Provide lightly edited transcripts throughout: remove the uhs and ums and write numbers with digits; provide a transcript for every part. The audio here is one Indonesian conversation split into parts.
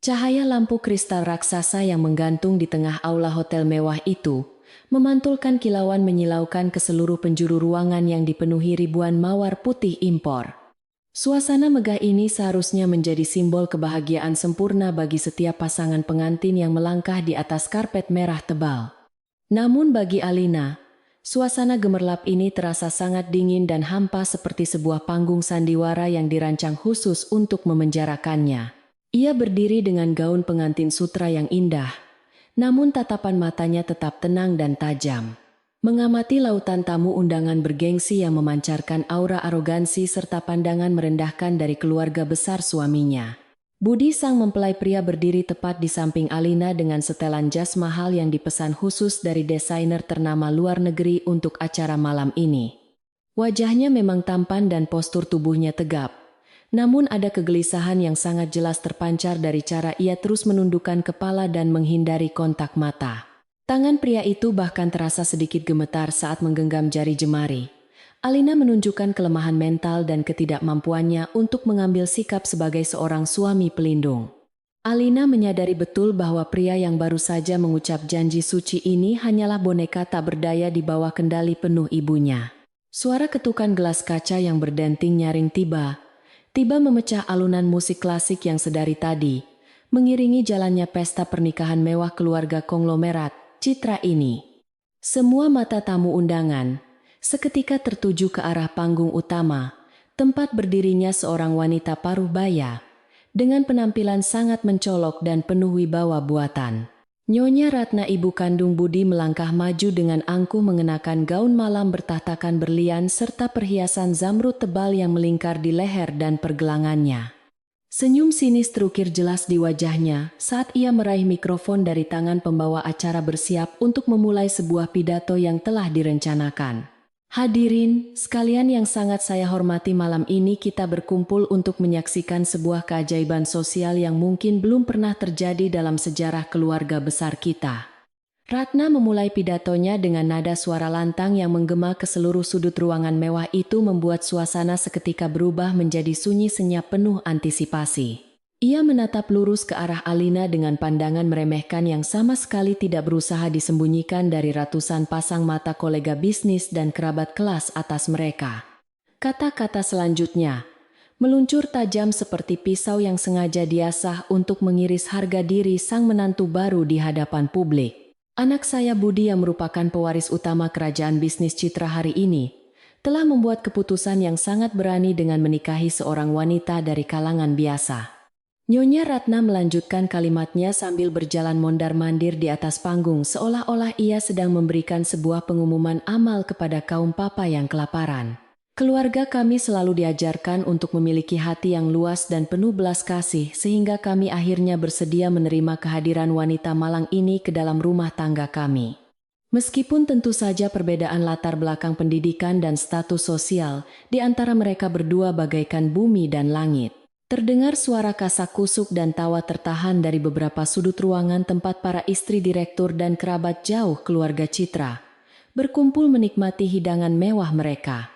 Cahaya lampu kristal raksasa yang menggantung di tengah aula hotel mewah itu memantulkan kilauan menyilaukan ke seluruh penjuru ruangan yang dipenuhi ribuan mawar putih impor. Suasana megah ini seharusnya menjadi simbol kebahagiaan sempurna bagi setiap pasangan pengantin yang melangkah di atas karpet merah tebal. Namun bagi Alina, suasana gemerlap ini terasa sangat dingin dan hampa seperti sebuah panggung sandiwara yang dirancang khusus untuk memenjarakannya. Ia berdiri dengan gaun pengantin sutra yang indah, namun tatapan matanya tetap tenang dan tajam. Mengamati lautan tamu undangan bergengsi yang memancarkan aura arogansi serta pandangan merendahkan dari keluarga besar suaminya. Budi sang mempelai pria berdiri tepat di samping Alina dengan setelan jas mahal yang dipesan khusus dari desainer ternama luar negeri untuk acara malam ini. Wajahnya memang tampan dan postur tubuhnya tegap, namun ada kegelisahan yang sangat jelas terpancar dari cara ia terus menundukkan kepala dan menghindari kontak mata. Tangan pria itu bahkan terasa sedikit gemetar saat menggenggam jari jemari. Alina menunjukkan kelemahan mental dan ketidakmampuannya untuk mengambil sikap sebagai seorang suami pelindung. Alina menyadari betul bahwa pria yang baru saja mengucap janji suci ini hanyalah boneka tak berdaya di bawah kendali penuh ibunya. Suara ketukan gelas kaca yang berdenting nyaring tiba memecah alunan musik klasik yang sedari tadi, mengiringi jalannya pesta pernikahan mewah keluarga konglomerat Citra ini. Semua mata tamu undangan seketika tertuju ke arah panggung utama, tempat berdirinya seorang wanita paruh baya, dengan penampilan sangat mencolok dan penuh wibawa buatan. Nyonya Ratna ibu kandung Budi melangkah maju dengan angkuh mengenakan gaun malam bertahtakan berlian serta perhiasan zamrud tebal yang melingkar di leher dan pergelangannya. Senyum sinis terukir jelas di wajahnya saat ia meraih mikrofon dari tangan pembawa acara bersiap untuk memulai sebuah pidato yang telah direncanakan. Hadirin, sekalian yang sangat saya hormati, malam ini kita berkumpul untuk menyaksikan sebuah keajaiban sosial yang mungkin belum pernah terjadi dalam sejarah keluarga besar kita. Ratna memulai pidatonya dengan nada suara lantang yang menggema ke seluruh sudut ruangan mewah itu membuat suasana seketika berubah menjadi sunyi senyap penuh antisipasi. Ia menatap lurus ke arah Alina dengan pandangan meremehkan yang sama sekali tidak berusaha disembunyikan dari ratusan pasang mata kolega bisnis dan kerabat kelas atas mereka. Kata-kata selanjutnya meluncur tajam seperti pisau yang sengaja diasah untuk mengiris harga diri sang menantu baru di hadapan publik. Anak saya Budi yang merupakan pewaris utama kerajaan bisnis Citra hari ini, telah membuat keputusan yang sangat berani dengan menikahi seorang wanita dari kalangan biasa. Nyonya Ratna melanjutkan kalimatnya sambil berjalan mondar-mandir di atas panggung seolah-olah ia sedang memberikan sebuah pengumuman amal kepada kaum papa yang kelaparan. Keluarga kami selalu diajarkan untuk memiliki hati yang luas dan penuh belas kasih sehingga kami akhirnya bersedia menerima kehadiran wanita malang ini ke dalam rumah tangga kami. Meskipun tentu saja perbedaan latar belakang pendidikan dan status sosial di antara mereka berdua bagaikan bumi dan langit. Terdengar suara kasak-kusuk dan tawa tertahan dari beberapa sudut ruangan tempat para istri direktur dan kerabat jauh keluarga Citra berkumpul menikmati hidangan mewah mereka.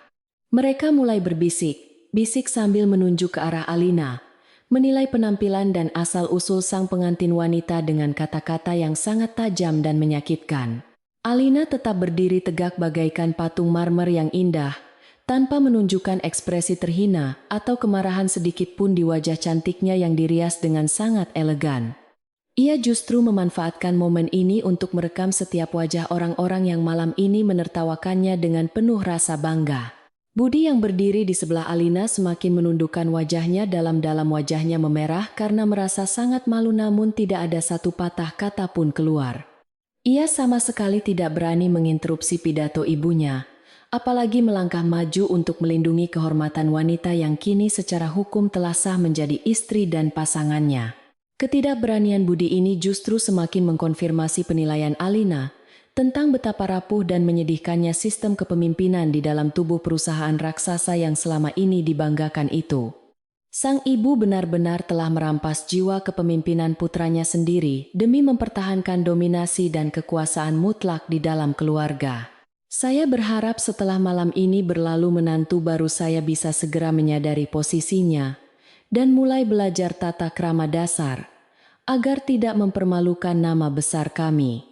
Mereka mulai bisik sambil menunjuk ke arah Alina, menilai penampilan dan asal-usul sang pengantin wanita dengan kata-kata yang sangat tajam dan menyakitkan. Alina tetap berdiri tegak bagaikan patung marmer yang indah, tanpa menunjukkan ekspresi terhina atau kemarahan sedikit pun di wajah cantiknya yang dirias dengan sangat elegan. Ia justru memanfaatkan momen ini untuk merekam setiap wajah orang-orang yang malam ini menertawakannya dengan penuh rasa bangga. Budi yang berdiri di sebelah Alina semakin menundukkan wajahnya, dalam-dalam wajahnya memerah karena merasa sangat malu namun tidak ada satu patah kata pun keluar. Ia sama sekali tidak berani menginterupsi pidato ibunya, apalagi melangkah maju untuk melindungi kehormatan wanita yang kini secara hukum telah sah menjadi istri dan pasangannya. Ketidakberanian Budi ini justru semakin mengkonfirmasi penilaian Alina tentang betapa rapuh dan menyedihkannya sistem kepemimpinan di dalam tubuh perusahaan raksasa yang selama ini dibanggakan itu. Sang ibu benar-benar telah merampas jiwa kepemimpinan putranya sendiri demi mempertahankan dominasi dan kekuasaan mutlak di dalam keluarga. Saya berharap setelah malam ini berlalu menantu baru saya bisa segera menyadari posisinya dan mulai belajar tata krama dasar. agar tidak mempermalukan nama besar kami."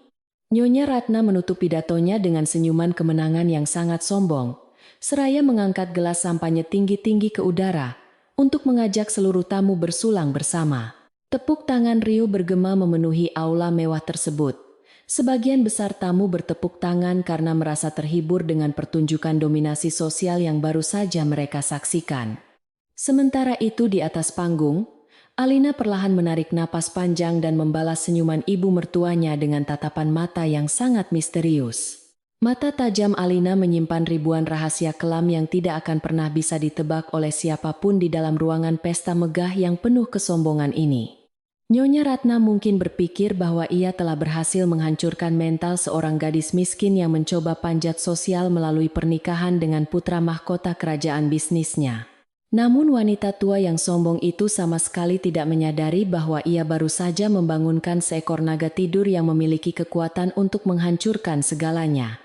Nyonya Ratna menutup pidatonya dengan senyuman kemenangan yang sangat sombong, seraya mengangkat gelas sampahnya tinggi-tinggi ke udara untuk mengajak seluruh tamu bersulang bersama. Tepuk tangan riuh bergema memenuhi aula mewah tersebut. Sebagian besar tamu bertepuk tangan karena merasa terhibur dengan pertunjukan dominasi sosial yang baru saja mereka saksikan. Sementara itu di atas panggung, Alina perlahan menarik napas panjang dan membalas senyuman ibu mertuanya dengan tatapan mata yang sangat misterius. Mata tajam Alina menyimpan ribuan rahasia kelam yang tidak akan pernah bisa ditebak oleh siapapun di dalam ruangan pesta megah yang penuh kesombongan ini. Nyonya Ratna mungkin berpikir bahwa ia telah berhasil menghancurkan mental seorang gadis miskin yang mencoba panjat sosial melalui pernikahan dengan putra mahkota kerajaan bisnisnya. Namun wanita tua yang sombong itu sama sekali tidak menyadari bahwa ia baru saja membangunkan seekor naga tidur yang memiliki kekuatan untuk menghancurkan segalanya.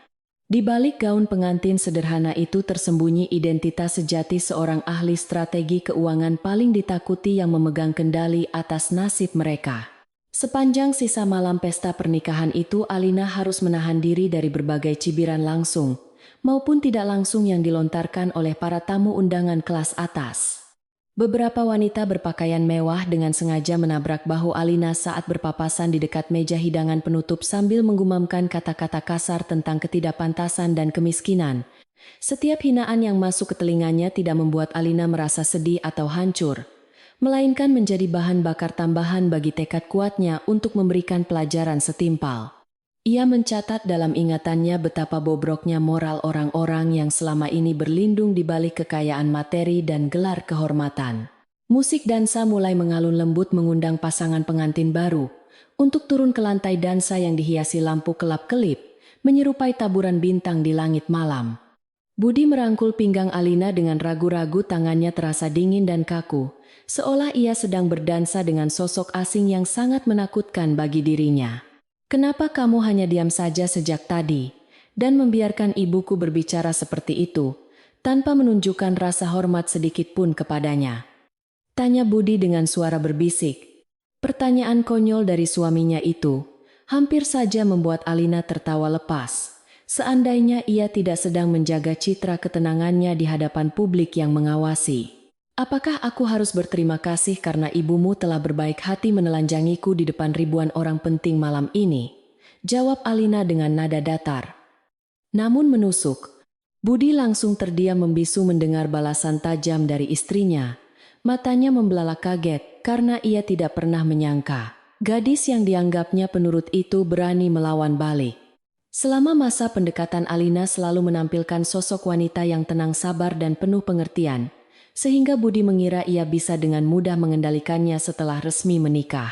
Di balik gaun pengantin sederhana itu tersembunyi identitas sejati seorang ahli strategi keuangan paling ditakuti yang memegang kendali atas nasib mereka. Sepanjang sisa malam pesta pernikahan itu, Alina harus menahan diri dari berbagai cibiran langsung maupun tidak langsung yang dilontarkan oleh para tamu undangan kelas atas. Beberapa wanita berpakaian mewah dengan sengaja menabrak bahu Alina saat berpapasan di dekat meja hidangan penutup sambil menggumamkan kata-kata kasar tentang ketidakpantasan dan kemiskinan. Setiap hinaan yang masuk ke telinganya tidak membuat Alina merasa sedih atau hancur, melainkan menjadi bahan bakar tambahan bagi tekad kuatnya untuk memberikan pelajaran setimpal. Ia mencatat dalam ingatannya betapa bobroknya moral orang-orang yang selama ini berlindung di balik kekayaan materi dan gelar kehormatan. Musik dansa mulai mengalun lembut mengundang pasangan pengantin baru untuk turun ke lantai dansa yang dihiasi lampu kelap-kelip, menyerupai taburan bintang di langit malam. Budi merangkul pinggang Alina dengan ragu-ragu, tangannya terasa dingin dan kaku, seolah ia sedang berdansa dengan sosok asing yang sangat menakutkan bagi dirinya. "Kenapa kamu hanya diam saja sejak tadi dan membiarkan ibuku berbicara seperti itu, tanpa menunjukkan rasa hormat sedikit pun kepadanya?" tanya Budi dengan suara berbisik. Pertanyaan konyol dari suaminya itu hampir saja membuat Alina tertawa lepas. Seandainya ia tidak sedang menjaga citra ketenangannya di hadapan publik yang mengawasi. "Apakah aku harus berterima kasih karena ibumu telah berbaik hati menelanjangiku di depan ribuan orang penting malam ini?" jawab Alina dengan nada datar, namun menusuk. Budi langsung terdiam membisu mendengar balasan tajam dari istrinya. Matanya membelalak kaget karena ia tidak pernah menyangka gadis yang dianggapnya penurut itu berani melawan balik. Selama masa pendekatan, Alina selalu menampilkan sosok wanita yang tenang, sabar, dan penuh pengertian, sehingga Budi mengira ia bisa dengan mudah mengendalikannya setelah resmi menikah.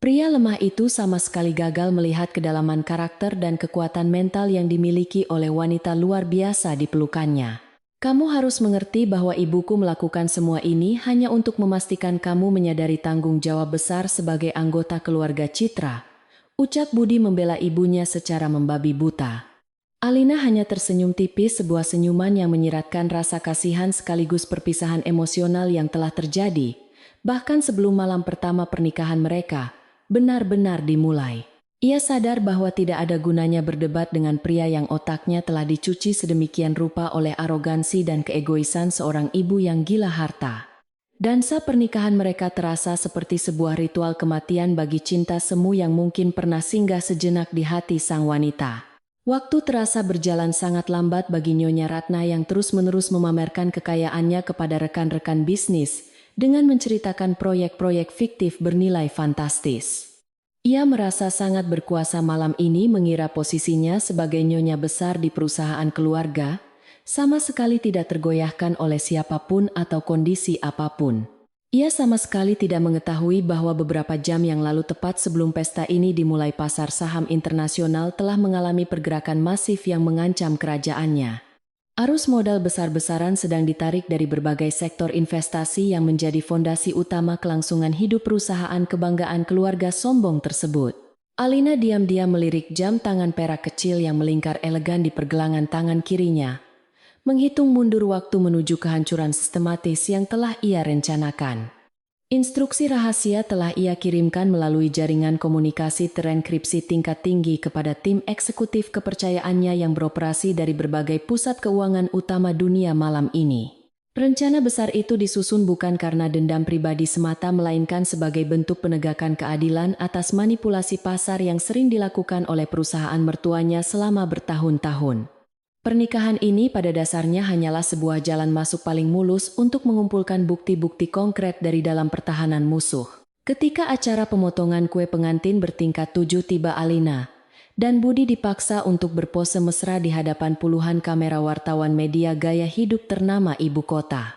Pria lemah itu sama sekali gagal melihat kedalaman karakter dan kekuatan mental yang dimiliki oleh wanita luar biasa di pelukannya. "Kamu harus mengerti bahwa ibuku melakukan semua ini hanya untuk memastikan kamu menyadari tanggung jawab besar sebagai anggota keluarga Citra," ucap Budi membela ibunya secara membabi buta. Alina hanya tersenyum tipis, sebuah senyuman yang menyiratkan rasa kasihan sekaligus perpisahan emosional yang telah terjadi, bahkan sebelum malam pertama pernikahan mereka benar-benar dimulai. Ia sadar bahwa tidak ada gunanya berdebat dengan pria yang otaknya telah dicuci sedemikian rupa oleh arogansi dan keegoisan seorang ibu yang gila harta. Dansa pernikahan mereka terasa seperti sebuah ritual kematian bagi cinta semu yang mungkin pernah singgah sejenak di hati sang wanita. Waktu terasa berjalan sangat lambat bagi Nyonya Ratna yang terus-menerus memamerkan kekayaannya kepada rekan-rekan bisnis dengan menceritakan proyek-proyek fiktif bernilai fantastis. Ia merasa sangat berkuasa malam ini, mengira posisinya sebagai nyonya besar di perusahaan keluarga sama sekali tidak tergoyahkan oleh siapapun atau kondisi apapun. Ia sama sekali tidak mengetahui bahwa beberapa jam yang lalu, tepat sebelum pesta ini dimulai, pasar saham internasional telah mengalami pergerakan masif yang mengancam kerajaannya. Arus modal besar-besaran sedang ditarik dari berbagai sektor investasi yang menjadi fondasi utama kelangsungan hidup perusahaan kebanggaan keluarga sombong tersebut. Alina diam-diam melirik jam tangan perak kecil yang melingkar elegan di pergelangan tangan kirinya, menghitung mundur waktu menuju kehancuran sistematis yang telah ia rencanakan. Instruksi rahasia telah ia kirimkan melalui jaringan komunikasi terenkripsi tingkat tinggi kepada tim eksekutif kepercayaannya yang beroperasi dari berbagai pusat keuangan utama dunia malam ini. Rencana besar itu disusun bukan karena dendam pribadi semata melainkan sebagai bentuk penegakan keadilan atas manipulasi pasar yang sering dilakukan oleh perusahaan mertuanya selama bertahun-tahun. Pernikahan ini pada dasarnya hanyalah sebuah jalan masuk paling mulus untuk mengumpulkan bukti-bukti konkret dari dalam pertahanan musuh. Ketika acara pemotongan kue pengantin bertingkat 7 tiba Alina, dan Budi dipaksa untuk berpose mesra di hadapan puluhan kamera wartawan media gaya hidup ternama ibu kota.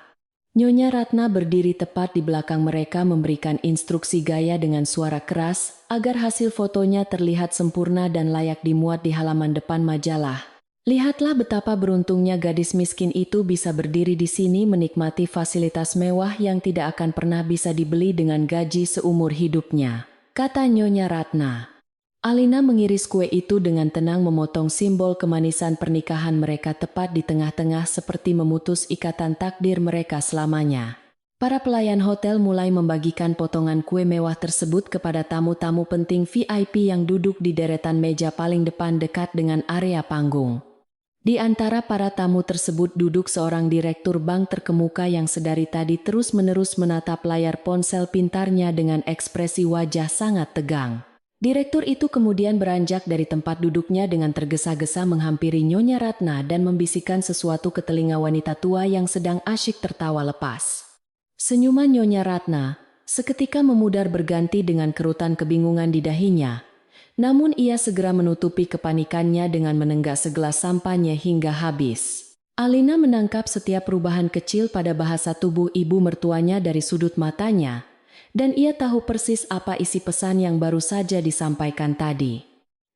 Nyonya Ratna berdiri tepat di belakang mereka memberikan instruksi gaya dengan suara keras agar hasil fotonya terlihat sempurna dan layak dimuat di halaman depan majalah. Lihatlah betapa beruntungnya gadis miskin itu bisa berdiri di sini menikmati fasilitas mewah yang tidak akan pernah bisa dibeli dengan gaji seumur hidupnya, kata Nyonya Ratna. Alina mengiris kue itu dengan tenang memotong simbol kemanisan pernikahan mereka tepat di tengah-tengah seperti memutus ikatan takdir mereka selamanya. Para pelayan hotel mulai membagikan potongan kue mewah tersebut kepada tamu-tamu penting VIP yang duduk di deretan meja paling depan dekat dengan area panggung. Di antara para tamu tersebut duduk seorang direktur bank terkemuka yang sedari tadi terus-menerus menatap layar ponsel pintarnya dengan ekspresi wajah sangat tegang. Direktur itu kemudian beranjak dari tempat duduknya dengan tergesa-gesa menghampiri Nyonya Ratna dan membisikkan sesuatu ke telinga wanita tua yang sedang asyik tertawa lepas. Senyuman Nyonya Ratna seketika memudar berganti dengan kerutan kebingungan di dahinya. Namun ia segera menutupi kepanikannya dengan menenggak segelas sampannya hingga habis. Alina menangkap setiap perubahan kecil pada bahasa tubuh ibu mertuanya dari sudut matanya, dan ia tahu persis apa isi pesan yang baru saja disampaikan tadi.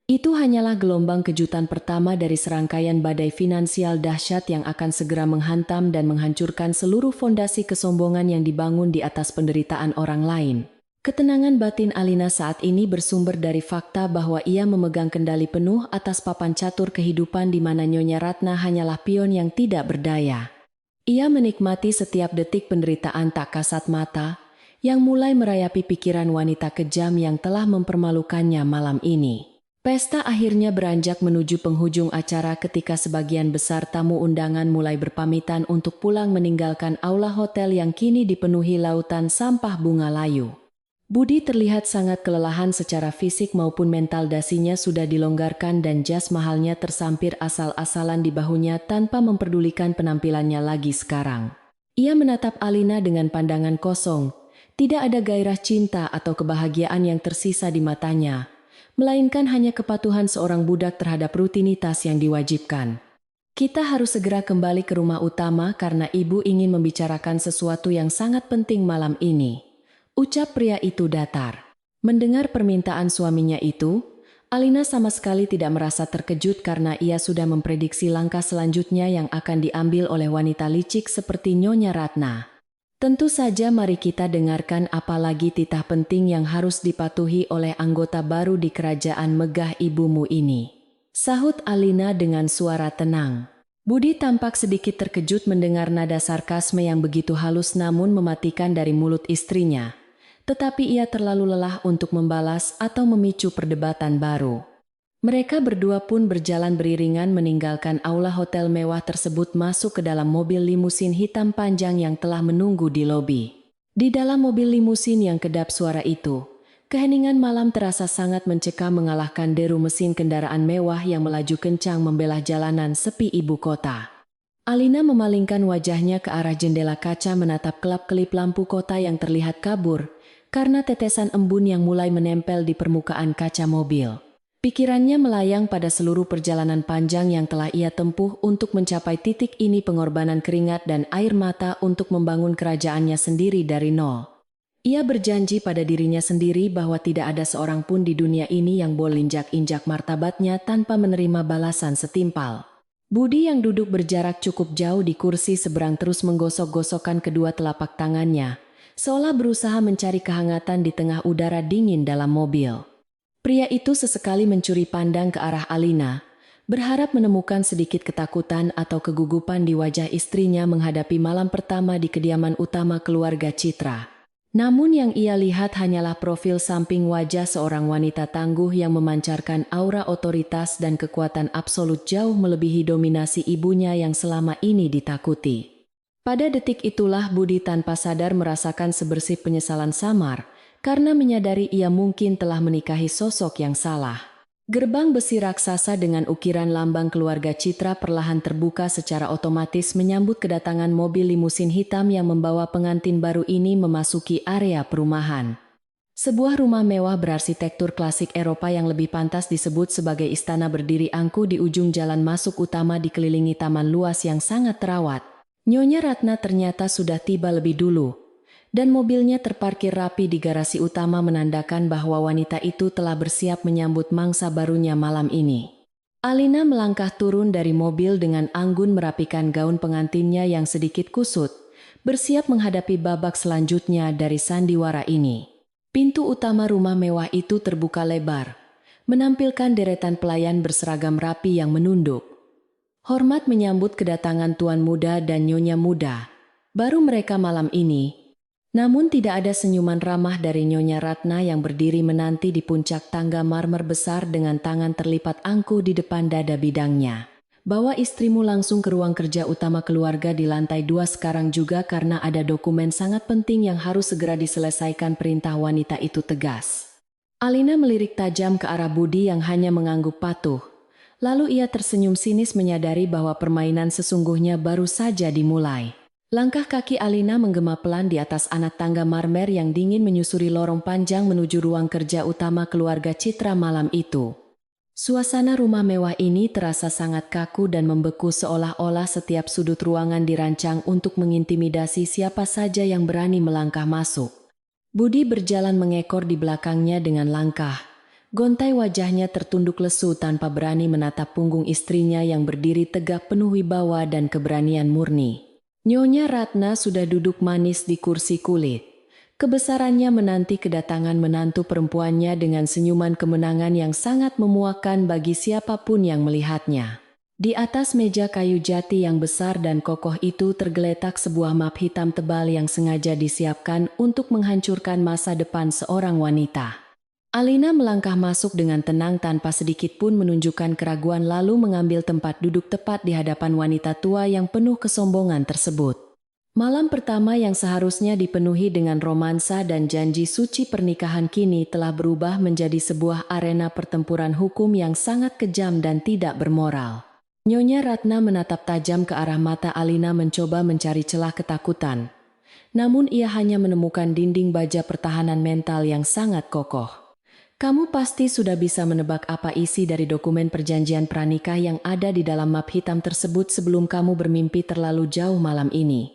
Itu hanyalah gelombang kejutan pertama dari serangkaian badai finansial dahsyat yang akan segera menghantam dan menghancurkan seluruh fondasi kesombongan yang dibangun di atas penderitaan orang lain. Ketenangan batin Alina saat ini bersumber dari fakta bahwa ia memegang kendali penuh atas papan catur kehidupan di mana Nyonya Ratna hanyalah pion yang tidak berdaya. Ia menikmati setiap detik penderitaan tak kasat mata, yang mulai merayapi pikiran wanita kejam yang telah mempermalukannya malam ini. Pesta akhirnya beranjak menuju penghujung acara ketika sebagian besar tamu undangan mulai berpamitan untuk pulang meninggalkan aula hotel yang kini dipenuhi lautan sampah bunga layu. Budi terlihat sangat kelelahan secara fisik maupun mental, dasinya sudah dilonggarkan dan jas mahalnya tersampir asal-asalan di bahunya tanpa memperdulikan penampilannya lagi sekarang. Ia menatap Alina dengan pandangan kosong, tidak ada gairah cinta atau kebahagiaan yang tersisa di matanya, melainkan hanya kepatuhan seorang budak terhadap rutinitas yang diwajibkan. Kita harus segera kembali ke rumah utama karena ibu ingin membicarakan sesuatu yang sangat penting malam ini. Ucap pria itu datar. Mendengar permintaan suaminya itu, Alina sama sekali tidak merasa terkejut karena ia sudah memprediksi langkah selanjutnya yang akan diambil oleh wanita licik seperti Nyonya Ratna. Tentu saja mari kita dengarkan apalagi titah penting yang harus dipatuhi oleh anggota baru di kerajaan megah ibumu ini. Sahut Alina dengan suara tenang. Budi tampak sedikit terkejut mendengar nada sarkasme yang begitu halus namun mematikan dari mulut istrinya. Tetapi ia terlalu lelah untuk membalas atau memicu perdebatan baru. Mereka berdua pun berjalan beriringan meninggalkan aula hotel mewah tersebut masuk ke dalam mobil limusin hitam panjang yang telah menunggu di lobi. Di dalam mobil limusin yang kedap suara itu, keheningan malam terasa sangat mencekam mengalahkan deru mesin kendaraan mewah yang melaju kencang membelah jalanan sepi ibu kota. Alina memalingkan wajahnya ke arah jendela kaca menatap kelap-kelip lampu kota yang terlihat kabur, karena tetesan embun yang mulai menempel di permukaan kaca mobil. Pikirannya melayang pada seluruh perjalanan panjang yang telah ia tempuh untuk mencapai titik ini, pengorbanan keringat dan air mata untuk membangun kerajaannya sendiri dari nol. Ia berjanji pada dirinya sendiri bahwa tidak ada seorang pun di dunia ini yang boleh injak-injak martabatnya tanpa menerima balasan setimpal. Budi yang duduk berjarak cukup jauh di kursi seberang terus menggosok-gosokkan kedua telapak tangannya, seolah berusaha mencari kehangatan di tengah udara dingin dalam mobil. Pria itu sesekali mencuri pandang ke arah Alina, berharap menemukan sedikit ketakutan atau kegugupan di wajah istrinya menghadapi malam pertama di kediaman utama keluarga Citra. Namun yang ia lihat hanyalah profil samping wajah seorang wanita tangguh yang memancarkan aura otoritas dan kekuatan absolut jauh melebihi dominasi ibunya yang selama ini ditakuti. Pada detik itulah Budi tanpa sadar merasakan sebersih penyesalan samar, karena menyadari ia mungkin telah menikahi sosok yang salah. Gerbang besi raksasa dengan ukiran lambang keluarga Citra perlahan terbuka secara otomatis menyambut kedatangan mobil limusin hitam yang membawa pengantin baru ini memasuki area perumahan. Sebuah rumah mewah berarsitektur klasik Eropa yang lebih pantas disebut sebagai istana berdiri angkuh di ujung jalan masuk utama dikelilingi taman luas yang sangat terawat. Nyonya Ratna ternyata sudah tiba lebih dulu, dan mobilnya terparkir rapi di garasi utama menandakan bahwa wanita itu telah bersiap menyambut mangsa barunya malam ini. Alina melangkah turun dari mobil dengan anggun merapikan gaun pengantinnya yang sedikit kusut, bersiap menghadapi babak selanjutnya dari sandiwara ini. Pintu utama rumah mewah itu terbuka lebar, menampilkan deretan pelayan berseragam rapi yang menunduk. Hormat menyambut kedatangan tuan muda dan nyonya muda. Baru mereka malam ini. Namun tidak ada senyuman ramah dari Nyonya Ratna yang berdiri menanti di puncak tangga marmer besar dengan tangan terlipat angkuh di depan dada bidangnya. Bawa istrimu langsung ke ruang kerja utama keluarga di lantai 2 sekarang juga karena ada dokumen sangat penting yang harus segera diselesaikan, perintah wanita itu tegas. Alina melirik tajam ke arah Budi yang hanya mengangguk patuh. Lalu ia tersenyum sinis menyadari bahwa permainan sesungguhnya baru saja dimulai. Langkah kaki Alina menggema pelan di atas anak tangga marmer yang dingin menyusuri lorong panjang menuju ruang kerja utama keluarga Citra malam itu. Suasana rumah mewah ini terasa sangat kaku dan membeku seolah-olah setiap sudut ruangan dirancang untuk mengintimidasi siapa saja yang berani melangkah masuk. Budi berjalan mengekor di belakangnya dengan langkah. Gontai wajahnya tertunduk lesu tanpa berani menatap punggung istrinya yang berdiri tegak penuh wibawa dan keberanian murni. Nyonya Ratna sudah duduk manis di kursi kulit. Kebesarannya menanti kedatangan menantu perempuannya dengan senyuman kemenangan yang sangat memuakkan bagi siapapun yang melihatnya. Di atas meja kayu jati yang besar dan kokoh itu tergeletak sebuah map hitam tebal yang sengaja disiapkan untuk menghancurkan masa depan seorang wanita. Alina melangkah masuk dengan tenang tanpa sedikit pun menunjukkan keraguan lalu mengambil tempat duduk tepat di hadapan wanita tua yang penuh kesombongan tersebut. Malam pertama yang seharusnya dipenuhi dengan romansa dan janji suci pernikahan kini telah berubah menjadi sebuah arena pertempuran hukum yang sangat kejam dan tidak bermoral. Nyonya Ratna menatap tajam ke arah mata Alina mencoba mencari celah ketakutan. Namun ia hanya menemukan dinding baja pertahanan mental yang sangat kokoh. Kamu pasti sudah bisa menebak apa isi dari dokumen perjanjian pranikah yang ada di dalam map hitam tersebut sebelum kamu bermimpi terlalu jauh malam ini.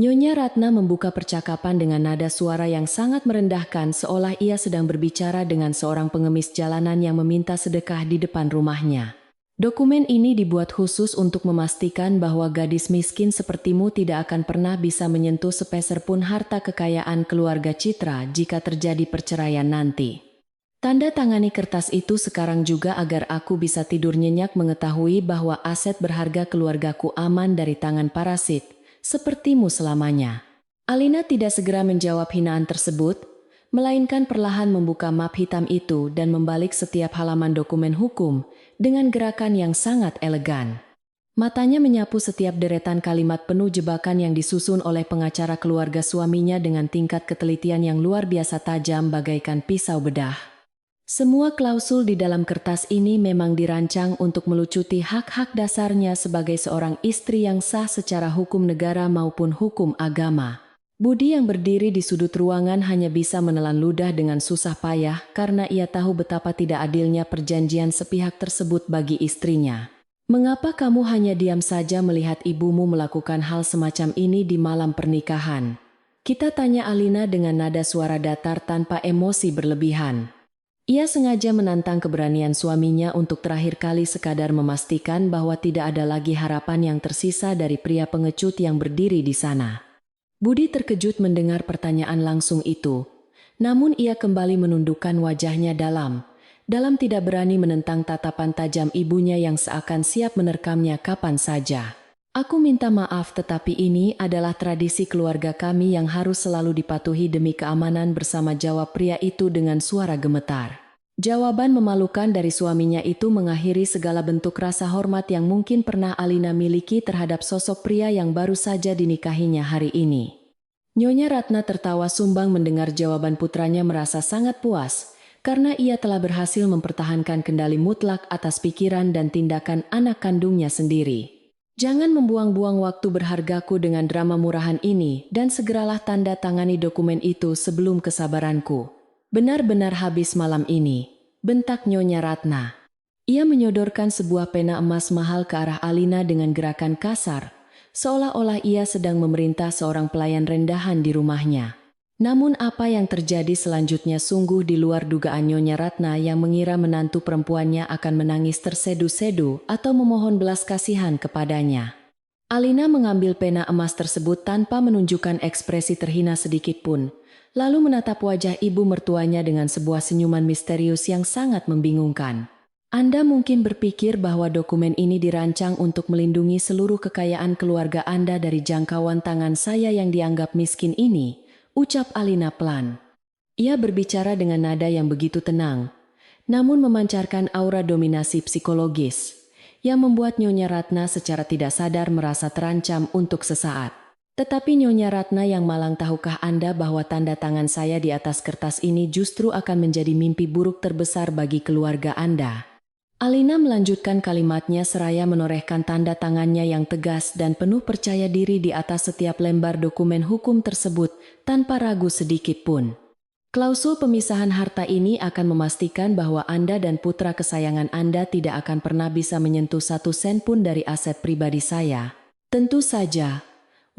Nyonya Ratna membuka percakapan dengan nada suara yang sangat merendahkan seolah ia sedang berbicara dengan seorang pengemis jalanan yang meminta sedekah di depan rumahnya. Dokumen ini dibuat khusus untuk memastikan bahwa gadis miskin sepertimu tidak akan pernah bisa menyentuh sepeser pun harta kekayaan keluarga Citra jika terjadi perceraian nanti. Tanda tangani kertas itu sekarang juga agar aku bisa tidur nyenyak mengetahui bahwa aset berharga keluargaku aman dari tangan parasit, sepertimu selamanya. Alina tidak segera menjawab hinaan tersebut, melainkan perlahan membuka map hitam itu dan membalik setiap halaman dokumen hukum dengan gerakan yang sangat elegan. Matanya menyapu setiap deretan kalimat penuh jebakan yang disusun oleh pengacara keluarga suaminya dengan tingkat ketelitian yang luar biasa tajam bagaikan pisau bedah. Semua klausul di dalam kertas ini memang dirancang untuk melucuti hak-hak dasarnya sebagai seorang istri yang sah secara hukum negara maupun hukum agama. Budi yang berdiri di sudut ruangan hanya bisa menelan ludah dengan susah payah karena ia tahu betapa tidak adilnya perjanjian sepihak tersebut bagi istrinya. Mengapa kamu hanya diam saja melihat ibumu melakukan hal semacam ini di malam pernikahan? Kita tanya Alina dengan nada suara datar tanpa emosi berlebihan. Ia sengaja menantang keberanian suaminya untuk terakhir kali sekadar memastikan bahwa tidak ada lagi harapan yang tersisa dari pria pengecut yang berdiri di sana. Budi terkejut mendengar pertanyaan langsung itu, namun ia kembali menundukkan wajahnya dalam tidak berani menentang tatapan tajam ibunya yang seakan siap menerkamnya kapan saja. Aku minta maaf tetapi ini adalah tradisi keluarga kami yang harus selalu dipatuhi demi keamanan bersama, jawab pria itu dengan suara gemetar. Jawaban memalukan dari suaminya itu mengakhiri segala bentuk rasa hormat yang mungkin pernah Alina miliki terhadap sosok pria yang baru saja dinikahinya hari ini. Nyonya Ratna tertawa sumbang mendengar jawaban putranya, merasa sangat puas karena ia telah berhasil mempertahankan kendali mutlak atas pikiran dan tindakan anak kandungnya sendiri. Jangan membuang-buang waktu berhargaku dengan drama murahan ini dan segeralah tanda tangani dokumen itu sebelum kesabaranku benar-benar habis malam ini, bentak Nyonya Ratna. Ia menyodorkan sebuah pena emas mahal ke arah Alina dengan gerakan kasar, seolah-olah ia sedang memerintah seorang pelayan rendahan di rumahnya. Namun apa yang terjadi selanjutnya sungguh di luar dugaan Nyonya Ratna yang mengira menantu perempuannya akan menangis tersedu-sedu atau memohon belas kasihan kepadanya. Alina mengambil pena emas tersebut tanpa menunjukkan ekspresi terhina sedikit pun, lalu menatap wajah ibu mertuanya dengan sebuah senyuman misterius yang sangat membingungkan. Anda mungkin berpikir bahwa dokumen ini dirancang untuk melindungi seluruh kekayaan keluarga Anda dari jangkauan tangan saya yang dianggap miskin ini, ucap Alina pelan. Ia berbicara dengan nada yang begitu tenang, namun memancarkan aura dominasi psikologis, yang membuat Nyonya Ratna secara tidak sadar merasa terancam untuk sesaat. Tetapi Nyonya Ratna yang malang, tahukah Anda bahwa tanda tangan saya di atas kertas ini justru akan menjadi mimpi buruk terbesar bagi keluarga Anda? Alina melanjutkan kalimatnya seraya menorehkan tanda tangannya yang tegas dan penuh percaya diri di atas setiap lembar dokumen hukum tersebut tanpa ragu sedikit pun. Klausul pemisahan harta ini akan memastikan bahwa Anda dan putra kesayangan Anda tidak akan pernah bisa menyentuh 1 sen pun dari aset pribadi saya. Tentu saja,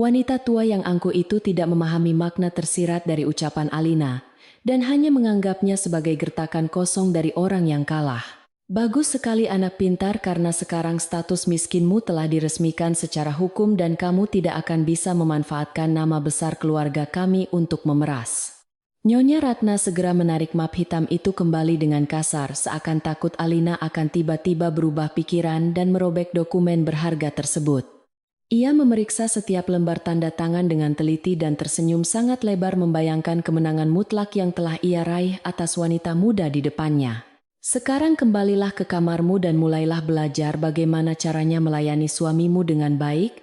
wanita tua yang angkuh itu tidak memahami makna tersirat dari ucapan Alina dan hanya menganggapnya sebagai gertakan kosong dari orang yang kalah. Bagus sekali anak pintar, karena sekarang status miskinmu telah diresmikan secara hukum dan kamu tidak akan bisa memanfaatkan nama besar keluarga kami untuk memeras. Nyonya Ratna segera menarik map hitam itu kembali dengan kasar, seakan takut Alina akan tiba-tiba berubah pikiran dan merobek dokumen berharga tersebut. Ia memeriksa setiap lembar tanda tangan dengan teliti dan tersenyum sangat lebar membayangkan kemenangan mutlak yang telah ia raih atas wanita muda di depannya. Sekarang kembalilah ke kamarmu dan mulailah belajar bagaimana caranya melayani suamimu dengan baik,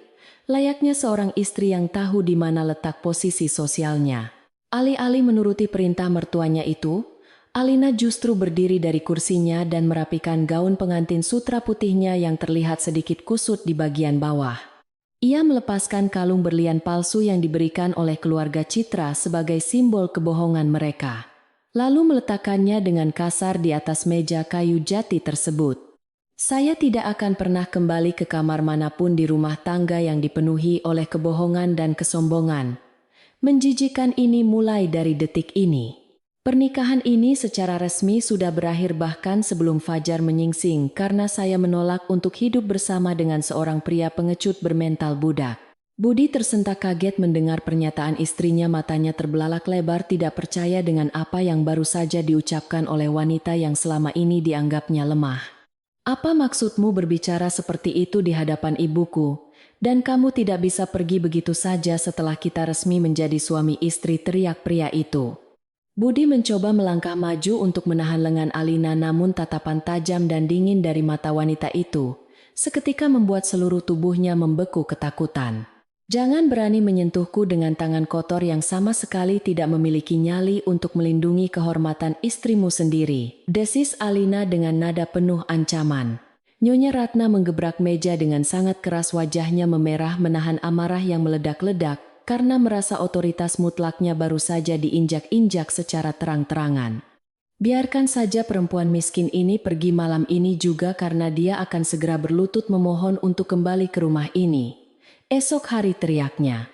layaknya seorang istri yang tahu di mana letak posisi sosialnya. Alih-alih menuruti perintah mertuanya itu, Alina justru berdiri dari kursinya dan merapikan gaun pengantin sutra putihnya yang terlihat sedikit kusut di bagian bawah. Ia melepaskan kalung berlian palsu yang diberikan oleh keluarga Citra sebagai simbol kebohongan mereka, lalu meletakkannya dengan kasar di atas meja kayu jati tersebut. Saya tidak akan pernah kembali ke kamar manapun di rumah tangga yang dipenuhi oleh kebohongan dan kesombongan. Menjijikan ini mulai dari detik ini. Pernikahan ini secara resmi sudah berakhir bahkan sebelum fajar menyingsing karena saya menolak untuk hidup bersama dengan seorang pria pengecut bermental budak. Budi tersentak kaget mendengar pernyataan istrinya, matanya terbelalak lebar tidak percaya dengan apa yang baru saja diucapkan oleh wanita yang selama ini dianggapnya lemah. Apa maksudmu berbicara seperti itu di hadapan ibuku? Dan kamu tidak bisa pergi begitu saja setelah kita resmi menjadi suami istri, teriak pria itu. Budi mencoba melangkah maju untuk menahan lengan Alina, namun tatapan tajam dan dingin dari mata wanita itu seketika membuat seluruh tubuhnya membeku ketakutan. Jangan berani menyentuhku dengan tangan kotor yang sama sekali tidak memiliki nyali untuk melindungi kehormatan istrimu sendiri, desis Alina dengan nada penuh ancaman. Nyonya Ratna menggebrak meja dengan sangat keras, wajahnya memerah menahan amarah yang meledak-ledak karena merasa otoritas mutlaknya baru saja diinjak-injak secara terang-terangan. Biarkan saja perempuan miskin ini pergi malam ini juga, karena dia akan segera berlutut memohon untuk kembali ke rumah ini. Esok hari, teriaknya.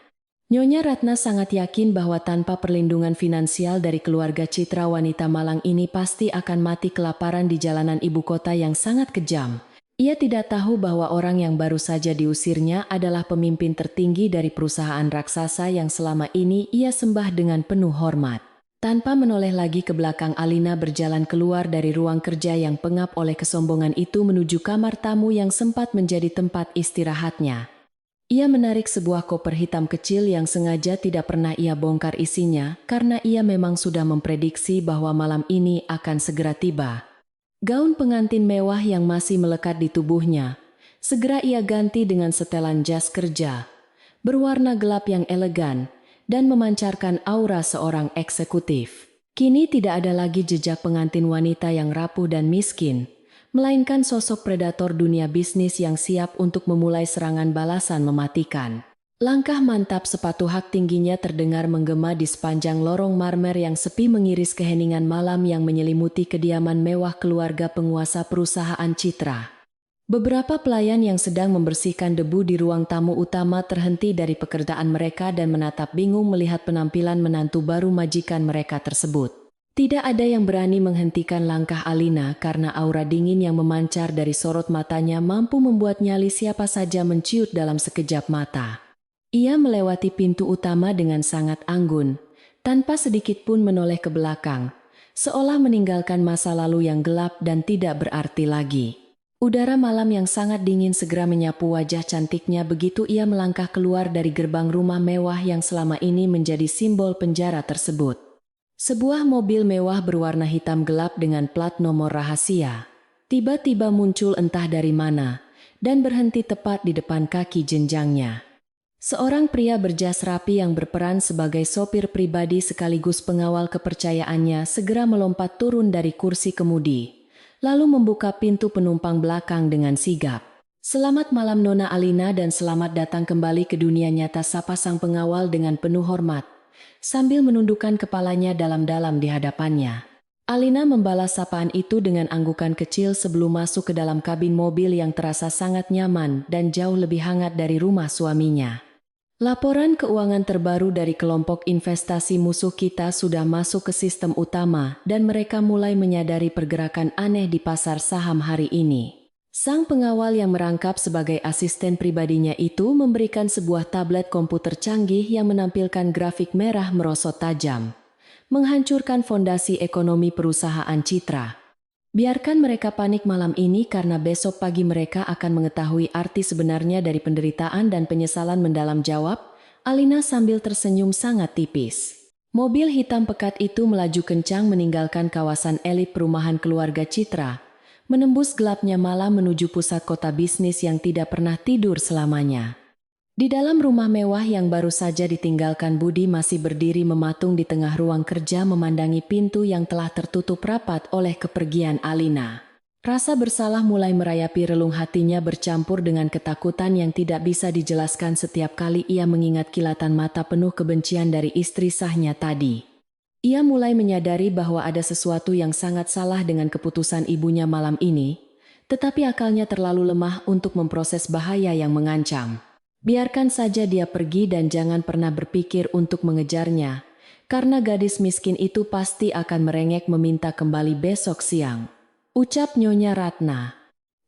Nyonya Ratna sangat yakin bahwa tanpa perlindungan finansial dari keluarga Citra, wanita malang ini pasti akan mati kelaparan di jalanan ibu kota yang sangat kejam. Ia tidak tahu bahwa orang yang baru saja diusirnya adalah pemimpin tertinggi dari perusahaan raksasa yang selama ini ia sembah dengan penuh hormat. Tanpa menoleh lagi ke belakang, Alina berjalan keluar dari ruang kerja yang pengap oleh kesombongan itu menuju kamar tamu yang sempat menjadi tempat istirahatnya. Ia menarik sebuah koper hitam kecil yang sengaja tidak pernah ia bongkar isinya karena ia memang sudah memprediksi bahwa malam ini akan segera tiba. Gaun pengantin mewah yang masih melekat di tubuhnya, segera ia ganti dengan setelan jas kerja, berwarna gelap yang elegan, dan memancarkan aura seorang eksekutif. Kini tidak ada lagi jejak pengantin wanita yang rapuh dan miskin, melainkan sosok predator dunia bisnis yang siap untuk memulai serangan balasan mematikan. Langkah mantap sepatu hak tingginya terdengar menggema di sepanjang lorong marmer yang sepi mengiris keheningan malam yang menyelimuti kediaman mewah keluarga penguasa perusahaan Citra. Beberapa pelayan yang sedang membersihkan debu di ruang tamu utama terhenti dari pekerjaan mereka dan menatap bingung melihat penampilan menantu baru majikan mereka tersebut. Tidak ada yang berani menghentikan langkah Alina karena aura dingin yang memancar dari sorot matanya mampu membuat nyali siapa saja menciut dalam sekejap mata. Ia melewati pintu utama dengan sangat anggun, tanpa sedikit pun menoleh ke belakang, seolah meninggalkan masa lalu yang gelap dan tidak berarti lagi. Udara malam yang sangat dingin segera menyapu wajah cantiknya begitu ia melangkah keluar dari gerbang rumah mewah yang selama ini menjadi simbol penjara tersebut. Sebuah mobil mewah berwarna hitam gelap dengan plat nomor rahasia tiba-tiba muncul entah dari mana dan berhenti tepat di depan kaki jenjangnya. Seorang pria berjas rapi yang berperan sebagai sopir pribadi sekaligus pengawal kepercayaannya segera melompat turun dari kursi kemudi, lalu membuka pintu penumpang belakang dengan sigap. "Selamat malam Nona Alina dan selamat datang kembali ke dunia nyata," sapa sang pengawal dengan penuh hormat, sambil menundukkan kepalanya dalam-dalam di hadapannya. Alina membalas sapaan itu dengan anggukan kecil sebelum masuk ke dalam kabin mobil yang terasa sangat nyaman dan jauh lebih hangat dari rumah suaminya. Laporan keuangan terbaru dari kelompok investasi musuh kita sudah masuk ke sistem utama dan mereka mulai menyadari pergerakan aneh di pasar saham hari ini. Sang pengawal yang merangkap sebagai asisten pribadinya itu memberikan sebuah tablet komputer canggih yang menampilkan grafik merah merosot tajam, menghancurkan fondasi ekonomi perusahaan Citra. Biarkan mereka panik malam ini karena besok pagi mereka akan mengetahui arti sebenarnya dari penderitaan dan penyesalan mendalam, jawab Alina sambil tersenyum sangat tipis. Mobil hitam pekat itu melaju kencang meninggalkan kawasan elit perumahan keluarga Citra, menembus gelapnya malam menuju pusat kota bisnis yang tidak pernah tidur selamanya. Di dalam rumah mewah yang baru saja ditinggalkan, Budi masih berdiri mematung di tengah ruang kerja memandangi pintu yang telah tertutup rapat oleh kepergian Alina. Rasa bersalah mulai merayapi relung hatinya bercampur dengan ketakutan yang tidak bisa dijelaskan setiap kali ia mengingat kilatan mata penuh kebencian dari istri sahnya tadi. Ia mulai menyadari bahwa ada sesuatu yang sangat salah dengan keputusan ibunya malam ini, tetapi akalnya terlalu lemah untuk memproses bahaya yang mengancam. Biarkan saja dia pergi dan jangan pernah berpikir untuk mengejarnya, karena gadis miskin itu pasti akan merengek meminta kembali besok siang, ucap Nyonya Ratna.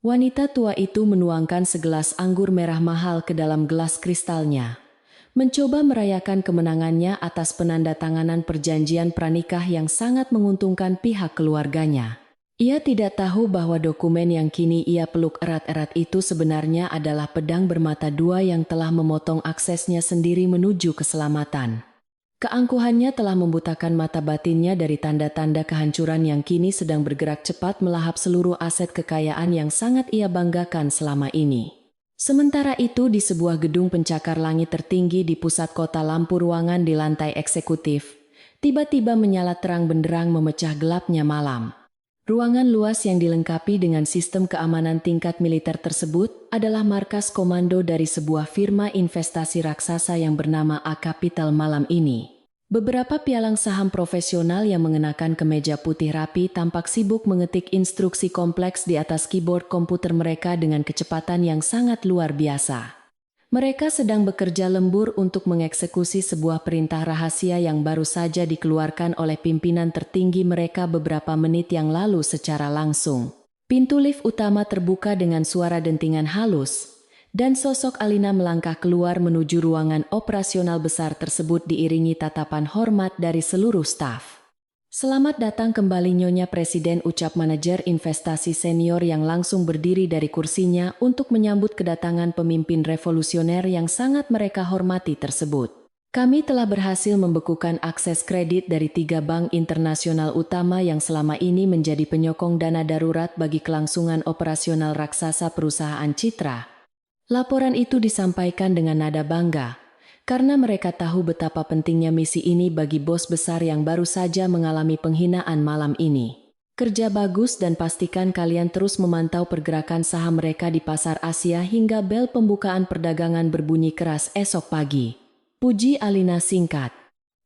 Wanita tua itu menuangkan segelas anggur merah mahal ke dalam gelas kristalnya, mencoba merayakan kemenangannya atas penandatanganan perjanjian pranikah yang sangat menguntungkan pihak keluarganya. Ia tidak tahu bahwa dokumen yang kini ia peluk erat-erat itu sebenarnya adalah pedang bermata dua yang telah memotong aksesnya sendiri menuju keselamatan. Keangkuhannya telah membutakan mata batinnya dari tanda-tanda kehancuran yang kini sedang bergerak cepat melahap seluruh aset kekayaan yang sangat ia banggakan selama ini. Sementara itu di sebuah gedung pencakar langit tertinggi di pusat kota, lampu ruangan di lantai eksekutif tiba-tiba menyala terang benderang memecah gelapnya malam. Ruangan luas yang dilengkapi dengan sistem keamanan tingkat militer tersebut adalah markas komando dari sebuah firma investasi raksasa yang bernama A Capital malam ini. Beberapa pialang saham profesional yang mengenakan kemeja putih rapi tampak sibuk mengetik instruksi kompleks di atas keyboard komputer mereka dengan kecepatan yang sangat luar biasa. Mereka sedang bekerja lembur untuk mengeksekusi sebuah perintah rahasia yang baru saja dikeluarkan oleh pimpinan tertinggi mereka beberapa menit yang lalu secara langsung. Pintu lift utama terbuka dengan suara dentingan halus, dan sosok Alina melangkah keluar menuju ruangan operasional besar tersebut diiringi tatapan hormat dari seluruh staf. Selamat datang kembali Nyonya Presiden, ucap manajer investasi senior yang langsung berdiri dari kursinya untuk menyambut kedatangan pemimpin revolusioner yang sangat mereka hormati tersebut. Kami telah berhasil membekukan akses kredit dari 3 bank internasional utama yang selama ini menjadi penyokong dana darurat bagi kelangsungan operasional raksasa perusahaan Citra. Laporan itu disampaikan dengan nada bangga, karena mereka tahu betapa pentingnya misi ini bagi bos besar yang baru saja mengalami penghinaan malam ini. Kerja bagus dan pastikan kalian terus memantau pergerakan saham mereka di pasar Asia hingga bel pembukaan perdagangan berbunyi keras esok pagi. Puji Alina singkat.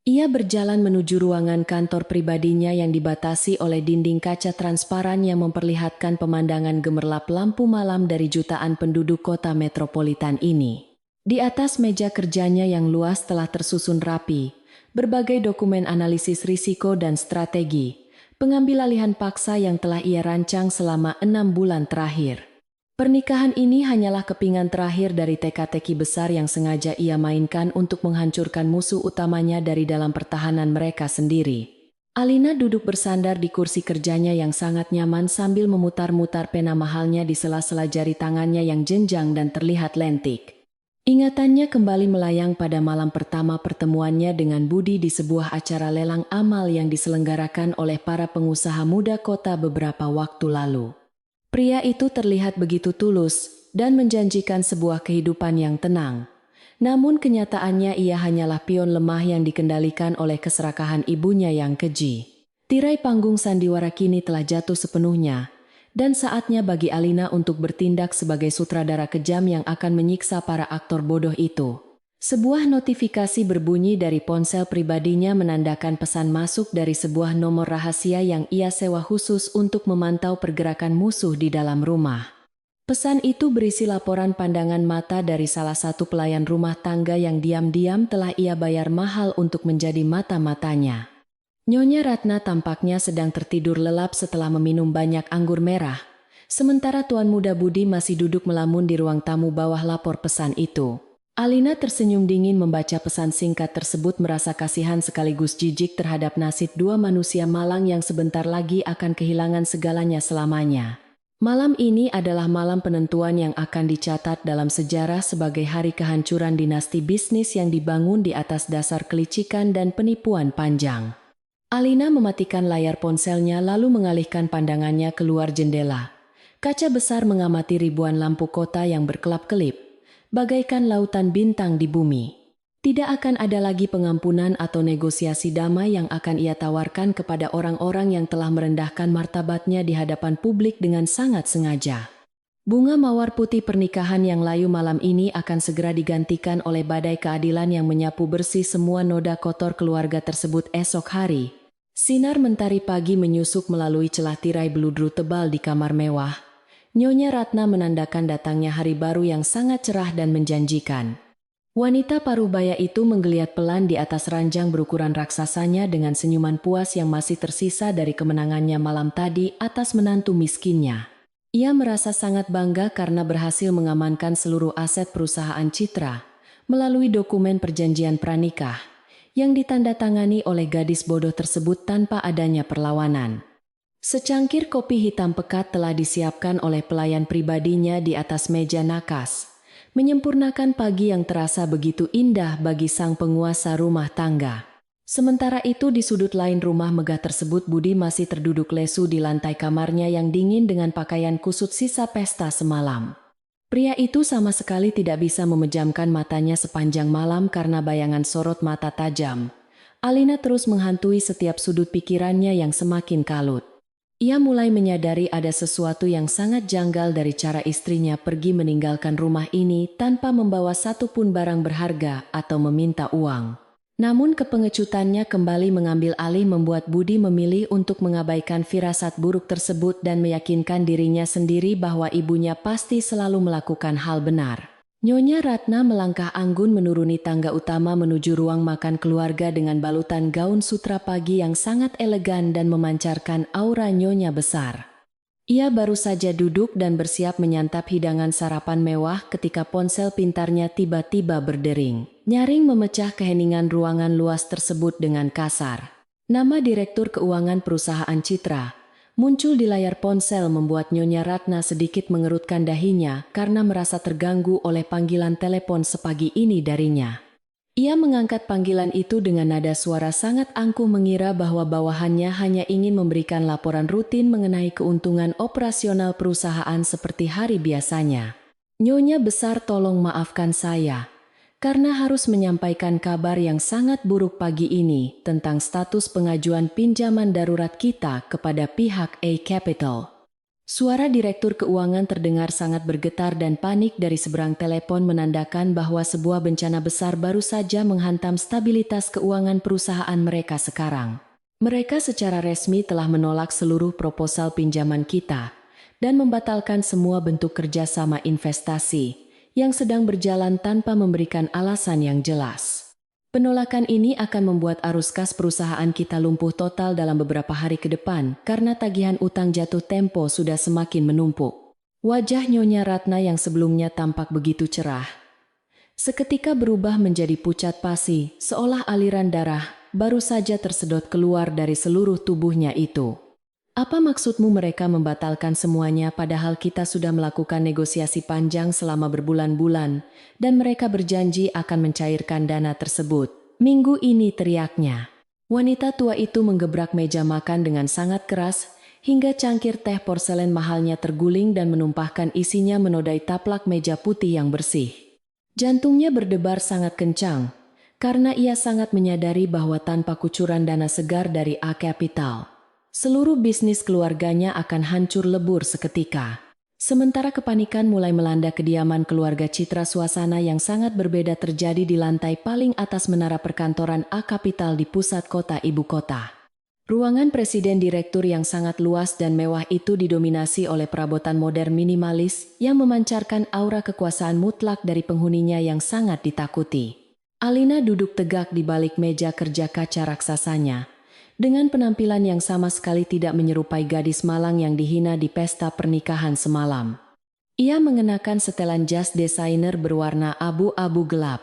Ia berjalan menuju ruangan kantor pribadinya yang dibatasi oleh dinding kaca transparan yang memperlihatkan pemandangan gemerlap lampu malam dari jutaan penduduk kota metropolitan ini. Di atas meja kerjanya yang luas telah tersusun rapi, berbagai dokumen analisis risiko dan strategi, pengambil alihan paksa yang telah ia rancang selama 6 bulan terakhir. Pernikahan ini hanyalah kepingan terakhir dari teka-teki besar yang sengaja ia mainkan untuk menghancurkan musuh utamanya dari dalam pertahanan mereka sendiri. Alina duduk bersandar di kursi kerjanya yang sangat nyaman sambil memutar-mutar pena mahalnya di sela-sela jari tangannya yang jenjang dan terlihat lentik. Ingatannya kembali melayang pada malam pertama pertemuannya dengan Budi di sebuah acara lelang amal yang diselenggarakan oleh para pengusaha muda kota beberapa waktu lalu. Pria itu terlihat begitu tulus dan menjanjikan sebuah kehidupan yang tenang. Namun kenyataannya ia hanyalah pion lemah yang dikendalikan oleh keserakahan ibunya yang keji. Tirai panggung sandiwara kini telah jatuh sepenuhnya. Dan saatnya bagi Alina untuk bertindak sebagai sutradara kejam yang akan menyiksa para aktor bodoh itu. Sebuah notifikasi berbunyi dari ponsel pribadinya menandakan pesan masuk dari sebuah nomor rahasia yang ia sewa khusus untuk memantau pergerakan musuh di dalam rumah. Pesan itu berisi laporan pandangan mata dari salah satu pelayan rumah tangga yang diam-diam telah ia bayar mahal untuk menjadi mata-matanya. Nyonya Ratna tampaknya sedang tertidur lelap setelah meminum banyak anggur merah, sementara Tuan Muda Budi masih duduk melamun di ruang tamu bawah lapor pesan itu. Alina tersenyum dingin membaca pesan singkat tersebut, merasa kasihan sekaligus jijik terhadap nasib 2 manusia malang yang sebentar lagi akan kehilangan segalanya selamanya. Malam ini adalah malam penentuan yang akan dicatat dalam sejarah sebagai hari kehancuran dinasti bisnis yang dibangun di atas dasar kelicikan dan penipuan panjang. Alina mematikan layar ponselnya lalu mengalihkan pandangannya keluar jendela. Kaca besar mengamati ribuan lampu kota yang berkelap-kelip, bagaikan lautan bintang di bumi. Tidak akan ada lagi pengampunan atau negosiasi damai yang akan ia tawarkan kepada orang-orang yang telah merendahkan martabatnya di hadapan publik dengan sangat sengaja. Bunga mawar putih pernikahan yang layu malam ini akan segera digantikan oleh badai keadilan yang menyapu bersih semua noda kotor keluarga tersebut esok hari. Sinar mentari pagi menyusup melalui celah tirai beludru tebal di kamar mewah. Nyonya Ratna menandakan datangnya hari baru yang sangat cerah dan menjanjikan. Wanita parubaya itu menggeliat pelan di atas ranjang berukuran raksasanya dengan senyuman puas yang masih tersisa dari kemenangannya malam tadi atas menantu miskinnya. Ia merasa sangat bangga karena berhasil mengamankan seluruh aset perusahaan Citra melalui dokumen perjanjian pranikah yang ditandatangani oleh gadis bodoh tersebut tanpa adanya perlawanan. Secangkir kopi hitam pekat telah disiapkan oleh pelayan pribadinya di atas meja nakas, menyempurnakan pagi yang terasa begitu indah bagi sang penguasa rumah tangga. Sementara itu di sudut lain rumah megah tersebut Budi masih terduduk lesu di lantai kamarnya yang dingin dengan pakaian kusut sisa pesta semalam. Pria itu sama sekali tidak bisa memejamkan matanya sepanjang malam karena bayangan sorot mata tajam. Alina terus menghantui setiap sudut pikirannya yang semakin kalut. Ia mulai menyadari ada sesuatu yang sangat janggal dari cara istrinya pergi meninggalkan rumah ini tanpa membawa satupun barang berharga atau meminta uang. Namun kepengecutannya kembali mengambil alih membuat Budi memilih untuk mengabaikan firasat buruk tersebut dan meyakinkan dirinya sendiri bahwa ibunya pasti selalu melakukan hal benar. Nyonya Ratna melangkah anggun menuruni tangga utama menuju ruang makan keluarga dengan balutan gaun sutra pagi yang sangat elegan dan memancarkan aura nyonya besar. Ia baru saja duduk dan bersiap menyantap hidangan sarapan mewah ketika ponsel pintarnya tiba-tiba berdering. Nyaring memecah keheningan ruangan luas tersebut dengan kasar. Nama Direktur Keuangan Perusahaan Citra muncul di layar ponsel membuat Nyonya Ratna sedikit mengerutkan dahinya karena merasa terganggu oleh panggilan telepon sepagi ini darinya. Ia mengangkat panggilan itu dengan nada suara sangat angkuh mengira bahwa bawahannya hanya ingin memberikan laporan rutin mengenai keuntungan operasional perusahaan seperti hari biasanya. Nyonya besar, tolong maafkan saya karena harus menyampaikan kabar yang sangat buruk pagi ini tentang status pengajuan pinjaman darurat kita kepada pihak A Capital. Suara Direktur Keuangan terdengar sangat bergetar dan panik dari seberang telepon menandakan bahwa sebuah bencana besar baru saja menghantam stabilitas keuangan perusahaan mereka sekarang. Mereka secara resmi telah menolak seluruh proposal pinjaman kita dan membatalkan semua bentuk kerjasama investasi yang sedang berjalan tanpa memberikan alasan yang jelas. Penolakan ini akan membuat arus kas perusahaan kita lumpuh total dalam beberapa hari ke depan karena tagihan utang jatuh tempo sudah semakin menumpuk. Wajah Nyonya Ratna yang sebelumnya tampak begitu cerah seketika berubah menjadi pucat pasi, seolah aliran darah baru saja tersedot keluar dari seluruh tubuhnya itu. Apa maksudmu mereka membatalkan semuanya padahal kita sudah melakukan negosiasi panjang selama berbulan-bulan dan mereka berjanji akan mencairkan dana tersebut? Minggu ini, teriaknya. Wanita tua itu menggebrak meja makan dengan sangat keras hingga cangkir teh porselen mahalnya terguling dan menumpahkan isinya menodai taplak meja putih yang bersih. Jantungnya berdebar sangat kencang karena ia sangat menyadari bahwa tanpa kucuran dana segar dari A Capital, seluruh bisnis keluarganya akan hancur lebur seketika. Sementara kepanikan mulai melanda kediaman keluarga Citra, suasana yang sangat berbeda terjadi di lantai paling atas menara perkantoran A Capital di pusat kota ibu kota. Ruangan presiden direktur yang sangat luas dan mewah itu didominasi oleh perabotan modern minimalis yang memancarkan aura kekuasaan mutlak dari penghuninya yang sangat ditakuti. Alina duduk tegak di balik meja kerja kaca raksasanya, dengan penampilan yang sama sekali tidak menyerupai gadis malang yang dihina di pesta pernikahan semalam. Ia mengenakan setelan jas desainer berwarna abu-abu gelap,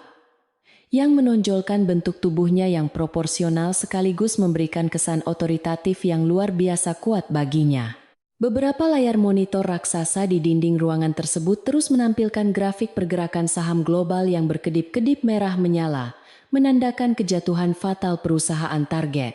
yang menonjolkan bentuk tubuhnya yang proporsional sekaligus memberikan kesan otoritatif yang luar biasa kuat baginya. Beberapa layar monitor raksasa di dinding ruangan tersebut terus menampilkan grafik pergerakan saham global yang berkedip-kedip merah menyala, menandakan kejatuhan fatal perusahaan target.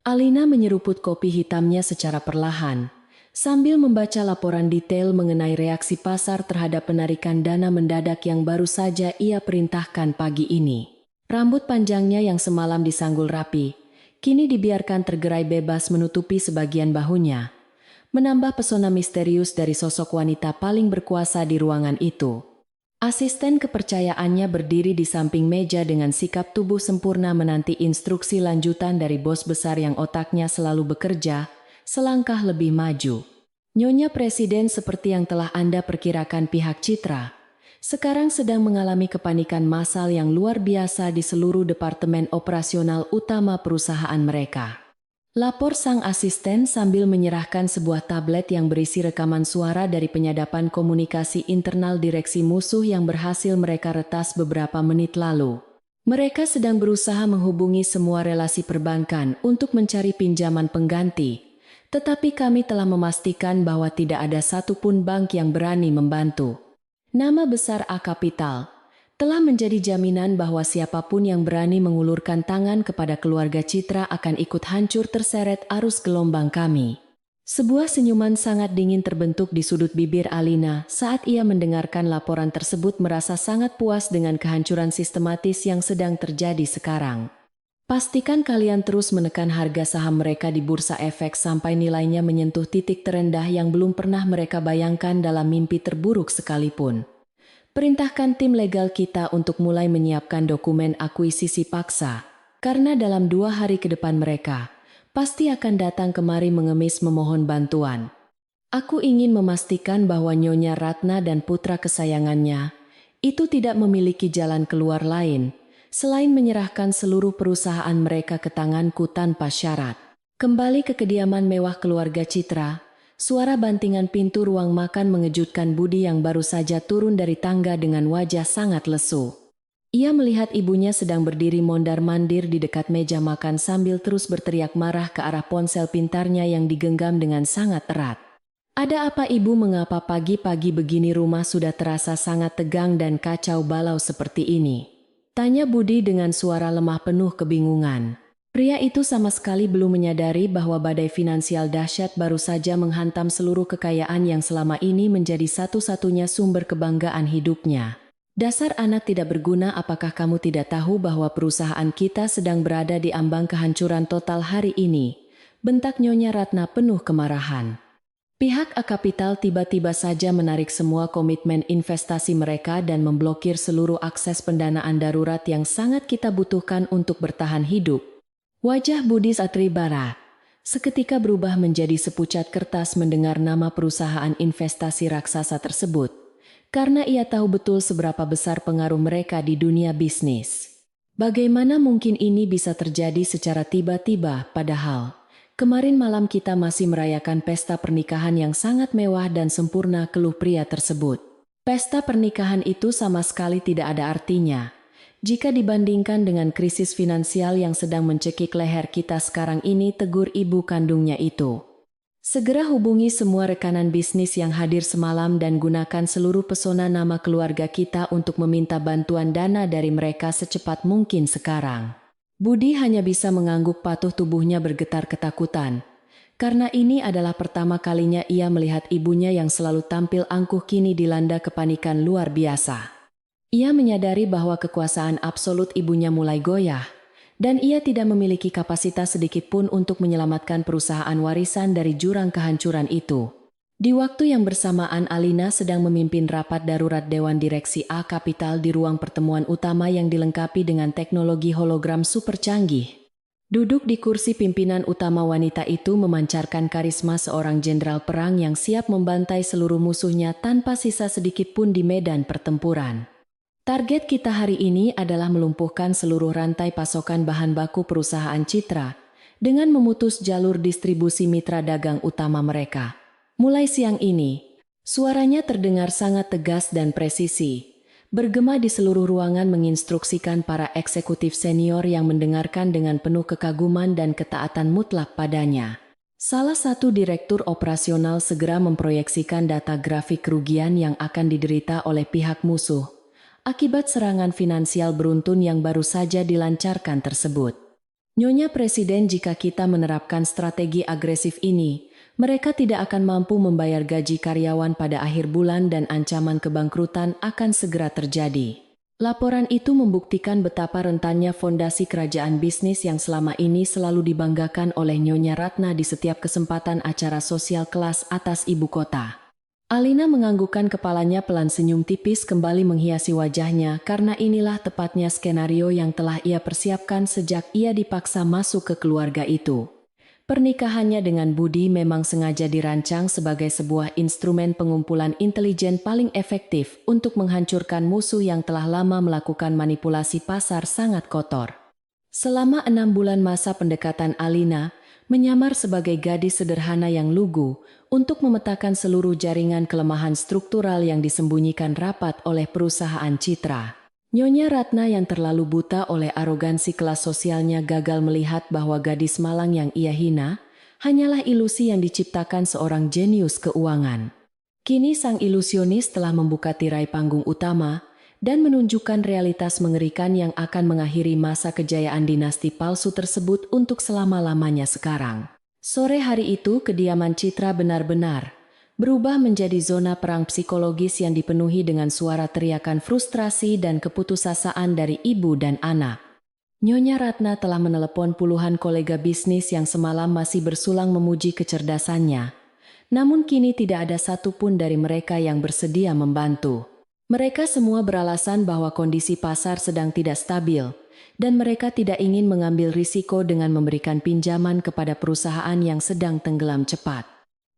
Alina menyeruput kopi hitamnya secara perlahan, sambil membaca laporan detail mengenai reaksi pasar terhadap penarikan dana mendadak yang baru saja ia perintahkan pagi ini. Rambut panjangnya yang semalam disanggul rapi, kini dibiarkan tergerai bebas menutupi sebagian bahunya, menambah pesona misterius dari sosok wanita paling berkuasa di ruangan itu. Asisten kepercayaannya berdiri di samping meja dengan sikap tubuh sempurna menanti instruksi lanjutan dari bos besar yang otaknya selalu bekerja selangkah lebih maju. Nyonya Presiden, seperti yang telah Anda perkirakan, pihak Citra sekarang sedang mengalami kepanikan massal yang luar biasa di seluruh departemen operasional utama perusahaan mereka. Lapor sang asisten sambil menyerahkan sebuah tablet yang berisi rekaman suara dari penyadapan komunikasi internal direksi musuh yang berhasil mereka retas beberapa menit lalu. Mereka sedang berusaha menghubungi semua relasi perbankan untuk mencari pinjaman pengganti, tetapi kami telah memastikan bahwa tidak ada satupun bank yang berani membantu. Nama besar A Capital telah menjadi jaminan bahwa siapapun yang berani mengulurkan tangan kepada keluarga Citra akan ikut hancur terseret arus gelombang kami. Sebuah senyuman sangat dingin terbentuk di sudut bibir Alina saat ia mendengarkan laporan tersebut, merasa sangat puas dengan kehancuran sistematis yang sedang terjadi sekarang. Pastikan kalian terus menekan harga saham mereka di bursa efek sampai nilainya menyentuh titik terendah yang belum pernah mereka bayangkan dalam mimpi terburuk sekalipun. Perintahkan tim legal kita untuk mulai menyiapkan dokumen akuisisi paksa, karena dalam 2 hari ke depan mereka pasti akan datang kemari mengemis memohon bantuan. Aku ingin memastikan bahwa Nyonya Ratna dan putra kesayangannya itu tidak memiliki jalan keluar lain selain menyerahkan seluruh perusahaan mereka ke tanganku tanpa syarat. Kembali ke kediaman mewah keluarga Citra, suara bantingan pintu ruang makan mengejutkan Budi yang baru saja turun dari tangga dengan wajah sangat lesu. Ia melihat ibunya sedang berdiri mondar-mandir di dekat meja makan sambil terus berteriak marah ke arah ponsel pintarnya yang digenggam dengan sangat erat. "Ada apa ibu, mengapa pagi-pagi begini rumah sudah terasa sangat tegang dan kacau balau seperti ini?" tanya Budi dengan suara lemah penuh kebingungan. Pria itu sama sekali belum menyadari bahwa badai finansial dahsyat baru saja menghantam seluruh kekayaan yang selama ini menjadi satu-satunya sumber kebanggaan hidupnya. "Dasar anak tidak berguna, apakah kamu tidak tahu bahwa perusahaan kita sedang berada di ambang kehancuran total hari ini?" bentak Nyonya Ratna penuh kemarahan. Pihak A Capital tiba-tiba saja menarik semua komitmen investasi mereka dan memblokir seluruh akses pendanaan darurat yang sangat kita butuhkan untuk bertahan hidup. Wajah Budi Satribara seketika berubah menjadi sepucat kertas mendengar nama perusahaan investasi raksasa tersebut, karena ia tahu betul seberapa besar pengaruh mereka di dunia bisnis. Bagaimana mungkin ini bisa terjadi secara tiba-tiba, padahal kemarin malam kita masih merayakan pesta pernikahan yang sangat mewah dan sempurna, keluh pria tersebut. Pesta pernikahan itu sama sekali tidak ada artinya jika dibandingkan dengan krisis finansial yang sedang mencekik leher kita sekarang ini, tegur ibu kandungnya itu. "Segera hubungi semua rekanan bisnis yang hadir semalam dan gunakan seluruh pesona nama keluarga kita untuk meminta bantuan dana dari mereka secepat mungkin sekarang." Budi hanya bisa mengangguk, patuh tubuhnya bergetar ketakutan. Karena ini adalah pertama kalinya ia melihat ibunya yang selalu tampil angkuh kini dilanda kepanikan luar biasa. Ia menyadari bahwa kekuasaan absolut ibunya mulai goyah, dan ia tidak memiliki kapasitas sedikit pun untuk menyelamatkan perusahaan warisan dari jurang kehancuran itu. Di waktu yang bersamaan, Alina sedang memimpin rapat darurat Dewan Direksi A Capital di ruang pertemuan utama yang dilengkapi dengan teknologi hologram super canggih. Duduk di kursi pimpinan utama, wanita itu memancarkan karisma seorang jenderal perang yang siap membantai seluruh musuhnya tanpa sisa sedikit pun di medan pertempuran. "Target kita hari ini adalah melumpuhkan seluruh rantai pasokan bahan baku perusahaan Citra dengan memutus jalur distribusi mitra dagang utama mereka. Mulai siang ini," suaranya terdengar sangat tegas dan presisi, bergema di seluruh ruangan menginstruksikan para eksekutif senior yang mendengarkan dengan penuh kekaguman dan ketaatan mutlak padanya. Salah satu direktur operasional segera memproyeksikan data grafik kerugian yang akan diderita oleh pihak musuh akibat serangan finansial beruntun yang baru saja dilancarkan tersebut. "Nyonya Presiden, jika kita menerapkan strategi agresif ini, mereka tidak akan mampu membayar gaji karyawan pada akhir bulan dan ancaman kebangkrutan akan segera terjadi." Laporan itu membuktikan betapa rentannya fondasi kerajaan bisnis yang selama ini selalu dibanggakan oleh Nyonya Ratna di setiap kesempatan acara sosial kelas atas ibu kota. Alina menganggukkan kepalanya, pelan senyum tipis kembali menghiasi wajahnya karena inilah tepatnya skenario yang telah ia persiapkan sejak ia dipaksa masuk ke keluarga itu. Pernikahannya dengan Budi memang sengaja dirancang sebagai sebuah instrumen pengumpulan intelijen paling efektif untuk menghancurkan musuh yang telah lama melakukan manipulasi pasar sangat kotor. Selama 6 bulan masa pendekatan, Alina menyamar sebagai gadis sederhana yang lugu untuk memetakan seluruh jaringan kelemahan struktural yang disembunyikan rapat oleh perusahaan Citra. Nyonya Ratna yang terlalu buta oleh arogansi kelas sosialnya gagal melihat bahwa gadis malang yang ia hina hanyalah ilusi yang diciptakan seorang jenius keuangan. Kini sang ilusionis telah membuka tirai panggung utama dan menunjukkan realitas mengerikan yang akan mengakhiri masa kejayaan dinasti palsu tersebut untuk selama-lamanya sekarang. Sore hari itu, kediaman Citra benar-benar berubah menjadi zona perang psikologis yang dipenuhi dengan suara teriakan frustrasi dan keputusasaan dari ibu dan anak. Nyonya Ratna telah menelepon puluhan kolega bisnis yang semalam masih bersulang memuji kecerdasannya. Namun kini tidak ada satupun dari mereka yang bersedia membantu. Mereka semua beralasan bahwa kondisi pasar sedang tidak stabil, dan mereka tidak ingin mengambil risiko dengan memberikan pinjaman kepada perusahaan yang sedang tenggelam cepat.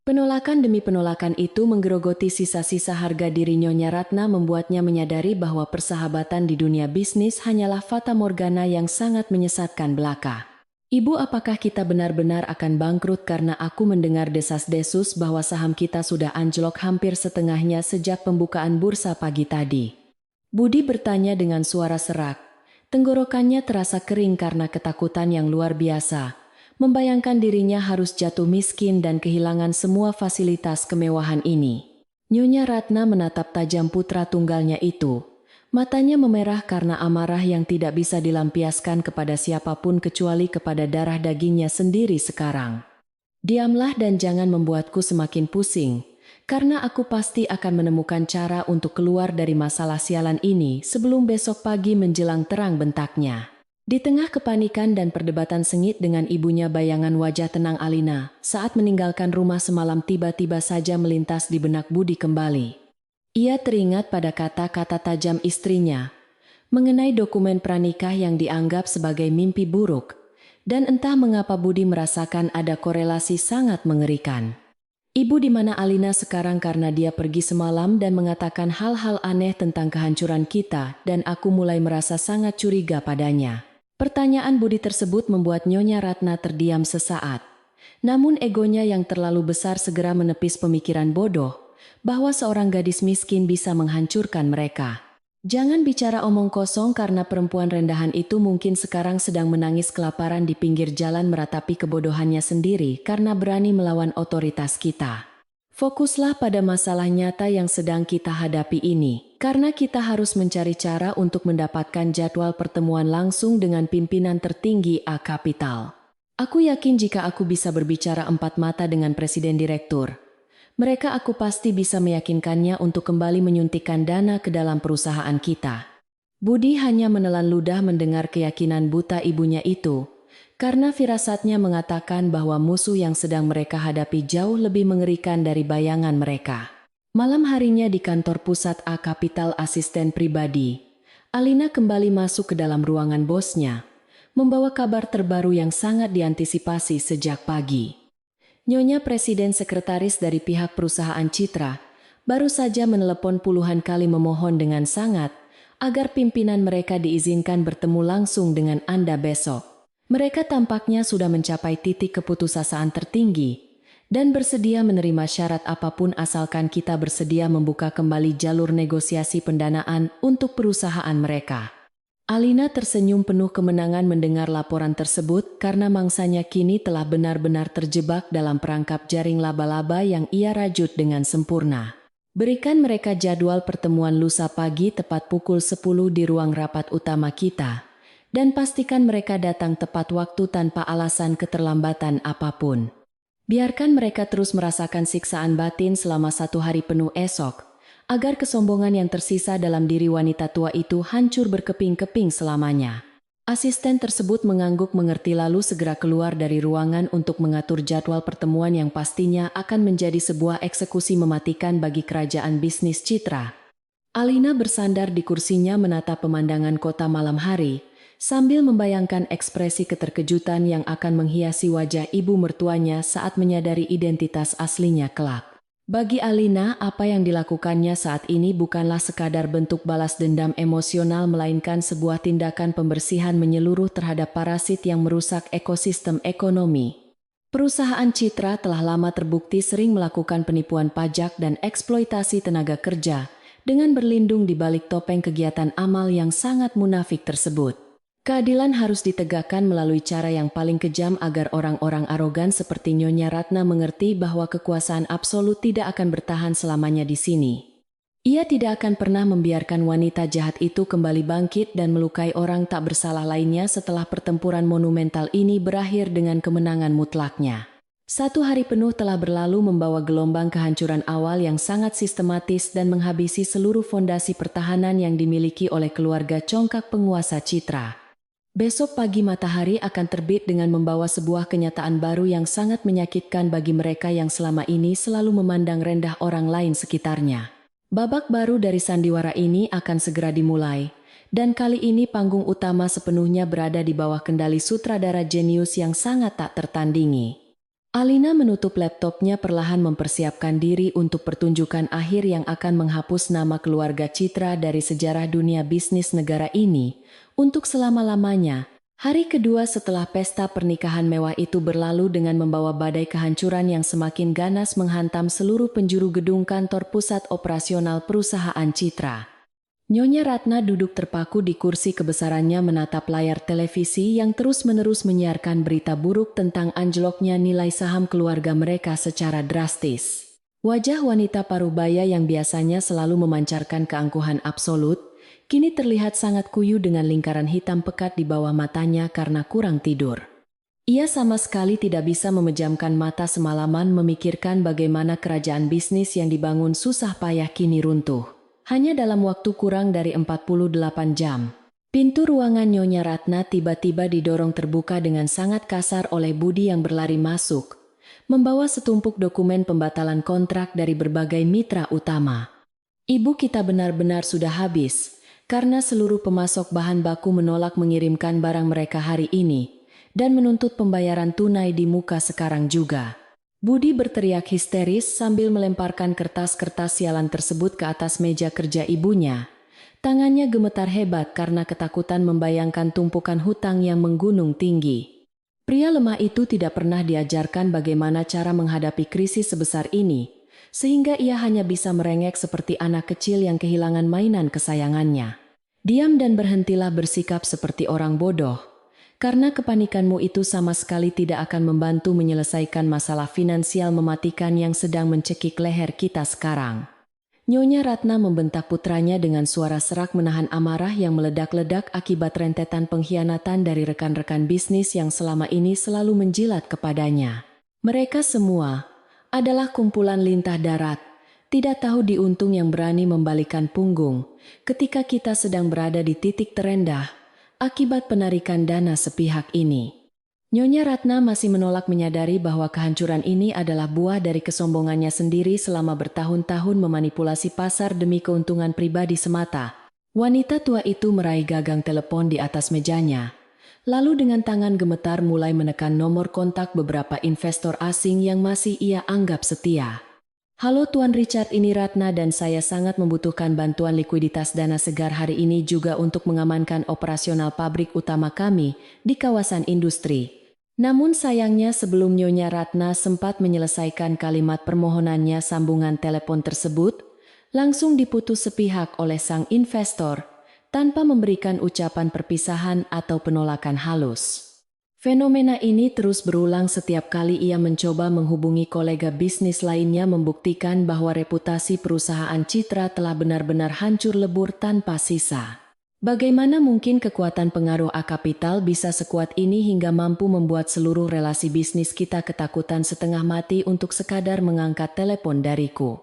Penolakan demi penolakan itu menggerogoti sisa-sisa harga diri Nyonya Ratna, membuatnya menyadari bahwa persahabatan di dunia bisnis hanyalah fata morgana yang sangat menyesatkan belaka. "Ibu, apakah kita benar-benar akan bangkrut karena aku mendengar desas-desus bahwa saham kita sudah anjlok hampir setengahnya sejak pembukaan bursa pagi tadi?" Budi bertanya dengan suara serak. Tenggorokannya terasa kering karena ketakutan yang luar biasa. Membayangkan dirinya harus jatuh miskin dan kehilangan semua fasilitas kemewahan ini. Nyonya Ratna menatap tajam putra tunggalnya itu. Matanya memerah karena amarah yang tidak bisa dilampiaskan kepada siapapun kecuali kepada darah dagingnya sendiri sekarang. Diamlah dan jangan membuatku semakin pusing, karena aku pasti akan menemukan cara untuk keluar dari masalah sialan ini sebelum besok pagi menjelang terang bentaknya. Di tengah kepanikan dan perdebatan sengit dengan ibunya, bayangan wajah tenang Alina saat meninggalkan rumah semalam tiba-tiba saja melintas di benak Budi kembali. Ia teringat pada kata-kata tajam istrinya mengenai dokumen pranikah yang dianggap sebagai mimpi buruk, dan entah mengapa Budi merasakan ada korelasi sangat mengerikan. Ibu di mana Alina sekarang karena dia pergi semalam dan mengatakan hal-hal aneh tentang kehancuran kita dan aku mulai merasa sangat curiga padanya. Pertanyaan Budi tersebut membuat Nyonya Ratna terdiam sesaat. Namun egonya yang terlalu besar segera menepis pemikiran bodoh bahwa seorang gadis miskin bisa menghancurkan mereka. Jangan bicara omong kosong karena perempuan rendahan itu mungkin sekarang sedang menangis kelaparan di pinggir jalan meratapi kebodohannya sendiri karena berani melawan otoritas kita. Fokuslah pada masalah nyata yang sedang kita hadapi ini, karena kita harus mencari cara untuk mendapatkan jadwal pertemuan langsung dengan pimpinan tertinggi A Capital. Aku yakin jika aku bisa berbicara empat mata dengan Presiden Direktur, mereka aku pasti bisa meyakinkannya untuk kembali menyuntikkan dana ke dalam perusahaan kita. Budi hanya menelan ludah mendengar keyakinan buta ibunya itu, karena firasatnya mengatakan bahwa musuh yang sedang mereka hadapi jauh lebih mengerikan dari bayangan mereka. Malam harinya di kantor pusat A Capital asisten pribadi, Alina kembali masuk ke dalam ruangan bosnya, membawa kabar terbaru yang sangat diantisipasi sejak pagi. Nyonya Presiden Sekretaris dari pihak perusahaan Citra baru saja menelepon puluhan kali memohon dengan sangat agar pimpinan mereka diizinkan bertemu langsung dengan Anda besok. Mereka tampaknya sudah mencapai titik keputusasaan tertinggi dan bersedia menerima syarat apapun asalkan kita bersedia membuka kembali jalur negosiasi pendanaan untuk perusahaan mereka. Alina tersenyum penuh kemenangan mendengar laporan tersebut karena mangsanya kini telah benar-benar terjebak dalam perangkap jaring laba-laba yang ia rajut dengan sempurna. Berikan mereka jadwal pertemuan lusa pagi tepat pukul 10 di ruang rapat utama kita. Dan pastikan mereka datang tepat waktu tanpa alasan keterlambatan apapun. Biarkan mereka terus merasakan siksaan batin selama 1 hari penuh esok, agar kesombongan yang tersisa dalam diri wanita tua itu hancur berkeping-keping selamanya. Asisten tersebut mengangguk mengerti lalu segera keluar dari ruangan untuk mengatur jadwal pertemuan yang pastinya akan menjadi sebuah eksekusi mematikan bagi kerajaan bisnis Citra. Alina bersandar di kursinya menatap pemandangan kota malam hari, sambil membayangkan ekspresi keterkejutan yang akan menghiasi wajah ibu mertuanya saat menyadari identitas aslinya kelak. Bagi Alina, apa yang dilakukannya saat ini bukanlah sekadar bentuk balas dendam emosional melainkan sebuah tindakan pembersihan menyeluruh terhadap parasit yang merusak ekosistem ekonomi. Perusahaan Citra telah lama terbukti sering melakukan penipuan pajak dan eksploitasi tenaga kerja dengan berlindung di balik topeng kegiatan amal yang sangat munafik tersebut. Keadilan harus ditegakkan melalui cara yang paling kejam agar orang-orang arogan seperti Nyonya Ratna mengerti bahwa kekuasaan absolut tidak akan bertahan selamanya di sini. Ia tidak akan pernah membiarkan wanita jahat itu kembali bangkit dan melukai orang tak bersalah lainnya setelah pertempuran monumental ini berakhir dengan kemenangan mutlaknya. 1 hari penuh telah berlalu membawa gelombang kehancuran awal yang sangat sistematis dan menghabisi seluruh fondasi pertahanan yang dimiliki oleh keluarga congkak penguasa Citra. Besok pagi matahari akan terbit dengan membawa sebuah kenyataan baru yang sangat menyakitkan bagi mereka yang selama ini selalu memandang rendah orang lain sekitarnya. Babak baru dari sandiwara ini akan segera dimulai, dan kali ini panggung utama sepenuhnya berada di bawah kendali sutradara jenius yang sangat tak tertandingi. Alina menutup laptopnya perlahan mempersiapkan diri untuk pertunjukan akhir yang akan menghapus nama keluarga Citra dari sejarah dunia bisnis negara ini. Untuk selama-lamanya, hari kedua setelah pesta pernikahan mewah itu berlalu dengan membawa badai kehancuran yang semakin ganas menghantam seluruh penjuru gedung kantor pusat operasional perusahaan Citra. Nyonya Ratna duduk terpaku di kursi kebesarannya menatap layar televisi yang terus-menerus menyiarkan berita buruk tentang anjloknya nilai saham keluarga mereka secara drastis. Wajah wanita parubaya yang biasanya selalu memancarkan keangkuhan absolut, kini terlihat sangat kuyu dengan lingkaran hitam pekat di bawah matanya karena kurang tidur. Ia sama sekali tidak bisa memejamkan mata semalaman memikirkan bagaimana kerajaan bisnis yang dibangun susah payah kini runtuh. Hanya dalam waktu kurang dari 48 jam. Pintu ruangan Nyonya Ratna tiba-tiba didorong terbuka dengan sangat kasar oleh Budi yang berlari masuk, membawa setumpuk dokumen pembatalan kontrak dari berbagai mitra utama. Ibu kita benar-benar sudah habis, karena seluruh pemasok bahan baku menolak mengirimkan barang mereka hari ini, dan menuntut pembayaran tunai di muka sekarang juga. Budi berteriak histeris sambil melemparkan kertas-kertas sialan tersebut ke atas meja kerja ibunya. Tangannya gemetar hebat karena ketakutan membayangkan tumpukan hutang yang menggunung tinggi. Pria lemah itu tidak pernah diajarkan bagaimana cara menghadapi krisis sebesar ini, sehingga ia hanya bisa merengek seperti anak kecil yang kehilangan mainan kesayangannya. Diam dan berhentilah bersikap seperti orang bodoh. Karena kepanikanmu itu sama sekali tidak akan membantu menyelesaikan masalah finansial mematikan yang sedang mencekik leher kita sekarang. Nyonya Ratna membentak putranya dengan suara serak menahan amarah yang meledak-ledak akibat rentetan pengkhianatan dari rekan-rekan bisnis yang selama ini selalu menjilat kepadanya. Mereka semua adalah kumpulan lintah darat, tidak tahu diuntung yang berani membalikan punggung ketika kita sedang berada di titik terendah akibat penarikan dana sepihak ini. Nyonya Ratna masih menolak menyadari bahwa kehancuran ini adalah buah dari kesombongannya sendiri selama bertahun-tahun memanipulasi pasar demi keuntungan pribadi semata. Wanita tua itu meraih gagang telepon di atas mejanya, lalu dengan tangan gemetar mulai menekan nomor kontak beberapa investor asing yang masih ia anggap setia. Halo Tuan Richard, ini Ratna dan saya sangat membutuhkan bantuan likuiditas dana segar hari ini juga untuk mengamankan operasional pabrik utama kami di kawasan industri. Namun sayangnya sebelum Nyonya Ratna sempat menyelesaikan kalimat permohonannya sambungan telepon tersebut, langsung diputus sepihak oleh sang investor tanpa memberikan ucapan perpisahan atau penolakan halus. Fenomena ini terus berulang setiap kali ia mencoba menghubungi kolega bisnis lainnya membuktikan bahwa reputasi perusahaan Citra telah benar-benar hancur lebur tanpa sisa. Bagaimana mungkin kekuatan pengaruh A Capital bisa sekuat ini hingga mampu membuat seluruh relasi bisnis kita ketakutan setengah mati untuk sekadar mengangkat telepon dariku?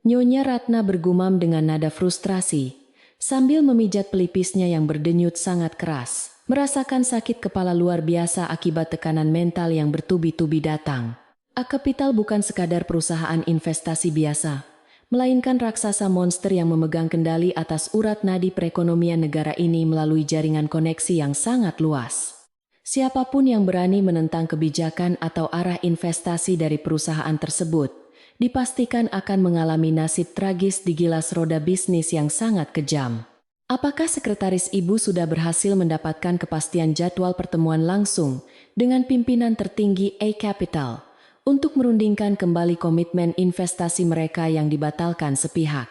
Nyonya Ratna bergumam dengan nada frustrasi, sambil memijat pelipisnya yang berdenyut sangat keras. Merasakan sakit kepala luar biasa akibat tekanan mental yang bertubi-tubi datang. A Capital bukan sekadar perusahaan investasi biasa, melainkan raksasa monster yang memegang kendali atas urat nadi perekonomian negara ini melalui jaringan koneksi yang sangat luas. Siapapun yang berani menentang kebijakan atau arah investasi dari perusahaan tersebut, dipastikan akan mengalami nasib tragis di gilas roda bisnis yang sangat kejam. Apakah sekretaris ibu sudah berhasil mendapatkan kepastian jadwal pertemuan langsung dengan pimpinan tertinggi A Capital untuk merundingkan kembali komitmen investasi mereka yang dibatalkan sepihak?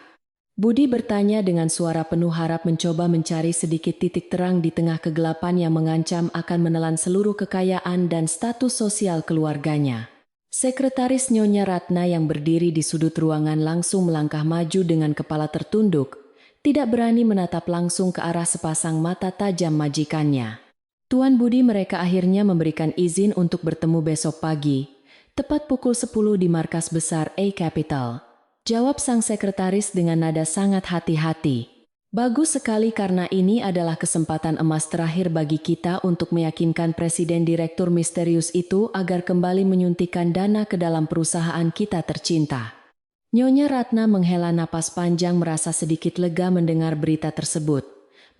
Budi bertanya dengan suara penuh harap mencoba mencari sedikit titik terang di tengah kegelapan yang mengancam akan menelan seluruh kekayaan dan status sosial keluarganya. Sekretaris Nyonya Ratna yang berdiri di sudut ruangan langsung melangkah maju dengan kepala tertunduk, tidak berani menatap langsung ke arah sepasang mata tajam majikannya. Tuan Budi, mereka akhirnya memberikan izin untuk bertemu besok pagi, tepat pukul 10 di markas besar A Capital. Jawab sang sekretaris dengan nada sangat hati-hati. Bagus sekali karena ini adalah kesempatan emas terakhir bagi kita untuk meyakinkan presiden direktur misterius itu agar kembali menyuntikkan dana ke dalam perusahaan kita tercinta. Nyonya Ratna menghela napas panjang merasa sedikit lega mendengar berita tersebut.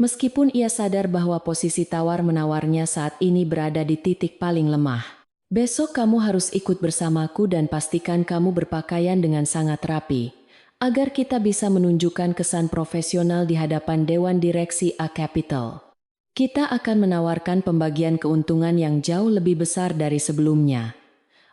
Meskipun ia sadar bahwa posisi tawar-menawarnya saat ini berada di titik paling lemah. Besok kamu harus ikut bersamaku dan pastikan kamu berpakaian dengan sangat rapi, agar kita bisa menunjukkan kesan profesional di hadapan Dewan Direksi A Capital. Kita akan menawarkan pembagian keuntungan yang jauh lebih besar dari sebelumnya.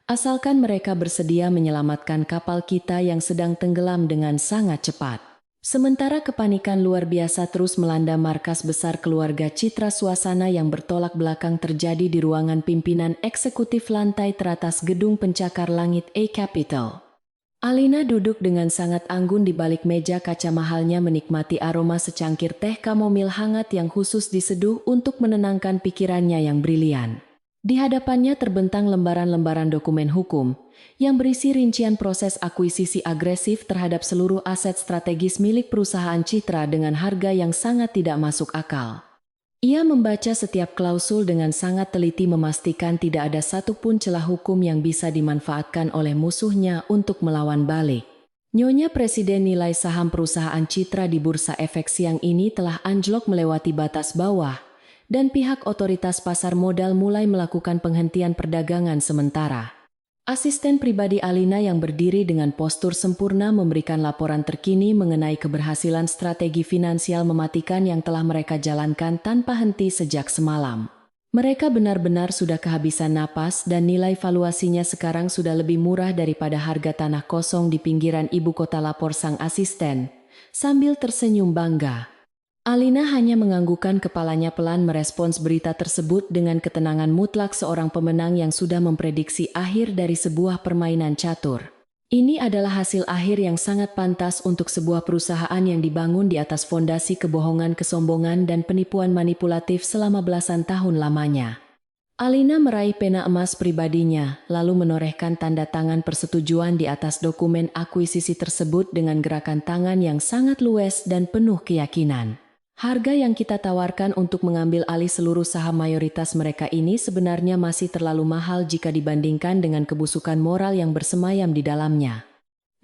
Asalkan mereka bersedia menyelamatkan kapal kita yang sedang tenggelam dengan sangat cepat. Sementara kepanikan luar biasa terus melanda markas besar keluarga Citra, suasana yang bertolak belakang terjadi di ruangan pimpinan eksekutif lantai teratas gedung pencakar langit A Capital. Alina duduk dengan sangat anggun di balik meja kaca mahalnya menikmati aroma secangkir teh kamomil hangat yang khusus diseduh untuk menenangkan pikirannya yang brilian. Di hadapannya terbentang lembaran-lembaran dokumen hukum yang berisi rincian proses akuisisi agresif terhadap seluruh aset strategis milik perusahaan Citra dengan harga yang sangat tidak masuk akal. Ia membaca setiap klausul dengan sangat teliti, memastikan tidak ada satupun celah hukum yang bisa dimanfaatkan oleh musuhnya untuk melawan balik. Nyonya Presiden, nilai saham perusahaan Citra di Bursa Efek siang ini telah anjlok melewati batas bawah, dan pihak otoritas pasar modal mulai melakukan penghentian perdagangan sementara. Asisten pribadi Alina yang berdiri dengan postur sempurna memberikan laporan terkini mengenai keberhasilan strategi finansial mematikan yang telah mereka jalankan tanpa henti sejak semalam. Mereka benar-benar sudah kehabisan napas dan nilai valuasinya sekarang sudah lebih murah daripada harga tanah kosong di pinggiran ibu kota, lapor sang asisten, sambil tersenyum bangga. Alina hanya menganggukkan kepalanya pelan merespons berita tersebut dengan ketenangan mutlak seorang pemenang yang sudah memprediksi akhir dari sebuah permainan catur. Ini adalah hasil akhir yang sangat pantas untuk sebuah perusahaan yang dibangun di atas fondasi kebohongan, kesombongan, dan penipuan manipulatif selama belasan tahun lamanya. Alina meraih pena emas pribadinya, lalu menorehkan tanda tangan persetujuan di atas dokumen akuisisi tersebut dengan gerakan tangan yang sangat luwes dan penuh keyakinan. Harga yang kita tawarkan untuk mengambil alih seluruh saham mayoritas mereka ini sebenarnya masih terlalu mahal jika dibandingkan dengan kebusukan moral yang bersemayam di dalamnya.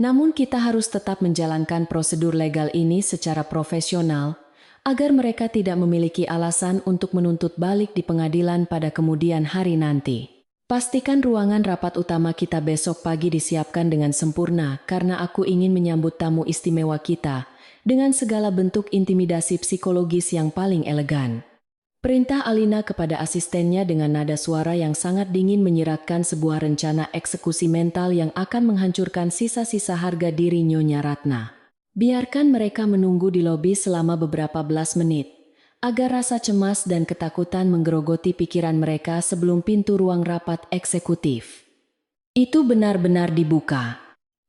Namun kita harus tetap menjalankan prosedur legal ini secara profesional, agar mereka tidak memiliki alasan untuk menuntut balik di pengadilan pada kemudian hari nanti. Pastikan ruangan rapat utama kita besok pagi disiapkan dengan sempurna, karena aku ingin menyambut tamu istimewa kita dengan segala bentuk intimidasi psikologis yang paling elegan. Perintah Alina kepada asistennya dengan nada suara yang sangat dingin menyiratkan sebuah rencana eksekusi mental yang akan menghancurkan sisa-sisa harga diri Nyonya Ratna. Biarkan mereka menunggu di lobi selama beberapa belas menit, agar rasa cemas dan ketakutan menggerogoti pikiran mereka sebelum pintu ruang rapat eksekutif itu benar-benar dibuka.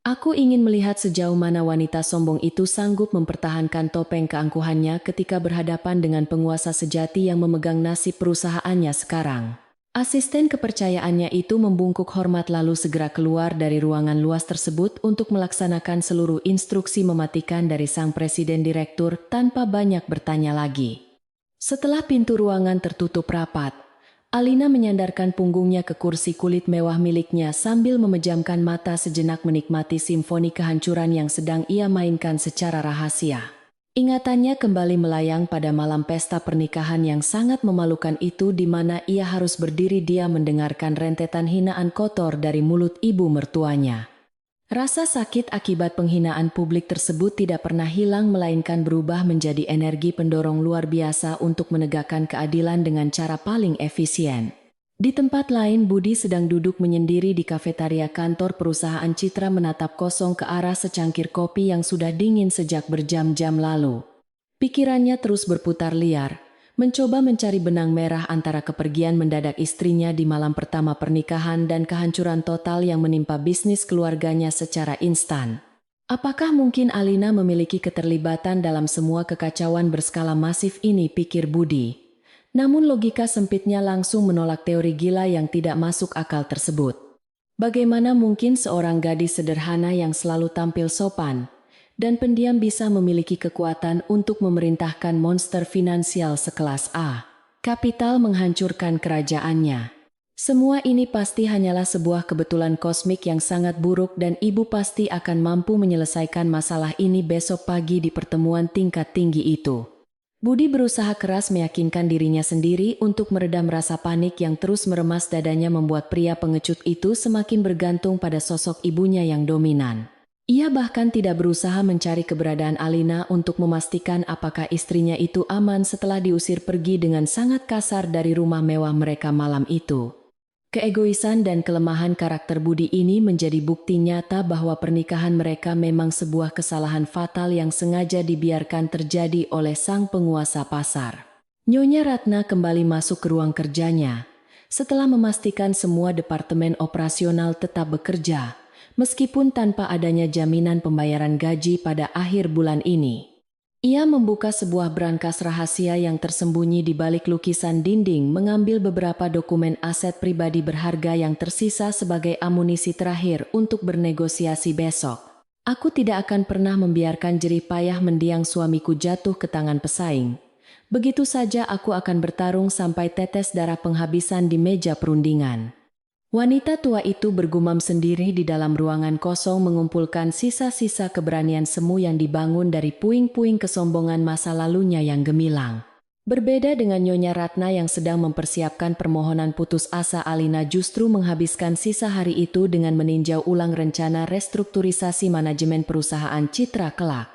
Aku ingin melihat sejauh mana wanita sombong itu sanggup mempertahankan topeng keangkuhannya ketika berhadapan dengan penguasa sejati yang memegang nasib perusahaannya sekarang. Asisten kepercayaannya itu membungkuk hormat lalu segera keluar dari ruangan luas tersebut untuk melaksanakan seluruh instruksi mematikan dari sang presiden direktur tanpa banyak bertanya lagi. Setelah pintu ruangan tertutup rapat, Alina menyandarkan punggungnya ke kursi kulit mewah miliknya sambil memejamkan mata sejenak menikmati simfoni kehancuran yang sedang ia mainkan secara rahasia. Ingatannya kembali melayang pada malam pesta pernikahan yang sangat memalukan itu, di mana ia harus berdiri diam mendengarkan rentetan hinaan kotor dari mulut ibu mertuanya. Rasa sakit akibat penghinaan publik tersebut tidak pernah hilang, melainkan berubah menjadi energi pendorong luar biasa untuk menegakkan keadilan dengan cara paling efisien. Di tempat lain, Budi sedang duduk menyendiri di kafetaria kantor perusahaan Citra menatap kosong ke arah secangkir kopi yang sudah dingin sejak berjam-jam lalu. Pikirannya terus berputar liar, mencoba mencari benang merah antara kepergian mendadak istrinya di malam pertama pernikahan dan kehancuran total yang menimpa bisnis keluarganya secara instan. Apakah mungkin Alina memiliki keterlibatan dalam semua kekacauan berskala masif ini, pikir Budi. Namun logika sempitnya langsung menolak teori gila yang tidak masuk akal tersebut. Bagaimana mungkin seorang gadis sederhana yang selalu tampil sopan dan pendiam bisa memiliki kekuatan untuk memerintahkan monster finansial sekelas A Capital menghancurkan kerajaannya? Semua ini pasti hanyalah sebuah kebetulan kosmik yang sangat buruk, dan ibu pasti akan mampu menyelesaikan masalah ini besok pagi di pertemuan tingkat tinggi itu. Budi berusaha keras meyakinkan dirinya sendiri untuk meredam rasa panik yang terus meremas dadanya, membuat pria pengecut itu semakin bergantung pada sosok ibunya yang dominan. Ia bahkan tidak berusaha mencari keberadaan Alina untuk memastikan apakah istrinya itu aman setelah diusir pergi dengan sangat kasar dari rumah mewah mereka malam itu. Keegoisan dan kelemahan karakter Budi ini menjadi bukti nyata bahwa pernikahan mereka memang sebuah kesalahan fatal yang sengaja dibiarkan terjadi oleh sang penguasa pasar. Nyonya Ratna kembali masuk ke ruang kerjanya setelah memastikan semua departemen operasional tetap bekerja, meskipun tanpa adanya jaminan pembayaran gaji pada akhir bulan ini. Ia membuka sebuah brankas rahasia yang tersembunyi di balik lukisan dinding, mengambil beberapa dokumen aset pribadi berharga yang tersisa sebagai amunisi terakhir untuk bernegosiasi besok. Aku tidak akan pernah membiarkan jerih payah mendiang suamiku jatuh ke tangan pesaing. Begitu saja aku akan bertarung sampai tetes darah penghabisan di meja perundingan. Wanita tua itu bergumam sendiri di dalam ruangan kosong, mengumpulkan sisa-sisa keberanian semu yang dibangun dari puing-puing kesombongan masa lalunya yang gemilang. Berbeda dengan Nyonya Ratna yang sedang mempersiapkan permohonan putus asa, Alina justru menghabiskan sisa hari itu dengan meninjau ulang rencana restrukturisasi manajemen perusahaan Citra kelak.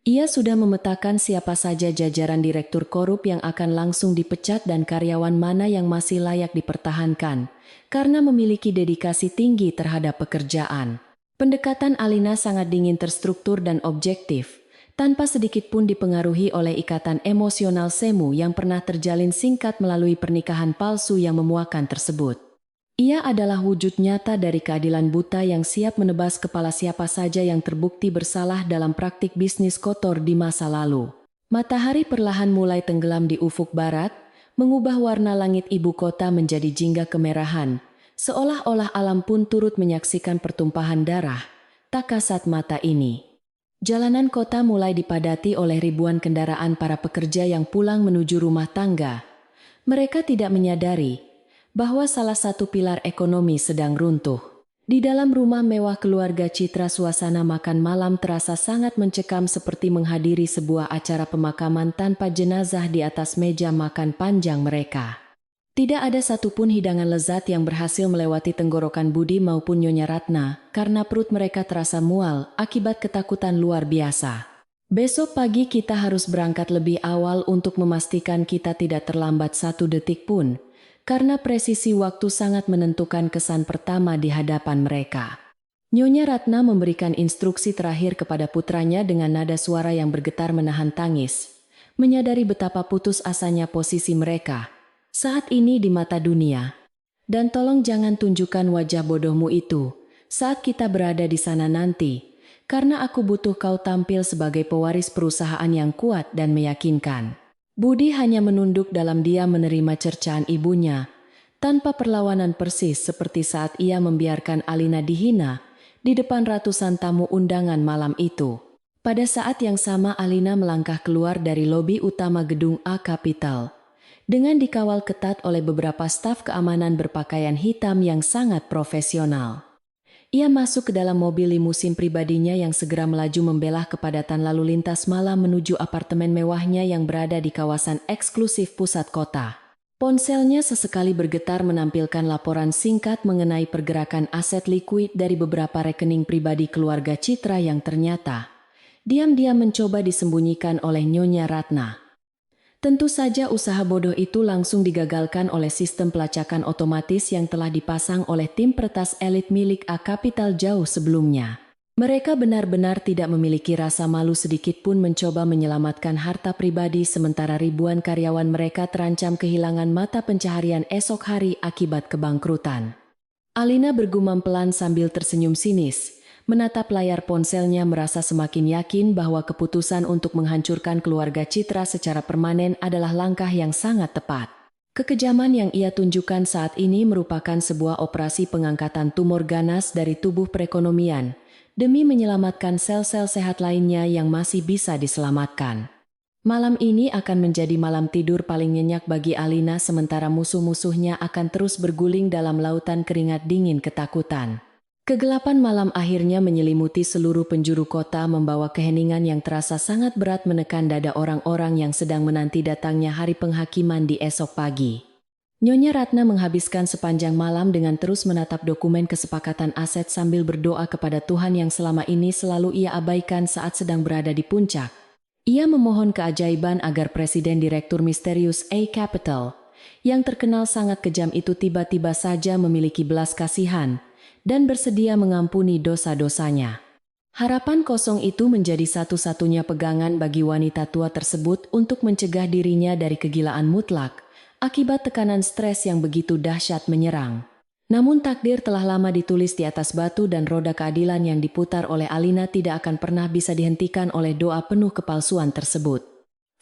Ia sudah memetakan siapa saja jajaran direktur korup yang akan langsung dipecat dan karyawan mana yang masih layak dipertahankan karena memiliki dedikasi tinggi terhadap pekerjaan. Pendekatan Alina sangat dingin, terstruktur dan objektif, tanpa sedikit pun dipengaruhi oleh ikatan emosional semu yang pernah terjalin singkat melalui pernikahan palsu yang memuakan tersebut. Ia adalah wujud nyata dari keadilan buta yang siap menebas kepala siapa saja yang terbukti bersalah dalam praktik bisnis kotor di masa lalu. Matahari perlahan mulai tenggelam di ufuk barat, mengubah warna langit ibu kota menjadi jingga kemerahan, seolah-olah alam pun turut menyaksikan pertumpahan darah tak kasat mata ini. Jalanan kota mulai dipadati oleh ribuan kendaraan para pekerja yang pulang menuju rumah tangga. Mereka tidak menyadari bahwa salah satu pilar ekonomi sedang runtuh. Di dalam rumah mewah keluarga Citra, suasana makan malam terasa sangat mencekam, seperti menghadiri sebuah acara pemakaman tanpa jenazah di atas meja makan panjang mereka. Tidak ada satupun hidangan lezat yang berhasil melewati tenggorokan Budi maupun Nyonya Ratna, karena perut mereka terasa mual akibat ketakutan luar biasa. Besok pagi kita harus berangkat lebih awal untuk memastikan kita tidak terlambat satu detik pun, karena presisi waktu sangat menentukan kesan pertama di hadapan mereka. Nyonya Ratna memberikan instruksi terakhir kepada putranya dengan nada suara yang bergetar menahan tangis, menyadari betapa putus asanya posisi mereka saat ini di mata dunia. Dan tolong jangan tunjukkan wajah bodohmu itu saat kita berada di sana nanti, karena aku butuh kau tampil sebagai pewaris perusahaan yang kuat dan meyakinkan. Budi hanya menunduk dalam diam menerima cercaan ibunya, tanpa perlawanan, persis seperti saat ia membiarkan Alina dihina di depan ratusan tamu undangan malam itu. Pada saat yang sama Alina melangkah keluar dari lobi utama gedung A Capital, dengan dikawal ketat oleh beberapa staf keamanan berpakaian hitam yang sangat profesional. Ia masuk ke dalam mobil limusin pribadinya yang segera melaju membelah kepadatan lalu lintas malam menuju apartemen mewahnya yang berada di kawasan eksklusif pusat kota. Ponselnya sesekali bergetar menampilkan laporan singkat mengenai pergerakan aset likuid dari beberapa rekening pribadi keluarga Citra yang ternyata diam-diam mencoba disembunyikan oleh Nyonya Ratna. Tentu saja usaha bodoh itu langsung digagalkan oleh sistem pelacakan otomatis yang telah dipasang oleh tim peretas elit milik A Capital jauh sebelumnya. Mereka benar-benar tidak memiliki rasa malu sedikit pun mencoba menyelamatkan harta pribadi, sementara ribuan karyawan mereka terancam kehilangan mata pencaharian esok hari akibat kebangkrutan. Alina bergumam pelan sambil tersenyum sinis, menatap layar ponselnya, merasa semakin yakin bahwa keputusan untuk menghancurkan keluarga Citra secara permanen adalah langkah yang sangat tepat. Kekejaman yang ia tunjukkan saat ini merupakan sebuah operasi pengangkatan tumor ganas dari tubuh perekonomian, demi menyelamatkan sel-sel sehat lainnya yang masih bisa diselamatkan. Malam ini akan menjadi malam tidur paling nyenyak bagi Alina, sementara musuh-musuhnya akan terus berguling dalam lautan keringat dingin ketakutan. Kegelapan malam akhirnya menyelimuti seluruh penjuru kota, membawa keheningan yang terasa sangat berat menekan dada orang-orang yang sedang menanti datangnya hari penghakiman di esok pagi. Nyonya Ratna menghabiskan sepanjang malam dengan terus menatap dokumen kesepakatan aset sambil berdoa kepada Tuhan yang selama ini selalu ia abaikan saat sedang berada di puncak. Ia memohon keajaiban agar Presiden Direktur Misterius A Capital, yang terkenal sangat kejam itu tiba-tiba saja memiliki belas kasihan dan bersedia mengampuni dosa-dosanya. Harapan kosong itu menjadi satu-satunya pegangan bagi wanita tua tersebut untuk mencegah dirinya dari kegilaan mutlak akibat tekanan stres yang begitu dahsyat menyerang. Namun takdir telah lama ditulis di atas batu dan roda keadilan yang diputar oleh Alina tidak akan pernah bisa dihentikan oleh doa penuh kepalsuan tersebut.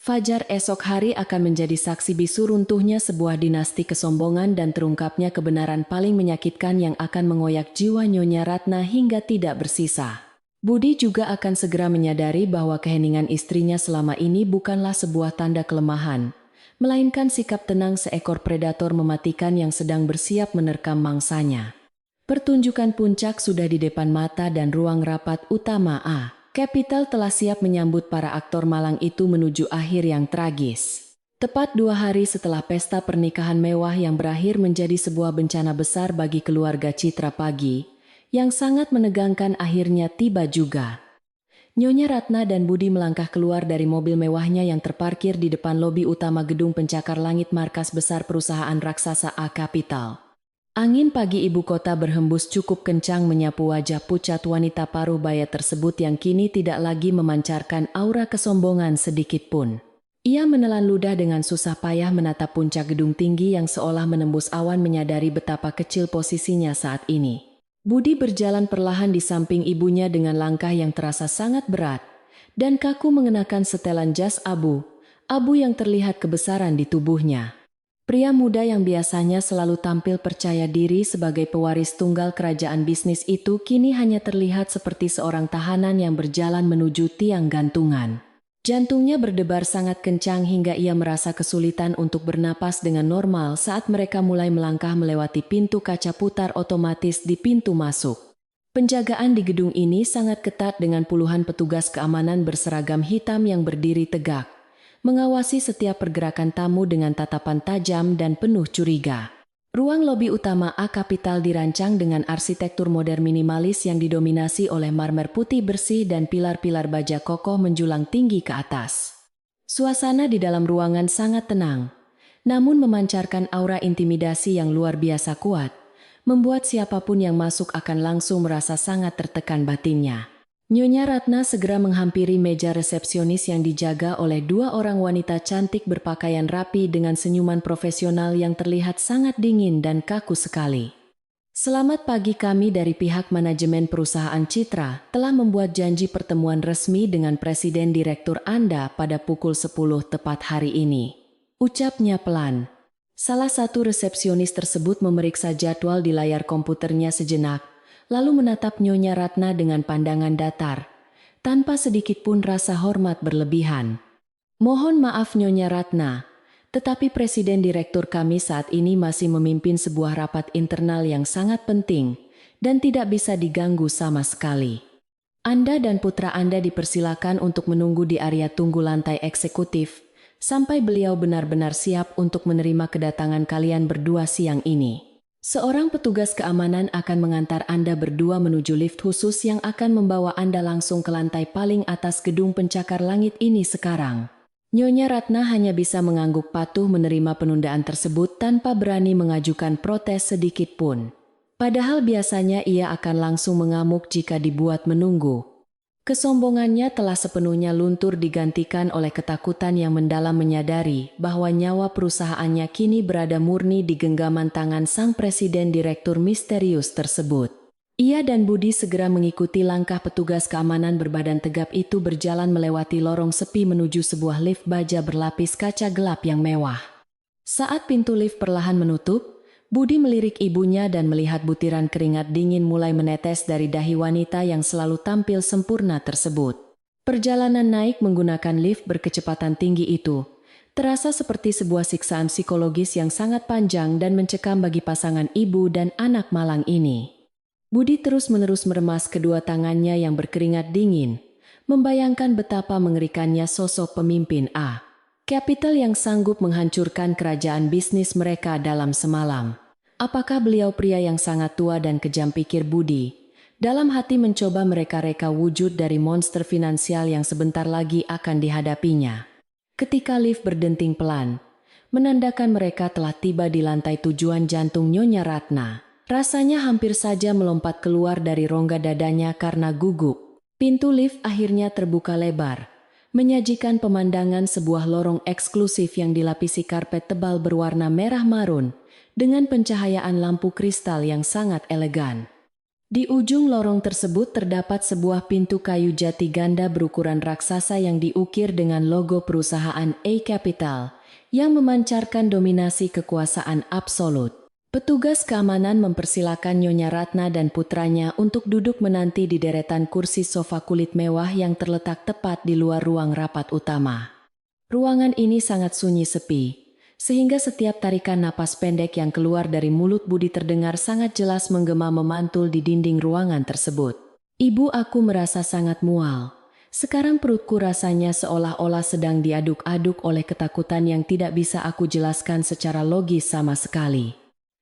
Fajar esok hari akan menjadi saksi bisu runtuhnya sebuah dinasti kesombongan dan terungkapnya kebenaran paling menyakitkan yang akan mengoyak jiwa Nyonya Ratna hingga tidak bersisa. Budi juga akan segera menyadari bahwa keheningan istrinya selama ini bukanlah sebuah tanda kelemahan, melainkan sikap tenang seekor predator mematikan yang sedang bersiap menerkam mangsanya. Pertunjukan puncak sudah di depan mata dan ruang rapat utama A Capital telah siap menyambut para aktor malang itu menuju akhir yang tragis. Tepat 2 hari setelah pesta pernikahan mewah yang berakhir menjadi sebuah bencana besar bagi keluarga Citra Pagi, yang sangat menegangkan akhirnya tiba juga. Nyonya Ratna dan Budi melangkah keluar dari mobil mewahnya yang terparkir di depan lobi utama gedung pencakar langit markas besar perusahaan raksasa A Capital. Angin pagi ibu kota berhembus cukup kencang menyapu wajah pucat wanita paruh baya tersebut yang kini tidak lagi memancarkan aura kesombongan sedikit pun. Ia menelan ludah dengan susah payah menatap puncak gedung tinggi yang seolah menembus awan menyadari betapa kecil posisinya saat ini. Budi berjalan perlahan di samping ibunya dengan langkah yang terasa sangat berat, dan kaku mengenakan setelan jas abu yang terlihat kebesaran di tubuhnya. Pria muda yang biasanya selalu tampil percaya diri sebagai pewaris tunggal kerajaan bisnis itu kini hanya terlihat seperti seorang tahanan yang berjalan menuju tiang gantungan. Jantungnya berdebar sangat kencang hingga ia merasa kesulitan untuk bernapas dengan normal saat mereka mulai melangkah melewati pintu kaca putar otomatis di pintu masuk. Penjagaan di gedung ini sangat ketat dengan puluhan petugas keamanan berseragam hitam yang berdiri tegak, mengawasi setiap pergerakan tamu dengan tatapan tajam dan penuh curiga. Ruang lobi utama A Capital dirancang dengan arsitektur modern minimalis yang didominasi oleh marmer putih bersih dan pilar-pilar baja kokoh menjulang tinggi ke atas. Suasana di dalam ruangan sangat tenang, namun memancarkan aura intimidasi yang luar biasa kuat, membuat siapapun yang masuk akan langsung merasa sangat tertekan batinnya. Nyonya Ratna segera menghampiri meja resepsionis yang dijaga oleh 2 orang wanita cantik berpakaian rapi dengan senyuman profesional yang terlihat sangat dingin dan kaku sekali. Selamat pagi, kami dari pihak manajemen perusahaan Citra telah membuat janji pertemuan resmi dengan Presiden Direktur Anda pada pukul 10 tepat hari ini. Ucapnya pelan. Salah satu resepsionis tersebut memeriksa jadwal di layar komputernya sejenak, lalu menatap Nyonya Ratna dengan pandangan datar, tanpa sedikit pun rasa hormat berlebihan. Mohon maaf Nyonya Ratna, tetapi Presiden Direktur kami saat ini masih memimpin sebuah rapat internal yang sangat penting dan tidak bisa diganggu sama sekali. Anda dan putra Anda dipersilakan untuk menunggu di area tunggu lantai eksekutif, sampai beliau benar-benar siap untuk menerima kedatangan kalian berdua siang ini. Seorang petugas keamanan akan mengantar Anda berdua menuju lift khusus yang akan membawa Anda langsung ke lantai paling atas gedung pencakar langit ini sekarang. Nyonya Ratna hanya bisa mengangguk patuh menerima penundaan tersebut tanpa berani mengajukan protes sedikit pun. Padahal biasanya ia akan langsung mengamuk jika dibuat menunggu. Kesombongannya telah sepenuhnya luntur digantikan oleh ketakutan yang mendalam menyadari bahwa nyawa perusahaannya kini berada murni di genggaman tangan sang presiden direktur misterius tersebut. Ia dan Budi segera mengikuti langkah petugas keamanan berbadan tegap itu berjalan melewati lorong sepi menuju sebuah lift baja berlapis kaca gelap yang mewah. Saat pintu lift perlahan menutup, Budi melirik ibunya dan melihat butiran keringat dingin mulai menetes dari dahi wanita yang selalu tampil sempurna tersebut. Perjalanan naik menggunakan lift berkecepatan tinggi itu terasa seperti sebuah siksaan psikologis yang sangat panjang dan mencekam bagi pasangan ibu dan anak malang ini. Budi terus-menerus meremas kedua tangannya yang berkeringat dingin, membayangkan betapa mengerikannya sosok pemimpin A Capital yang sanggup menghancurkan kerajaan bisnis mereka dalam semalam. Apakah beliau pria yang sangat tua dan kejam, pikir Budi, dalam hati mencoba mereka-reka wujud dari monster finansial yang sebentar lagi akan dihadapinya. Ketika lift berdenting pelan, menandakan mereka telah tiba di lantai tujuan jantung Nyonya Ratna. Rasanya hampir saja melompat keluar dari rongga dadanya karena gugup. Pintu lift akhirnya terbuka lebar, menyajikan pemandangan sebuah lorong eksklusif yang dilapisi karpet tebal berwarna merah marun, dengan pencahayaan lampu kristal yang sangat elegan. Di ujung lorong tersebut terdapat sebuah pintu kayu jati ganda berukuran raksasa yang diukir dengan logo perusahaan A Capital, yang memancarkan dominasi kekuasaan absolut. Petugas keamanan mempersilakan Nyonya Ratna dan putranya untuk duduk menanti di deretan kursi sofa kulit mewah yang terletak tepat di luar ruang rapat utama. Ruangan ini sangat sunyi sepi, sehingga setiap tarikan napas pendek yang keluar dari mulut Budi terdengar sangat jelas menggema memantul di dinding ruangan tersebut. Ibu, aku merasa sangat mual. Sekarang perutku rasanya seolah-olah sedang diaduk-aduk oleh ketakutan yang tidak bisa aku jelaskan secara logis sama sekali.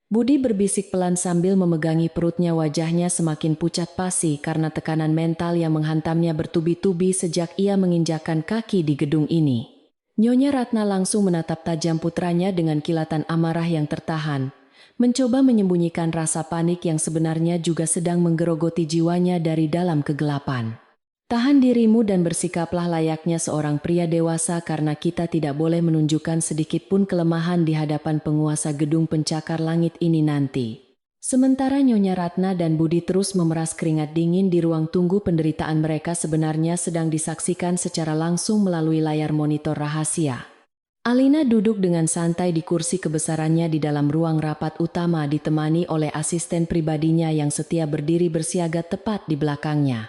Budi berbisik pelan sambil memegangi perutnya, wajahnya semakin pucat pasi karena tekanan mental yang menghantamnya bertubi-tubi sejak ia menginjakkan kaki di gedung ini. Nyonya Ratna langsung menatap tajam putranya dengan kilatan amarah yang tertahan, mencoba menyembunyikan rasa panik yang sebenarnya juga sedang menggerogoti jiwanya dari dalam kegelapan. Tahan dirimu dan bersikaplah layaknya seorang pria dewasa karena kita tidak boleh menunjukkan sedikit pun kelemahan di hadapan penguasa gedung pencakar langit ini nanti. Sementara Nyonya Ratna dan Budi terus memeras keringat dingin di ruang tunggu, penderitaan mereka sebenarnya sedang disaksikan secara langsung melalui layar monitor rahasia. Alina duduk dengan santai di kursi kebesarannya di dalam ruang rapat utama, ditemani oleh asisten pribadinya yang setia berdiri bersiaga tepat di belakangnya.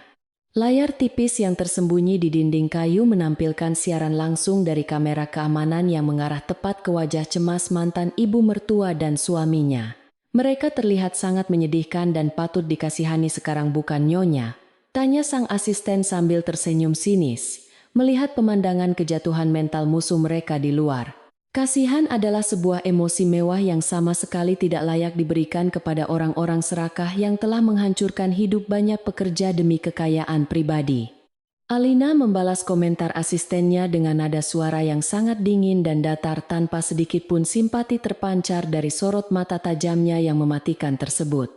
Layar tipis yang tersembunyi di dinding kayu menampilkan siaran langsung dari kamera keamanan yang mengarah tepat ke wajah cemas mantan ibu mertua dan suaminya. Mereka terlihat sangat menyedihkan dan patut dikasihani sekarang, bukan Nyonya? Tanya sang asisten sambil tersenyum sinis, melihat pemandangan kejatuhan mental musuh mereka di luar. Kasihan adalah sebuah emosi mewah yang sama sekali tidak layak diberikan kepada orang-orang serakah yang telah menghancurkan hidup banyak pekerja demi kekayaan pribadi. Alina membalas komentar asistennya dengan nada suara yang sangat dingin dan datar, tanpa sedikit pun simpati terpancar dari sorot mata tajamnya yang mematikan tersebut.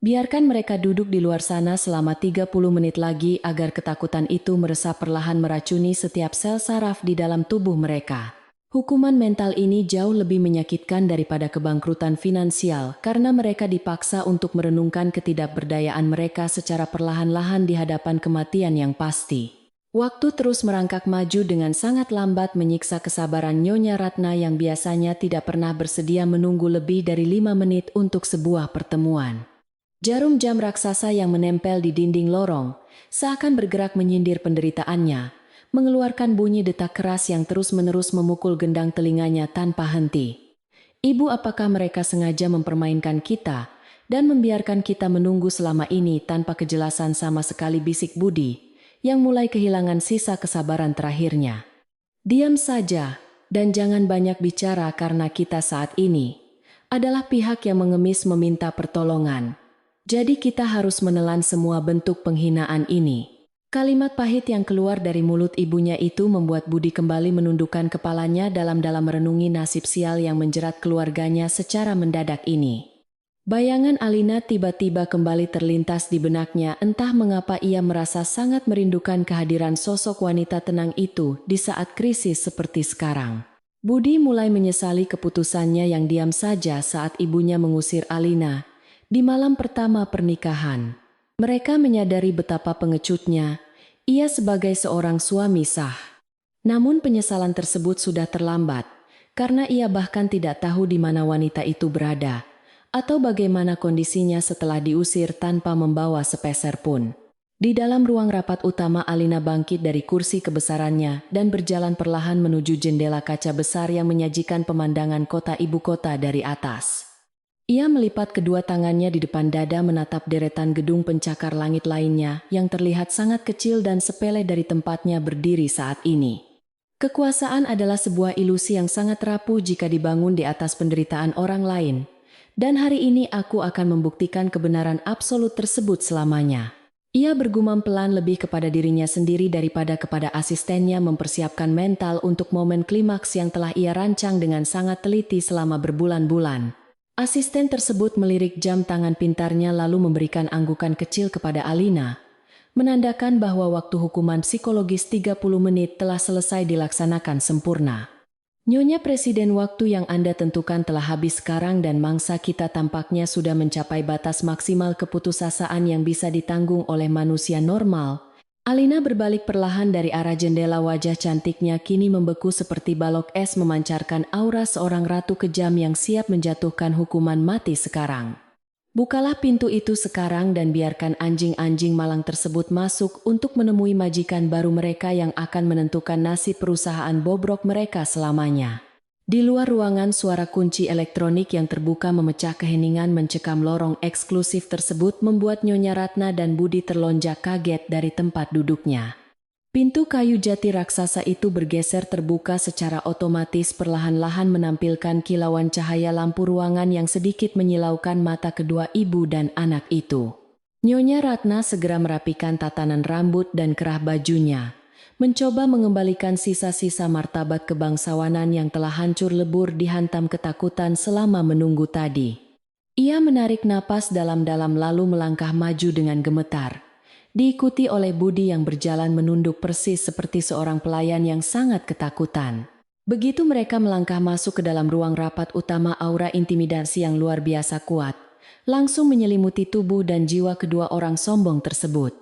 Biarkan mereka duduk di luar sana selama 30 menit lagi agar ketakutan itu meresap perlahan meracuni setiap sel saraf di dalam tubuh mereka. Hukuman mental ini jauh lebih menyakitkan daripada kebangkrutan finansial karena mereka dipaksa untuk merenungkan ketidakberdayaan mereka secara perlahan-lahan di hadapan kematian yang pasti. Waktu terus merangkak maju dengan sangat lambat, menyiksa kesabaran Nyonya Ratna yang biasanya tidak pernah bersedia menunggu lebih dari 5 menit untuk sebuah pertemuan. Jarum jam raksasa yang menempel di dinding lorong seakan bergerak menyindir penderitaannya, mengeluarkan bunyi detak keras yang terus-menerus memukul gendang telinganya tanpa henti. Ibu, apakah mereka sengaja mempermainkan kita dan membiarkan kita menunggu selama ini tanpa kejelasan sama sekali, bisik Budi, yang mulai kehilangan sisa kesabaran terakhirnya. Diam saja, dan jangan banyak bicara karena kita saat ini adalah pihak yang mengemis meminta pertolongan. Jadi kita harus menelan semua bentuk penghinaan ini. Kalimat pahit yang keluar dari mulut ibunya itu membuat Budi kembali menundukkan kepalanya dalam-dalam merenungi nasib sial yang menjerat keluarganya secara mendadak ini. Bayangan Alina tiba-tiba kembali terlintas di benaknya, entah mengapa ia merasa sangat merindukan kehadiran sosok wanita tenang itu di saat krisis seperti sekarang. Budi mulai menyesali keputusannya yang diam saja saat ibunya mengusir Alina di malam pertama pernikahan. Mereka menyadari betapa pengecutnya ia sebagai seorang suami sah. Namun penyesalan tersebut sudah terlambat, karena ia bahkan tidak tahu di mana wanita itu berada, atau bagaimana kondisinya setelah diusir tanpa membawa sepeser pun. Di dalam ruang rapat utama, Alina bangkit dari kursi kebesarannya dan berjalan perlahan menuju jendela kaca besar yang menyajikan pemandangan kota ibu kota dari atas. Ia melipat kedua tangannya di depan dada menatap deretan gedung pencakar langit lainnya yang terlihat sangat kecil dan sepele dari tempatnya berdiri saat ini. Kekuasaan adalah sebuah ilusi yang sangat rapuh jika dibangun di atas penderitaan orang lain, dan hari ini aku akan membuktikan kebenaran absolut tersebut selamanya. Ia bergumam pelan lebih kepada dirinya sendiri daripada kepada asistennya mempersiapkan mental untuk momen klimaks yang telah ia rancang dengan sangat teliti selama berbulan-bulan. Asisten tersebut melirik jam tangan pintarnya lalu memberikan anggukan kecil kepada Alina, menandakan bahwa waktu hukuman psikologis 30 menit telah selesai dilaksanakan sempurna. Nyonya Presiden, waktu yang Anda tentukan telah habis sekarang dan mangsa kita tampaknya sudah mencapai batas maksimal keputusasaan yang bisa ditanggung oleh manusia normal. Alina berbalik perlahan dari arah jendela, wajah cantiknya kini membeku seperti balok es memancarkan aura seorang ratu kejam yang siap menjatuhkan hukuman mati sekarang. Bukalah pintu itu sekarang dan biarkan anjing-anjing malang tersebut masuk untuk menemui majikan baru mereka yang akan menentukan nasib perusahaan bobrok mereka selamanya. Di luar ruangan, suara kunci elektronik yang terbuka memecah keheningan mencekam lorong eksklusif tersebut membuat Nyonya Ratna dan Budi terlonjak kaget dari tempat duduknya. Pintu kayu jati raksasa itu bergeser terbuka secara otomatis, perlahan-lahan menampilkan kilauan cahaya lampu ruangan yang sedikit menyilaukan mata kedua ibu dan anak itu. Nyonya Ratna segera merapikan tatanan rambut dan kerah bajunya, mencoba mengembalikan sisa-sisa martabat kebangsawanan yang telah hancur lebur dihantam ketakutan selama menunggu tadi. Ia menarik napas dalam-dalam lalu melangkah maju dengan gemetar, diikuti oleh Budi yang berjalan menunduk persis seperti seorang pelayan yang sangat ketakutan. Begitu mereka melangkah masuk ke dalam ruang rapat utama, aura intimidasi yang luar biasa kuat langsung menyelimuti tubuh dan jiwa kedua orang sombong tersebut.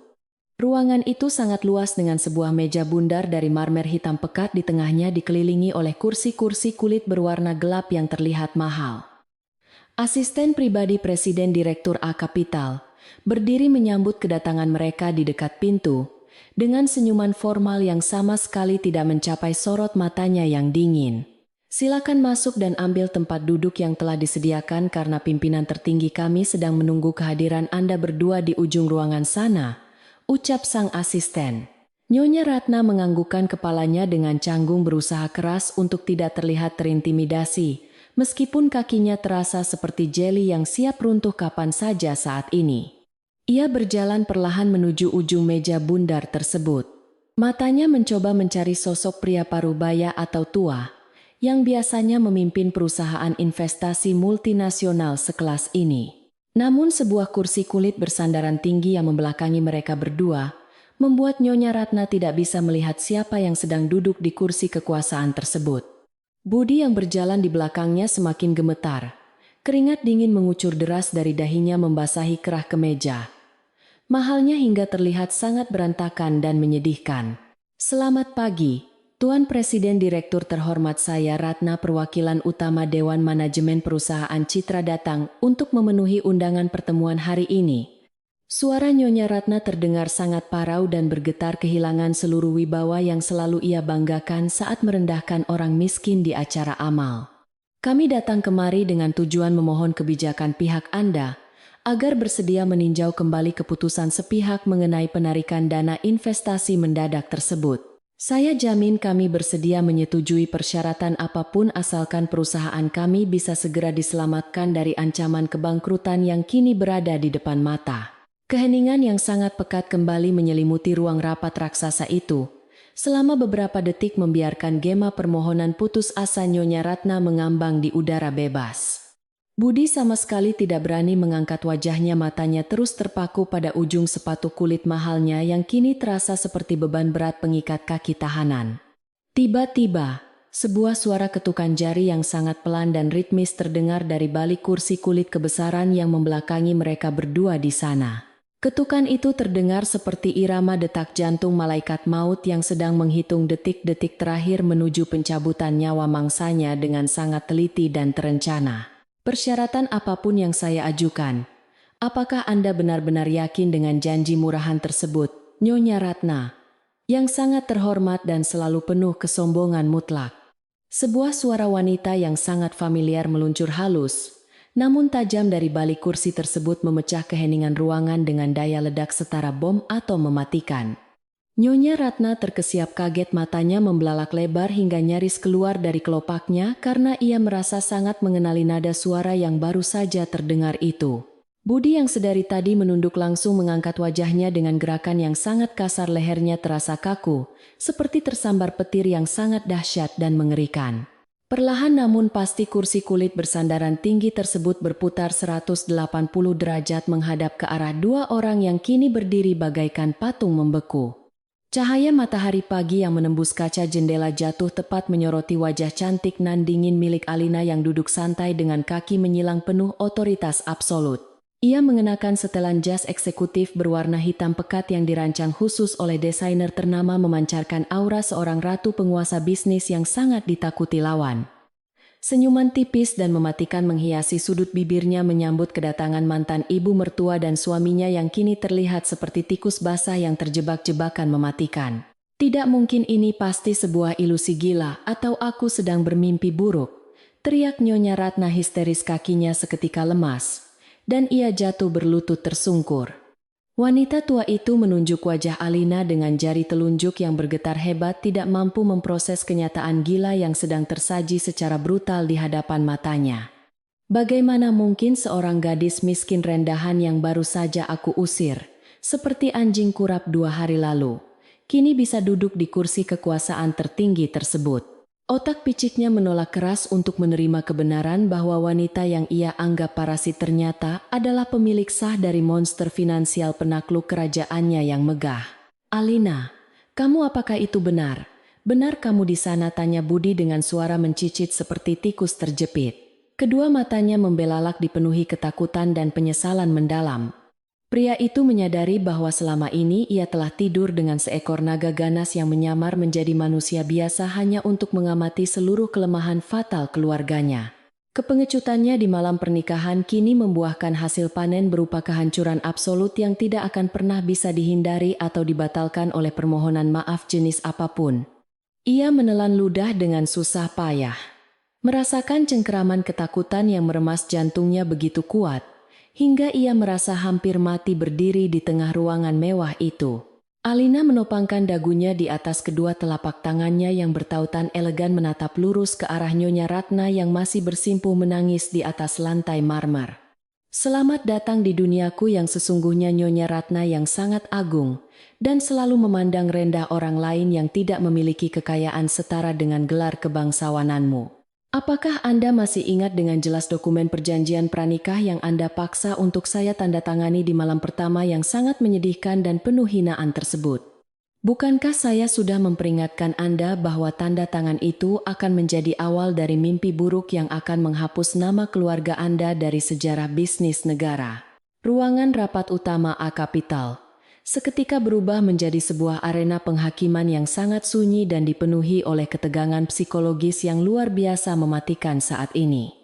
Ruangan itu sangat luas dengan sebuah meja bundar dari marmer hitam pekat di tengahnya dikelilingi oleh kursi-kursi kulit berwarna gelap yang terlihat mahal. Asisten pribadi Presiden Direktur A Kapital berdiri menyambut kedatangan mereka di dekat pintu, dengan senyuman formal yang sama sekali tidak mencapai sorot matanya yang dingin. Silakan masuk dan ambil tempat duduk yang telah disediakan karena pimpinan tertinggi kami sedang menunggu kehadiran Anda berdua di ujung ruangan sana, ucap sang asisten. Nyonya Ratna menganggukkan kepalanya dengan canggung, berusaha keras untuk tidak terlihat terintimidasi, meskipun kakinya terasa seperti jeli yang siap runtuh kapan saja saat ini. Ia berjalan perlahan menuju ujung meja bundar tersebut. Matanya mencoba mencari sosok pria parubaya atau tua, yang biasanya memimpin perusahaan investasi multinasional sekelas ini. Namun sebuah kursi kulit bersandaran tinggi yang membelakangi mereka berdua, membuat Nyonya Ratna tidak bisa melihat siapa yang sedang duduk di kursi kekuasaan tersebut. Budi yang berjalan di belakangnya semakin gemetar. Keringat dingin mengucur deras dari dahinya membasahi kerah kemeja. Mahalnya hingga terlihat sangat berantakan dan menyedihkan. Selamat pagi, Tuan Presiden Direktur terhormat, saya Ratna, perwakilan utama Dewan Manajemen Perusahaan Citra datang untuk memenuhi undangan pertemuan hari ini. Suara Nyonya Ratna terdengar sangat parau dan bergetar, kehilangan seluruh wibawa yang selalu ia banggakan saat merendahkan orang miskin di acara amal. Kami datang kemari dengan tujuan memohon kebijakan pihak Anda, agar bersedia meninjau kembali keputusan sepihak mengenai penarikan dana investasi mendadak tersebut. Saya jamin kami bersedia menyetujui persyaratan apapun asalkan perusahaan kami bisa segera diselamatkan dari ancaman kebangkrutan yang kini berada di depan mata. Keheningan yang sangat pekat kembali menyelimuti ruang rapat raksasa itu, selama beberapa detik membiarkan gema permohonan putus asa Nyonya Ratna mengambang di udara bebas. Budi sama sekali tidak berani mengangkat wajahnya, matanya terus terpaku pada ujung sepatu kulit mahalnya yang kini terasa seperti beban berat pengikat kaki tahanan. Tiba-tiba, sebuah suara ketukan jari yang sangat pelan dan ritmis terdengar dari balik kursi kulit kebesaran yang membelakangi mereka berdua di sana. Ketukan itu terdengar seperti irama detak jantung malaikat maut yang sedang menghitung detik-detik terakhir menuju pencabutan nyawa mangsanya dengan sangat teliti dan terencana. Persyaratan apapun yang saya ajukan, apakah Anda benar-benar yakin dengan janji murahan tersebut, Nyonya Ratna, yang sangat terhormat dan selalu penuh kesombongan mutlak? Sebuah suara wanita yang sangat familiar meluncur halus, namun tajam dari balik kursi tersebut memecah keheningan ruangan dengan daya ledak setara bom atau mematikan. Nyonya Ratna terkesiap kaget, matanya membelalak lebar hingga nyaris keluar dari kelopaknya karena ia merasa sangat mengenali nada suara yang baru saja terdengar itu. Budi yang sedari tadi menunduk langsung mengangkat wajahnya dengan gerakan yang sangat kasar, lehernya terasa kaku, seperti tersambar petir yang sangat dahsyat dan mengerikan. Perlahan namun pasti kursi kulit bersandaran tinggi tersebut berputar 180 derajat menghadap ke arah dua orang yang kini berdiri bagaikan patung membeku. Cahaya matahari pagi yang menembus kaca jendela jatuh tepat menyoroti wajah cantik nan dingin milik Alina yang duduk santai dengan kaki menyilang penuh otoritas absolut. Ia mengenakan setelan jas eksekutif berwarna hitam pekat yang dirancang khusus oleh desainer ternama, memancarkan aura seorang ratu penguasa bisnis yang sangat ditakuti lawan. Senyuman tipis dan mematikan menghiasi sudut bibirnya menyambut kedatangan mantan ibu mertua dan suaminya yang kini terlihat seperti tikus basah yang terjebak-jebakan mematikan. Tidak mungkin, ini pasti sebuah ilusi gila atau aku sedang bermimpi buruk, teriak Nyonya Ratna histeris, kakinya seketika lemas dan ia jatuh berlutut tersungkur. Wanita tua itu menunjuk wajah Alina dengan jari telunjuk yang bergetar hebat, tidak mampu memproses kenyataan gila yang sedang tersaji secara brutal di hadapan matanya. Bagaimana mungkin seorang gadis miskin rendahan yang baru saja aku usir, seperti anjing kurap 2 hari lalu, kini bisa duduk di kursi kekuasaan tertinggi tersebut? Otak piciknya menolak keras untuk menerima kebenaran bahwa wanita yang ia anggap parasit ternyata adalah pemilik sah dari monster finansial penakluk kerajaannya yang megah. Alina, kamu, apakah itu benar? Benar kamu di sana? Tanya Budi dengan suara mencicit seperti tikus terjepit. Kedua matanya membelalak dipenuhi ketakutan dan penyesalan mendalam. Pria itu menyadari bahwa selama ini ia telah tidur dengan seekor naga ganas yang menyamar menjadi manusia biasa hanya untuk mengamati seluruh kelemahan fatal keluarganya. Kepengecutannya di malam pernikahan kini membuahkan hasil panen berupa kehancuran absolut yang tidak akan pernah bisa dihindari atau dibatalkan oleh permohonan maaf jenis apapun. Ia menelan ludah dengan susah payah. Merasakan cengkeraman ketakutan yang meremas jantungnya begitu kuat, hingga ia merasa hampir mati berdiri di tengah ruangan mewah itu. Alina menopangkan dagunya di atas kedua telapak tangannya yang bertautan elegan, menatap lurus ke arah Nyonya Ratna yang masih bersimpuh menangis di atas lantai marmer. Selamat datang di duniaku yang sesungguhnya, Nyonya Ratna yang sangat agung dan selalu memandang rendah orang lain yang tidak memiliki kekayaan setara dengan gelar kebangsawananmu. Apakah Anda masih ingat dengan jelas dokumen perjanjian pranikah yang Anda paksa untuk saya tanda tangani di malam pertama yang sangat menyedihkan dan penuh hinaan tersebut? Bukankah saya sudah memperingatkan Anda bahwa tanda tangan itu akan menjadi awal dari mimpi buruk yang akan menghapus nama keluarga Anda dari sejarah bisnis negara? Ruangan rapat utama A Capital seketika berubah menjadi sebuah arena penghakiman yang sangat sunyi dan dipenuhi oleh ketegangan psikologis yang luar biasa mematikan saat ini.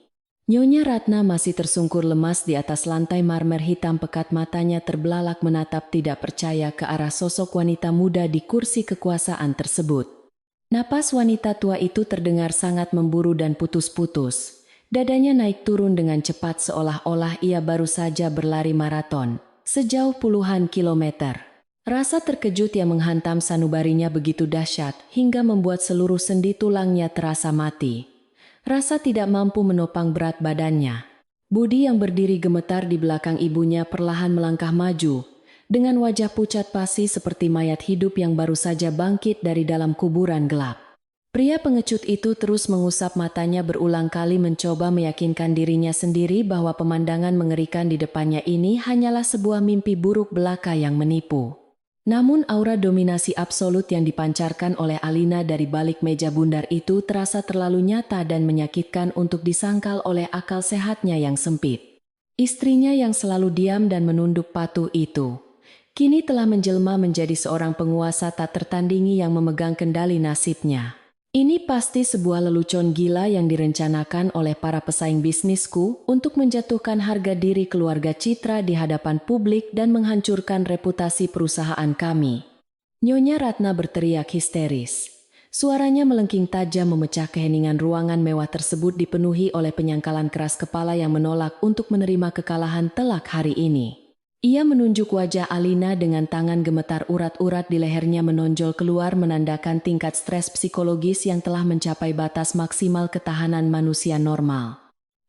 Nyonya Ratna masih tersungkur lemas di atas lantai marmer hitam pekat, matanya terbelalak menatap tidak percaya ke arah sosok wanita muda di kursi kekuasaan tersebut. Napas wanita tua itu terdengar sangat memburu dan putus-putus. Dadanya naik turun dengan cepat seolah-olah ia baru saja berlari maraton sejauh puluhan kilometer. Rasa terkejut yang menghantam sanubarinya begitu dahsyat hingga membuat seluruh sendi tulangnya terasa mati. Rasa tidak mampu menopang berat badannya. Budi yang berdiri gemetar di belakang ibunya perlahan melangkah maju, dengan wajah pucat pasi seperti mayat hidup yang baru saja bangkit dari dalam kuburan gelap. Pria pengecut itu terus mengusap matanya, berulang kali mencoba meyakinkan dirinya sendiri bahwa pemandangan mengerikan di depannya ini hanyalah sebuah mimpi buruk belaka yang menipu. Namun aura dominasi absolut yang dipancarkan oleh Alina dari balik meja bundar itu terasa terlalu nyata dan menyakitkan untuk disangkal oleh akal sehatnya yang sempit. Istrinya yang selalu diam dan menunduk patuh itu kini telah menjelma menjadi seorang penguasa tak tertandingi yang memegang kendali nasibnya. Ini pasti sebuah lelucon gila yang direncanakan oleh para pesaing bisnisku untuk menjatuhkan harga diri keluarga Citra di hadapan publik dan menghancurkan reputasi perusahaan kami. Nyonya Ratna berteriak histeris. Suaranya melengking tajam memecah keheningan. Ruangan mewah tersebut dipenuhi oleh penyangkalan keras kepala yang menolak untuk menerima kekalahan telak hari ini. Ia menunjuk wajah Alina dengan tangan gemetar, urat-urat di lehernya menonjol keluar menandakan tingkat stres psikologis yang telah mencapai batas maksimal ketahanan manusia normal.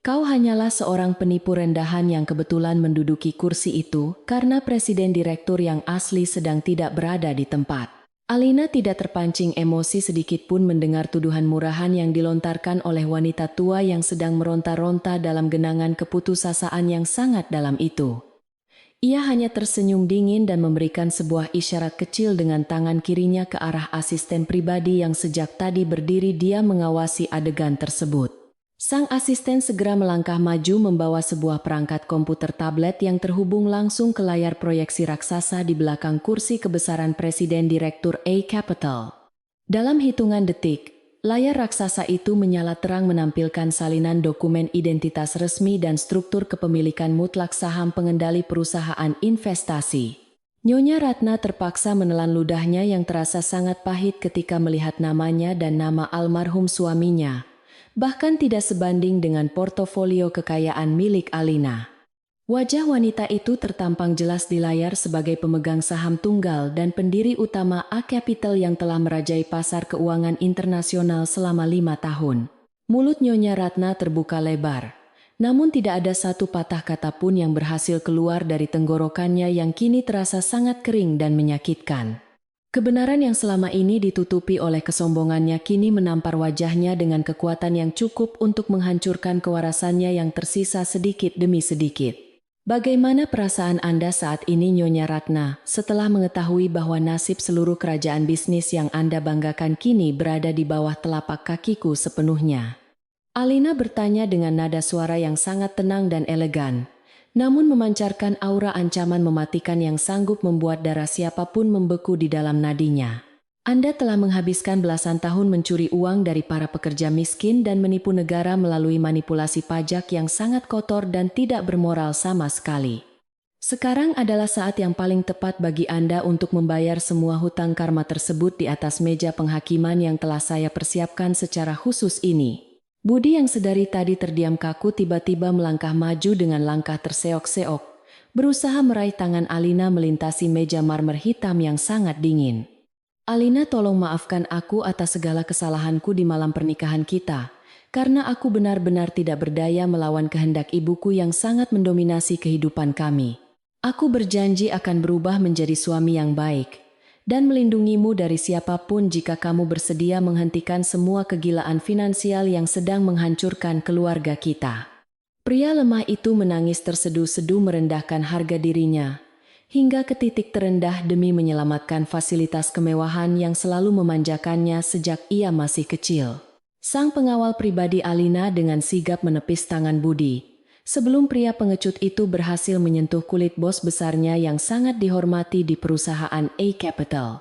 Kau hanyalah seorang penipu rendahan yang kebetulan menduduki kursi itu karena presiden direktur yang asli sedang tidak berada di tempat. Alina tidak terpancing emosi sedikitpun mendengar tuduhan murahan yang dilontarkan oleh wanita tua yang sedang meronta-ronta dalam genangan keputusasaan yang sangat dalam itu. Ia hanya tersenyum dingin dan memberikan sebuah isyarat kecil dengan tangan kirinya ke arah asisten pribadi yang sejak tadi berdiri diam mengawasi adegan tersebut. Sang asisten segera melangkah maju membawa sebuah perangkat komputer tablet yang terhubung langsung ke layar proyeksi raksasa di belakang kursi kebesaran Presiden Direktur A Capital. Dalam hitungan detik, layar raksasa itu menyala terang menampilkan salinan dokumen identitas resmi dan struktur kepemilikan mutlak saham pengendali perusahaan investasi. Nyonya Ratna terpaksa menelan ludahnya yang terasa sangat pahit ketika melihat namanya dan nama almarhum suaminya. Bahkan tidak sebanding dengan portofolio kekayaan milik Alina. Wajah wanita itu tertampang jelas di layar sebagai pemegang saham tunggal dan pendiri utama A Capital yang telah merajai pasar keuangan internasional selama 5 tahun. Mulut Nyonya Ratna terbuka lebar, namun tidak ada satu patah kata pun yang berhasil keluar dari tenggorokannya yang kini terasa sangat kering dan menyakitkan. Kebenaran yang selama ini ditutupi oleh kesombongannya kini menampar wajahnya dengan kekuatan yang cukup untuk menghancurkan kewarasannya yang tersisa sedikit demi sedikit. Bagaimana perasaan Anda saat ini, Nyonya Ratna, setelah mengetahui bahwa nasib seluruh kerajaan bisnis yang Anda banggakan kini berada di bawah telapak kakiku sepenuhnya? Alina bertanya dengan nada suara yang sangat tenang dan elegan, namun memancarkan aura ancaman mematikan yang sanggup membuat darah siapapun membeku di dalam nadinya. Anda telah menghabiskan belasan tahun mencuri uang dari para pekerja miskin dan menipu negara melalui manipulasi pajak yang sangat kotor dan tidak bermoral sama sekali. Sekarang adalah saat yang paling tepat bagi Anda untuk membayar semua hutang karma tersebut di atas meja penghakiman yang telah saya persiapkan secara khusus ini. Budi yang sedari tadi terdiam kaku tiba-tiba melangkah maju dengan langkah terseok-seok, berusaha meraih tangan Alina melintasi meja marmer hitam yang sangat dingin. Alina, tolong maafkan aku atas segala kesalahanku di malam pernikahan kita, karena aku benar-benar tidak berdaya melawan kehendak ibuku yang sangat mendominasi kehidupan kami. Aku berjanji akan berubah menjadi suami yang baik dan melindungimu dari siapapun jika kamu bersedia menghentikan semua kegilaan finansial yang sedang menghancurkan keluarga kita. Pria lemah itu menangis terseduh-seduh merendahkan harga dirinya, hingga ke titik terendah demi menyelamatkan fasilitas kemewahan yang selalu memanjakannya sejak ia masih kecil. Sang pengawal pribadi Alina dengan sigap menepis tangan Budi sebelum pria pengecut itu berhasil menyentuh kulit bos besarnya yang sangat dihormati di perusahaan A Capital.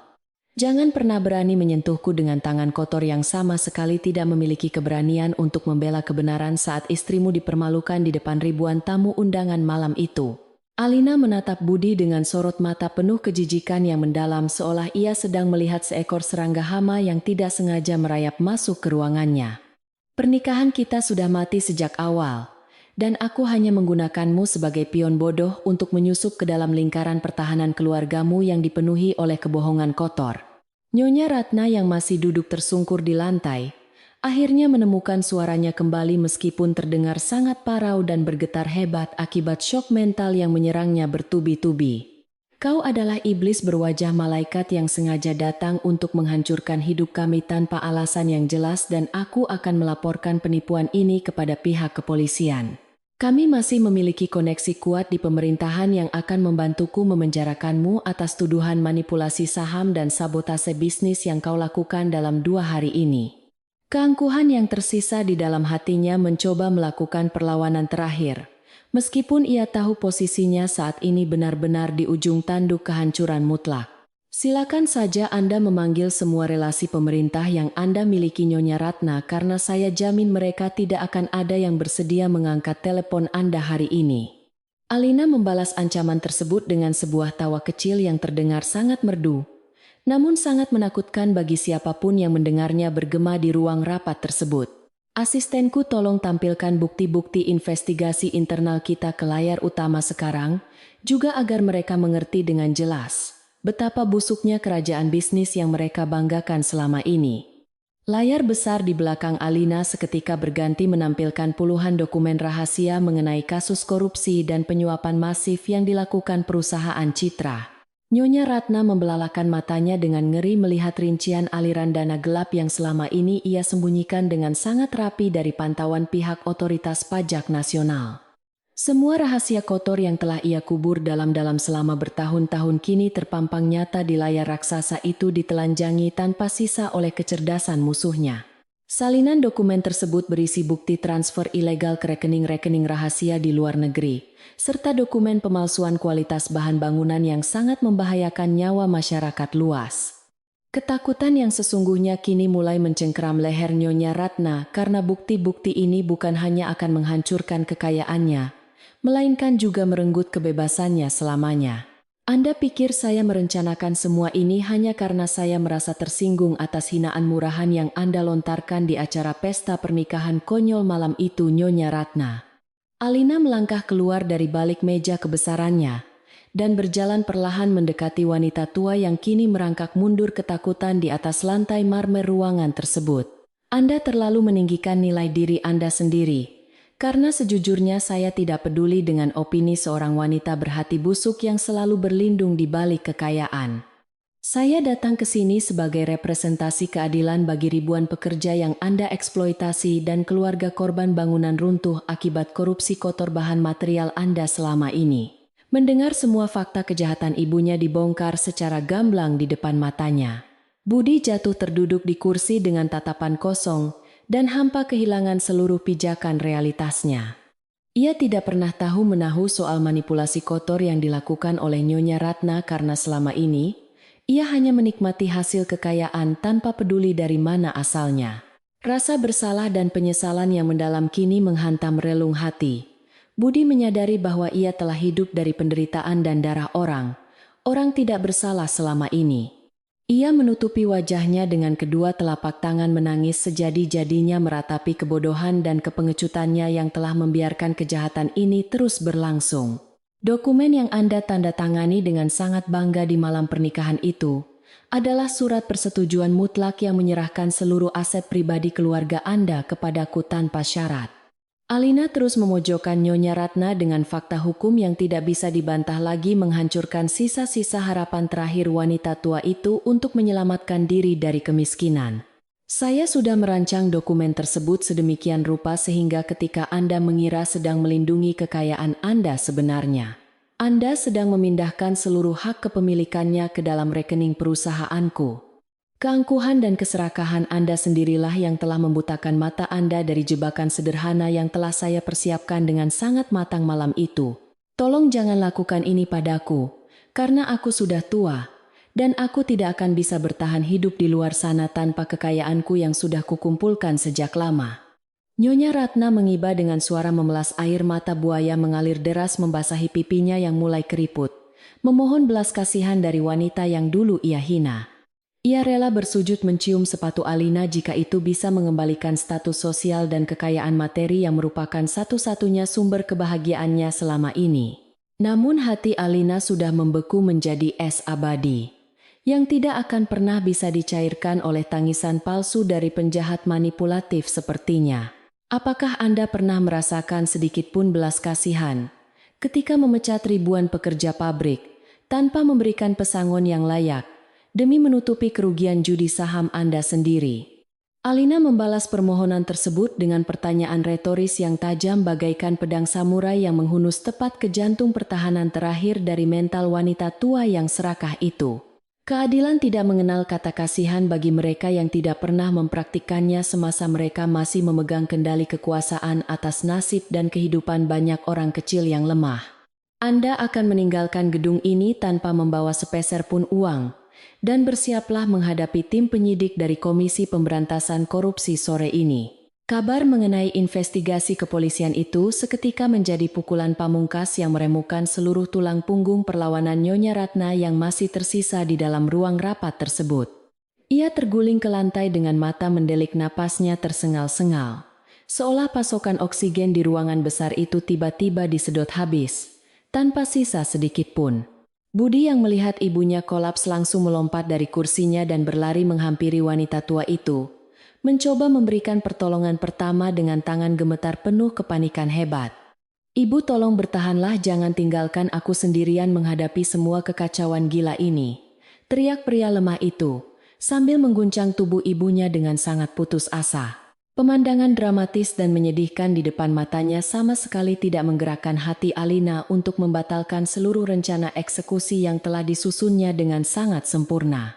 Jangan pernah berani menyentuhku dengan tangan kotor yang sama sekali tidak memiliki keberanian untuk membela kebenaran saat istrimu dipermalukan di depan ribuan tamu undangan malam itu. Alina menatap Budi dengan sorot mata penuh kejijikan yang mendalam seolah ia sedang melihat seekor serangga hama yang tidak sengaja merayap masuk ke ruangannya. Pernikahan kita sudah mati sejak awal. Dan aku hanya menggunakanmu sebagai pion bodoh untuk menyusup ke dalam lingkaran pertahanan keluargamu yang dipenuhi oleh kebohongan kotor. Nyonya Ratna yang masih duduk tersungkur di lantai, akhirnya menemukan suaranya kembali meskipun terdengar sangat parau dan bergetar hebat akibat syok mental yang menyerangnya bertubi-tubi. Kau adalah iblis berwajah malaikat yang sengaja datang untuk menghancurkan hidup kami tanpa alasan yang jelas dan aku akan melaporkan penipuan ini kepada pihak kepolisian. Kami masih memiliki koneksi kuat di pemerintahan yang akan membantuku memenjarakanmu atas tuduhan manipulasi saham dan sabotase bisnis yang kau lakukan dalam 2 hari ini. Keangkuhan yang tersisa di dalam hatinya mencoba melakukan perlawanan terakhir, meskipun ia tahu posisinya saat ini benar-benar di ujung tanduk kehancuran mutlak. Silakan saja Anda memanggil semua relasi pemerintah yang Anda miliki, Nyonya Ratna, karena saya jamin mereka tidak akan ada yang bersedia mengangkat telepon Anda hari ini. Alina membalas ancaman tersebut dengan sebuah tawa kecil yang terdengar sangat merdu, namun sangat menakutkan bagi siapapun yang mendengarnya bergema di ruang rapat tersebut. Asistenku, tolong tampilkan bukti-bukti investigasi internal kita ke layar utama sekarang, juga agar mereka mengerti dengan jelas betapa busuknya kerajaan bisnis yang mereka banggakan selama ini. Layar besar di belakang Alina seketika berganti menampilkan puluhan dokumen rahasia mengenai kasus korupsi dan penyuapan masif yang dilakukan perusahaan Citra. Nyonya Ratna membelalakan matanya dengan ngeri melihat rincian aliran dana gelap yang selama ini ia sembunyikan dengan sangat rapi dari pantauan pihak otoritas pajak nasional. Semua rahasia kotor yang telah ia kubur dalam-dalam selama bertahun-tahun kini terpampang nyata di layar raksasa itu ditelanjangi tanpa sisa oleh kecerdasan musuhnya. Salinan dokumen tersebut berisi bukti transfer ilegal ke rekening-rekening rahasia di luar negeri, serta dokumen pemalsuan kualitas bahan bangunan yang sangat membahayakan nyawa masyarakat luas. Ketakutan yang sesungguhnya kini mulai mencengkeram leher Nyonya Ratna karena bukti-bukti ini bukan hanya akan menghancurkan kekayaannya, melainkan juga merenggut kebebasannya selamanya. Anda pikir saya merencanakan semua ini hanya karena saya merasa tersinggung atas hinaan murahan yang Anda lontarkan di acara pesta pernikahan konyol malam itu, Nyonya Ratna. Alina melangkah keluar dari balik meja kebesarannya dan berjalan perlahan mendekati wanita tua yang kini merangkak mundur ketakutan di atas lantai marmer ruangan tersebut. Anda terlalu meninggikan nilai diri Anda sendiri. Karena sejujurnya saya tidak peduli dengan opini seorang wanita berhati busuk yang selalu berlindung di balik kekayaan. Saya datang ke sini sebagai representasi keadilan bagi ribuan pekerja yang Anda eksploitasi dan keluarga korban bangunan runtuh akibat korupsi kotor bahan material Anda selama ini. Mendengar semua fakta kejahatan ibunya dibongkar secara gamblang di depan matanya, Budi jatuh terduduk di kursi dengan tatapan kosong dan hampa kehilangan seluruh pijakan realitasnya. Ia tidak pernah tahu menahu soal manipulasi kotor yang dilakukan oleh Nyonya Ratna karena selama ini, ia hanya menikmati hasil kekayaan tanpa peduli dari mana asalnya. Rasa bersalah dan penyesalan yang mendalam kini menghantam relung hati. Budi menyadari bahwa ia telah hidup dari penderitaan dan darah orang tidak bersalah selama ini. Ia menutupi wajahnya dengan kedua telapak tangan menangis sejadi-jadinya meratapi kebodohan dan kepengecutannya yang telah membiarkan kejahatan ini terus berlangsung. Dokumen yang Anda tanda tangani dengan sangat bangga di malam pernikahan itu adalah surat persetujuan mutlak yang menyerahkan seluruh aset pribadi keluarga Anda kepadaku tanpa syarat. Alina terus memojokkan Nyonya Ratna dengan fakta hukum yang tidak bisa dibantah lagi menghancurkan sisa-sisa harapan terakhir wanita tua itu untuk menyelamatkan diri dari kemiskinan. Saya sudah merancang dokumen tersebut sedemikian rupa sehingga ketika Anda mengira sedang melindungi kekayaan Anda sebenarnya, Anda sedang memindahkan seluruh hak kepemilikannya ke dalam rekening perusahaanku. Keangkuhan dan keserakahan Anda sendirilah yang telah membutakan mata Anda dari jebakan sederhana yang telah saya persiapkan dengan sangat matang malam itu. Tolong jangan lakukan ini padaku, karena aku sudah tua, dan aku tidak akan bisa bertahan hidup di luar sana tanpa kekayaanku yang sudah kukumpulkan sejak lama. Nyonya Ratna mengiba dengan suara memelas air mata buaya mengalir deras membasahi pipinya yang mulai keriput, memohon belas kasihan dari wanita yang dulu ia hina. Ia rela bersujud mencium sepatu Alina jika itu bisa mengembalikan status sosial dan kekayaan materi yang merupakan satu-satunya sumber kebahagiaannya selama ini. Namun hati Alina sudah membeku menjadi es abadi, yang tidak akan pernah bisa dicairkan oleh tangisan palsu dari penjahat manipulatif sepertinya. Apakah Anda pernah merasakan sedikitpun belas kasihan ketika memecat ribuan pekerja pabrik tanpa memberikan pesangon yang layak, demi menutupi kerugian judi saham Anda sendiri? Alina membalas permohonan tersebut dengan pertanyaan retoris yang tajam bagaikan pedang samurai yang menghunus tepat ke jantung pertahanan terakhir dari mental wanita tua yang serakah itu. Keadilan tidak mengenal kata kasihan bagi mereka yang tidak pernah mempraktikannya semasa mereka masih memegang kendali kekuasaan atas nasib dan kehidupan banyak orang kecil yang lemah. Anda akan meninggalkan gedung ini tanpa membawa sepeser pun uang, dan bersiaplah menghadapi tim penyidik dari Komisi Pemberantasan Korupsi sore ini. Kabar mengenai investigasi kepolisian itu seketika menjadi pukulan pamungkas yang meremukan seluruh tulang punggung perlawanan Nyonya Ratna yang masih tersisa di dalam ruang rapat tersebut. Ia terguling ke lantai dengan mata mendelik, napasnya tersengal-sengal, seolah pasokan oksigen di ruangan besar itu tiba-tiba disedot habis, tanpa sisa sedikit pun. Budi yang melihat ibunya kolaps langsung melompat dari kursinya dan berlari menghampiri wanita tua itu, mencoba memberikan pertolongan pertama dengan tangan gemetar penuh kepanikan hebat. "Ibu, tolong bertahanlah, jangan tinggalkan aku sendirian menghadapi semua kekacauan gila ini," teriak pria lemah itu, sambil mengguncang tubuh ibunya dengan sangat putus asa. Pemandangan dramatis dan menyedihkan di depan matanya sama sekali tidak menggerakkan hati Alina untuk membatalkan seluruh rencana eksekusi yang telah disusunnya dengan sangat sempurna.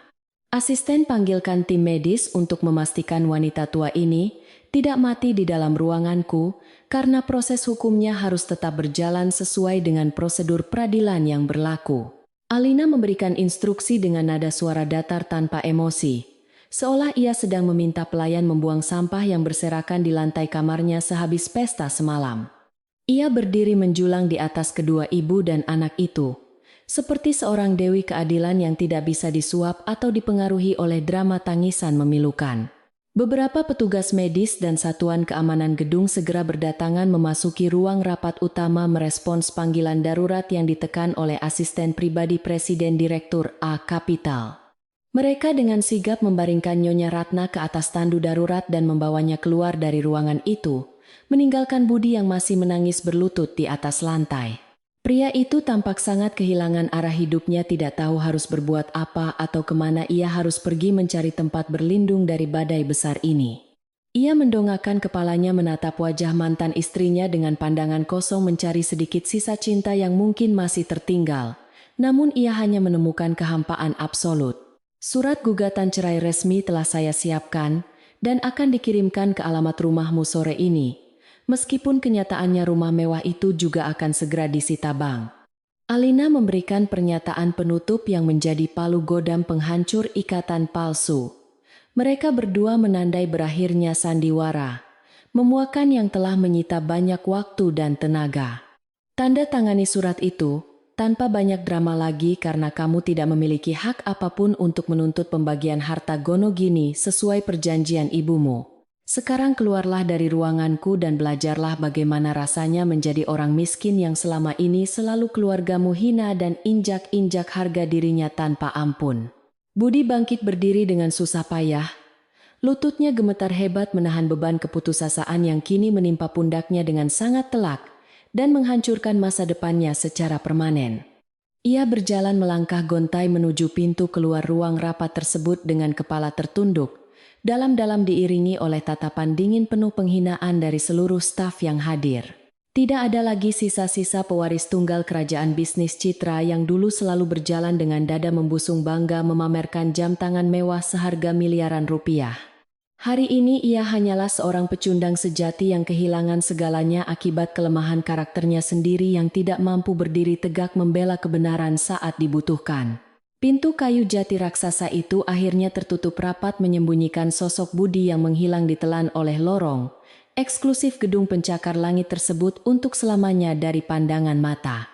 "Asisten, panggilkan tim medis untuk memastikan wanita tua ini tidak mati di dalam ruanganku, karena proses hukumnya harus tetap berjalan sesuai dengan prosedur peradilan yang berlaku." Alina memberikan instruksi dengan nada suara datar tanpa emosi, seolah ia sedang meminta pelayan membuang sampah yang berserakan di lantai kamarnya sehabis pesta semalam. Ia berdiri menjulang di atas kedua ibu dan anak itu, seperti seorang dewi keadilan yang tidak bisa disuap atau dipengaruhi oleh drama tangisan memilukan. Beberapa petugas medis dan satuan keamanan gedung segera berdatangan memasuki ruang rapat utama merespons panggilan darurat yang ditekan oleh asisten pribadi Presiden Direktur A Kapital. Mereka dengan sigap membaringkan Nyonya Ratna ke atas tandu darurat dan membawanya keluar dari ruangan itu, meninggalkan Budi yang masih menangis berlutut di atas lantai. Pria itu tampak sangat kehilangan arah hidupnya, tidak tahu harus berbuat apa atau kemana ia harus pergi mencari tempat berlindung dari badai besar ini. Ia mendongakkan kepalanya menatap wajah mantan istrinya dengan pandangan kosong, mencari sedikit sisa cinta yang mungkin masih tertinggal, namun ia hanya menemukan kehampaan absolut. "Surat gugatan cerai resmi telah saya siapkan dan akan dikirimkan ke alamat rumahmu sore ini. Meskipun kenyataannya rumah mewah itu juga akan segera disita bank." Alina memberikan pernyataan penutup yang menjadi palu godam penghancur ikatan palsu. Mereka berdua menandai berakhirnya sandiwara, memuakan yang telah menyita banyak waktu dan tenaga. "Tanda tangani surat itu tanpa banyak drama lagi, karena kamu tidak memiliki hak apapun untuk menuntut pembagian harta Gonogini sesuai perjanjian ibumu. Sekarang keluarlah dari ruanganku dan belajarlah bagaimana rasanya menjadi orang miskin yang selama ini selalu keluargamu hina dan injak-injak harga dirinya tanpa ampun." Budi bangkit berdiri dengan susah payah. Lututnya gemetar hebat menahan beban keputusasaan yang kini menimpa pundaknya dengan sangat telak dan menghancurkan masa depannya secara permanen. Ia berjalan melangkah gontai menuju pintu keluar ruang rapat tersebut dengan kepala tertunduk, dalam-dalam diiringi oleh tatapan dingin penuh penghinaan dari seluruh staf yang hadir. Tidak ada lagi sisa-sisa pewaris tunggal kerajaan bisnis Citra yang dulu selalu berjalan dengan dada membusung bangga memamerkan jam tangan mewah seharga miliaran rupiah. Hari ini ia hanyalah seorang pecundang sejati yang kehilangan segalanya akibat kelemahan karakternya sendiri yang tidak mampu berdiri tegak membela kebenaran saat dibutuhkan. Pintu kayu jati raksasa itu akhirnya tertutup rapat menyembunyikan sosok Budi yang menghilang ditelan oleh lorong eksklusif gedung pencakar langit tersebut untuk selamanya dari pandangan mata.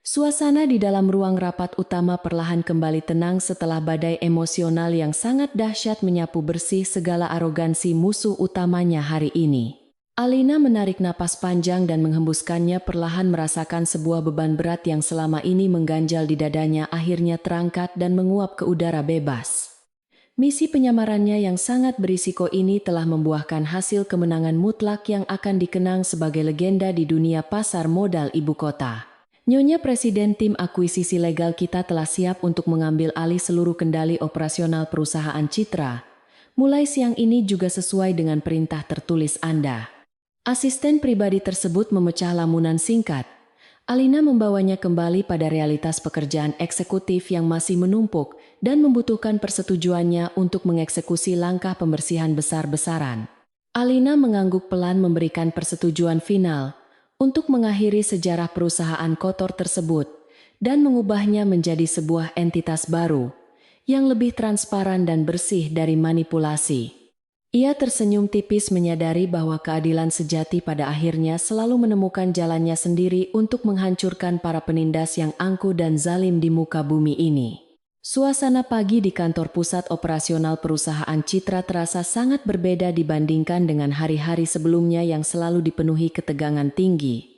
Suasana di dalam ruang rapat utama perlahan kembali tenang setelah badai emosional yang sangat dahsyat menyapu bersih segala arogansi musuh utamanya hari ini. Alina menarik napas panjang dan menghembuskannya, perlahan merasakan sebuah beban berat yang selama ini mengganjal di dadanya akhirnya terangkat dan menguap ke udara bebas. Misi penyamarannya yang sangat berisiko ini telah membuahkan hasil kemenangan mutlak yang akan dikenang sebagai legenda di dunia pasar modal ibu kota. "Nyonya Presiden, tim akuisisi legal kita telah siap untuk mengambil alih seluruh kendali operasional perusahaan Citra. Mulai siang ini juga sesuai dengan perintah tertulis Anda." Asisten pribadi tersebut memecah lamunan singkat. Alina membawanya kembali pada realitas pekerjaan eksekutif yang masih menumpuk dan membutuhkan persetujuannya untuk mengeksekusi langkah pembersihan besar-besaran. Alina mengangguk pelan memberikan persetujuan final untuk mengakhiri sejarah perusahaan kotor tersebut dan mengubahnya menjadi sebuah entitas baru yang lebih transparan dan bersih dari manipulasi. Ia tersenyum tipis menyadari bahwa keadilan sejati pada akhirnya selalu menemukan jalannya sendiri untuk menghancurkan para penindas yang angkuh dan zalim di muka bumi ini. Suasana pagi di kantor pusat operasional perusahaan Citra terasa sangat berbeda dibandingkan dengan hari-hari sebelumnya yang selalu dipenuhi ketegangan tinggi.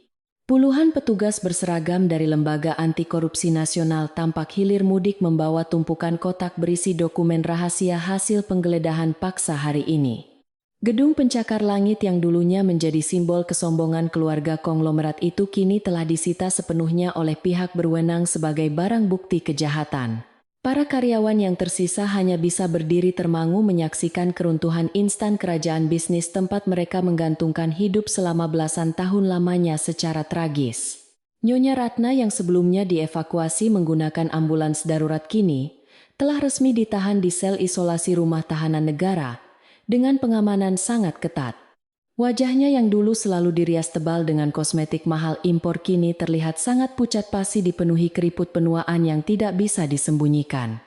Puluhan petugas berseragam dari Lembaga Anti Korupsi Nasional tampak hilir mudik membawa tumpukan kotak berisi dokumen rahasia hasil penggeledahan paksa hari ini. Gedung pencakar langit yang dulunya menjadi simbol kesombongan keluarga konglomerat itu kini telah disita sepenuhnya oleh pihak berwenang sebagai barang bukti kejahatan. Para karyawan yang tersisa hanya bisa berdiri termangu menyaksikan keruntuhan instan kerajaan bisnis tempat mereka menggantungkan hidup selama belasan tahun lamanya secara tragis. Nyonya Ratna yang sebelumnya dievakuasi menggunakan ambulans darurat kini telah resmi ditahan di sel isolasi rumah tahanan negara dengan pengamanan sangat ketat. Wajahnya yang dulu selalu dirias tebal dengan kosmetik mahal impor kini terlihat sangat pucat pasi dipenuhi keriput penuaan yang tidak bisa disembunyikan.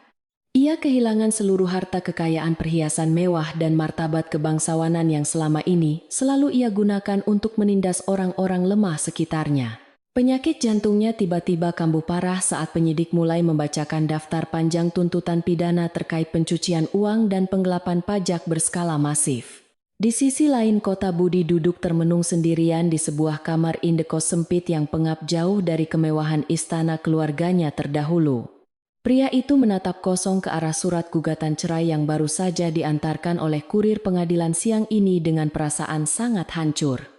Ia kehilangan seluruh harta kekayaan perhiasan mewah dan martabat kebangsawanan yang selama ini selalu ia gunakan untuk menindas orang-orang lemah sekitarnya. Penyakit jantungnya tiba-tiba kambuh parah saat penyidik mulai membacakan daftar panjang tuntutan pidana terkait pencucian uang dan penggelapan pajak berskala masif. Di sisi lain kota Budi duduk termenung sendirian di sebuah kamar indekos sempit yang pengap jauh dari kemewahan istana keluarganya terdahulu. Pria itu menatap kosong ke arah surat gugatan cerai yang baru saja diantarkan oleh kurir pengadilan siang ini dengan perasaan sangat hancur.